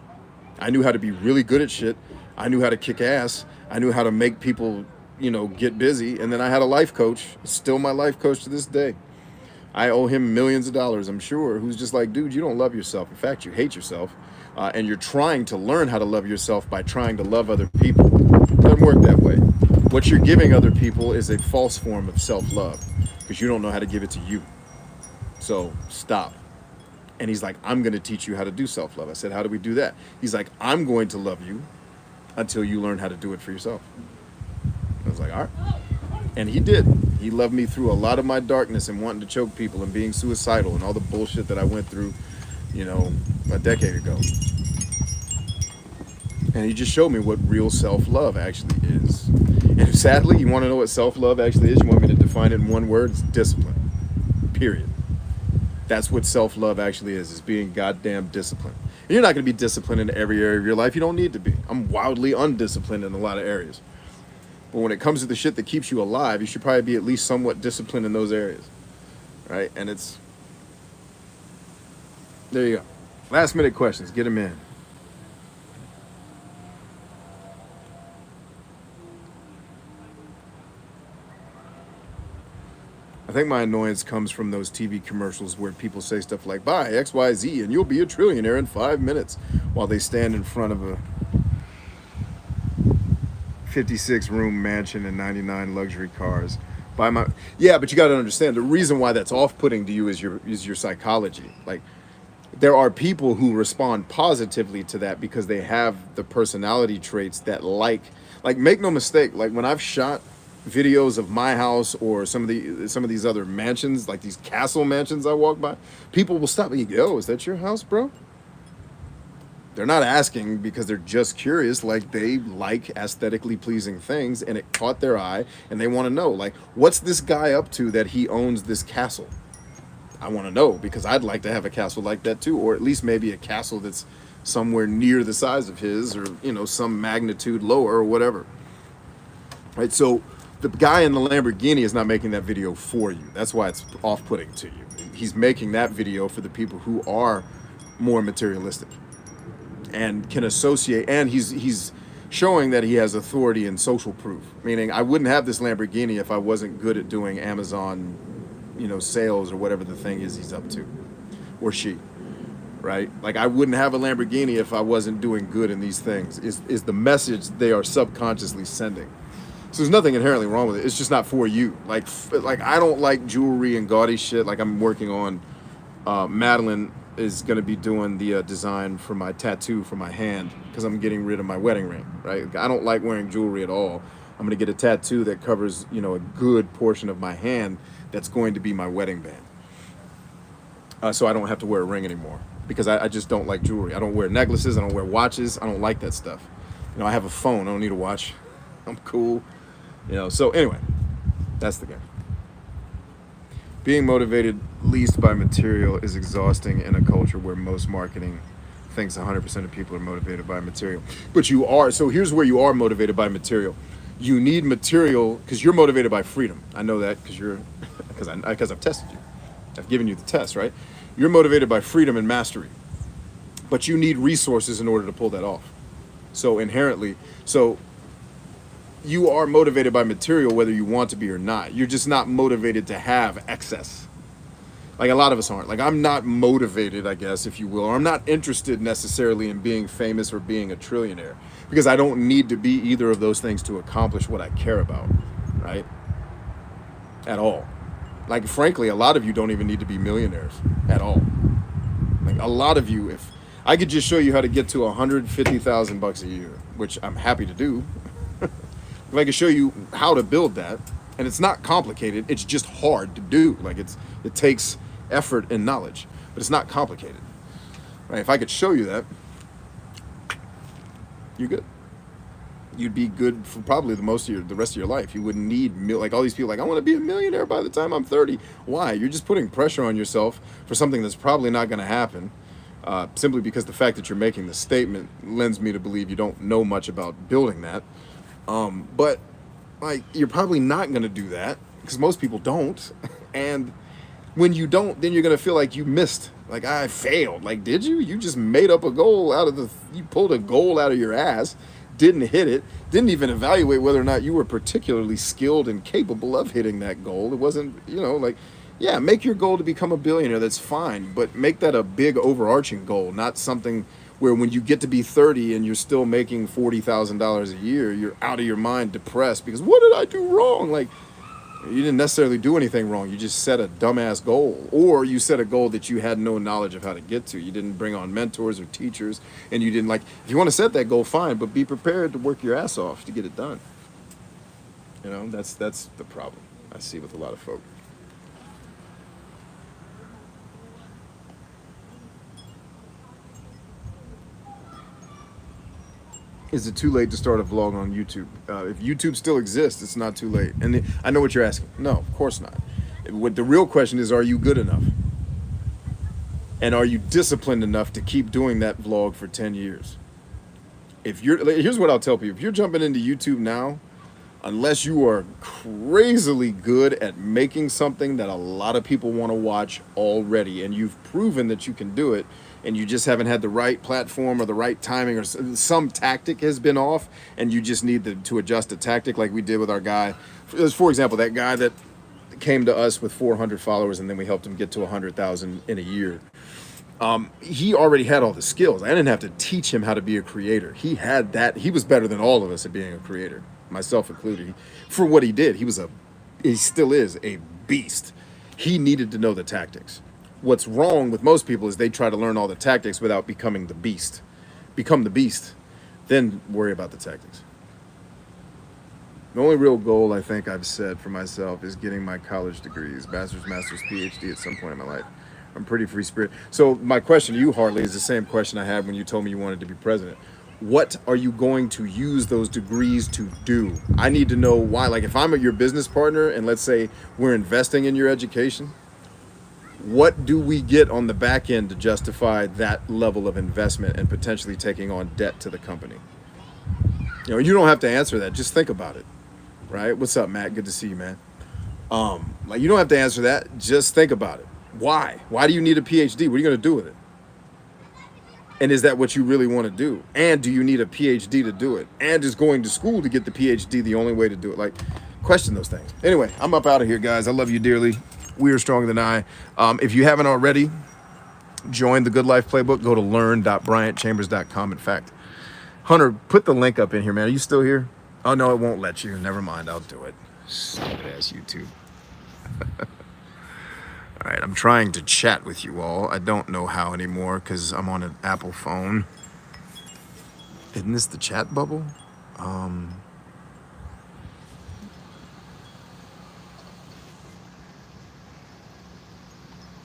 I knew how to be really good at shit. I knew how to kick ass. I knew how to make people, get busy. And then I had a life coach, still my life coach to this day. I owe him millions of dollars, I'm sure, who's just like, dude, you don't love yourself. In fact, you hate yourself. And you're trying to learn how to love yourself by trying to love other people. It doesn't work that way. What you're giving other people is a false form of self-love because you don't know how to give it to you. So stop. And he's like, I'm going to teach you how to do self-love. I said, how do we do that? He's like, I'm going to love you until you learn how to do it for yourself. I was like, all right. And he did. He loved me through a lot of my darkness and wanting to choke people and being suicidal and all the bullshit that I went through, a decade ago. And he just showed me what real self-love actually is. And sadly, you want to know what self-love actually is? You want me to define it in one word? It's discipline. Period. That's what self-love actually is being goddamn disciplined. And you're not going to be disciplined in every area of your life. You don't need to be. I'm wildly undisciplined in a lot of areas. But when it comes to the shit that keeps you alive, you should probably be at least somewhat disciplined in those areas. Right? And there you go. Last minute questions. Get them in. I think my annoyance comes from those TV commercials where people say stuff like, buy XYZ and you'll be a trillionaire in 5 minutes, while they stand in front of a 56-room mansion and 99 luxury cars. Yeah, but you got to understand, the reason why that's off-putting to you is your psychology. Like, there are people who respond positively to that because they have the personality traits that like make no mistake, like when I've shot videos of my house or some of these other mansions, like these castle mansions I walk by, people will stop me. Yo, is that your house, bro? They're not asking because they're just curious. Like, they like aesthetically pleasing things, and it caught their eye, and they want to know, like, what's this guy up to that he owns this castle? I want to know, because I'd like to have a castle like that too, or at least maybe a castle that's somewhere near the size of his, or some magnitude lower or whatever. Right? So the guy in the Lamborghini is not making that video for you. That's why it's off-putting to you. He's making that video for the people who are more materialistic and can associate, and he's showing that he has authority and social proof. Meaning, I wouldn't have this Lamborghini if I wasn't good at doing Amazon, sales or whatever the thing is he's up to, or she, right? Like, I wouldn't have a Lamborghini if I wasn't doing good in these things. Is the message they are subconsciously sending. So there's nothing inherently wrong with it. It's just not for you. Like I don't like jewelry and gaudy shit. Like, I'm working on, Madeline is going to be doing the design for my tattoo for my hand, because I'm getting rid of my wedding ring, right? I don't like wearing jewelry at all. I'm going to get a tattoo that covers, a good portion of my hand that's going to be my wedding band. So I don't have to wear a ring anymore, because I just don't like jewelry. I don't wear necklaces. I don't wear watches. I don't like that stuff. I have a phone. I don't need a watch. I'm cool. So anyway, that's the game. Being motivated least by material is exhausting in a culture where most marketing thinks 100% of people are motivated by material. But you are. So here's where you are motivated by material. You need material because you're motivated by freedom. I know that because I've tested you. I've given you the test, right? You're motivated by freedom and mastery. But you need resources in order to pull that off. So inherently, you are motivated by material whether you want to be or not. You're just not motivated to have excess. Like, a lot of us aren't. Like, I'm not motivated, I guess, if you will, or I'm not interested necessarily in being famous or being a trillionaire, because I don't need to be either of those things to accomplish what I care about, right? At all. Like, frankly, a lot of you don't even need to be millionaires at all. Like, a lot of you, if I could just show you how to get to $150,000 a year, which I'm happy to do. If I could show you how to build that, and it's not complicated, it's just hard to do. Like, it takes effort and knowledge, but it's not complicated. Right? If I could show you that, you're good. You'd be good for probably the rest of your life. You wouldn't need like all these people. Like, I want to be a millionaire by the time I'm 30. Why? You're just putting pressure on yourself for something that's probably not going to happen. Simply because the fact that you're making the statement lends me to believe you don't know much about building that. But like, you're probably not going to do that because most people don't. And when you don't, then you're going to feel like you missed. Like, I failed. Like, did you? You just made up a goal you pulled a goal out of your ass, didn't hit it, didn't even evaluate whether or not you were particularly skilled and capable of hitting that goal. It wasn't, yeah, make your goal to become a billionaire. That's fine. But make that a big overarching goal, not something where when you get to be 30 and you're still making $40,000 a year, you're out of your mind, depressed because what did I do wrong? Like, you didn't necessarily do anything wrong. You just set a dumbass goal, or you set a goal that you had no knowledge of how to get to. You didn't bring on mentors or teachers, and you didn't if you want to set that goal, fine, but be prepared to work your ass off to get it done. That's the problem I see with a lot of folk. Is it too late to start a vlog on YouTube? If YouTube still exists, it's not too late. And I know what you're asking. No, of course not. What the real question is, are you good enough? And are you disciplined enough to keep doing that vlog for 10 years? Here's what I'll tell people. If you're jumping into YouTube now, unless you are crazily good at making something that a lot of people want to watch already, and you've proven that you can do it, and you just haven't had the right platform or the right timing, or some tactic has been off, and you just need to adjust a tactic, like we did with our guy. For example, that guy that came to us with 400 followers, and then we helped him get to 100,000 in a year. He already had all the skills. I didn't have to teach him how to be a creator. He had that. He was better than all of us at being a creator, myself included. For what he did, he still is a beast. He needed to know the tactics. What's wrong with most people is they try to learn all the tactics without becoming the beast. Become the beast, then worry about the tactics. The only real goal I think I've set for myself is getting my college degrees, bachelor's, master's, PhD at some point in my life. I'm pretty free spirit. So my question to you, Hartley, is the same question I had when you told me you wanted to be president. What are you going to use those degrees to do? I need to know why. Like if I'm your business partner and let's say we're investing in your education, what do we get on the back end to justify that level of investment and potentially taking on debt to the company? You know, you don't have to answer that. Just think about it, right? What's up, Matt? Good to see you, man. Like you don't have to answer that. Just think about it. Why? Why do you need a PhD? What are you going to do with it? And is that what you really want to do? And do you need a PhD to do it? And is going to school to get the PhD the only way to do it? Like, question those things. Anyway, I'm up out of here, guys. I love you dearly. We are stronger than I. If you haven't already, join the Good Life Playbook. Go to learn.bryantchambers.com. In fact, Hunter, put the link up in here, man. Are you still here? Oh, no, it won't let you. Never mind. I'll do it. Stupid ass YouTube. All right, I'm trying to chat with you all. I don't know how anymore because I'm on an Apple phone. Isn't this the chat bubble?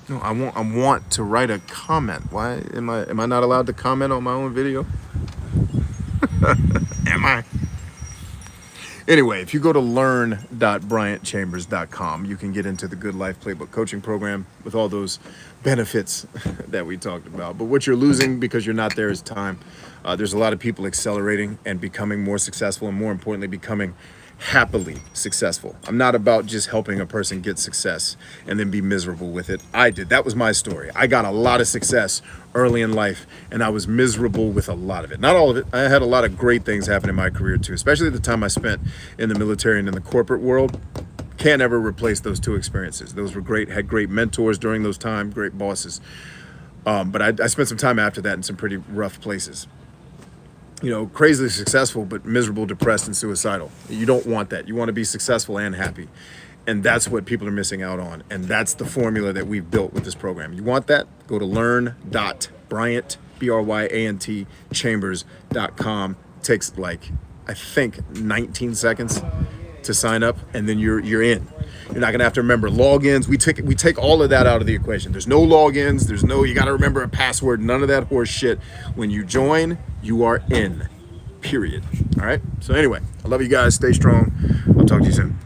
No, I want to write a comment. Why am I not allowed to comment on my own video? Am I? Anyway, if you go to learn.bryantchambers.com, you can get into the Good Life Playbook coaching program with all those benefits that we talked about. But what you're losing because you're not there is time. There's a lot of people accelerating and becoming more successful and more importantly, becoming happily successful. I'm not about just helping a person get success and then be miserable with it. I did. That was my story. I got a lot of success early in life and I was miserable with a lot of it. Not all of it. I had a lot of great things happen in my career too, especially the time I spent in the military and in the corporate world. Can't ever replace those two experiences. Those were great, had great mentors during those times, great bosses. But I spent some time after that in some pretty rough places. You know, crazily successful, but miserable, depressed, and suicidal. You don't want that. You want to be successful and happy. And that's what people are missing out on. And that's the formula that we've built with this program. You want that? Go to learn.bryant, B-R-Y-A-N-T, chambers.com. Takes like, I think, 19 seconds to sign up, and then you're in. You're not gonna have to remember logins. We take all of that out of the equation. There's no logins. There's no, you gotta remember a password. None of that horse shit. When you join, you are in. Period. All right. So anyway, I love you guys. Stay strong. I'll talk to you soon.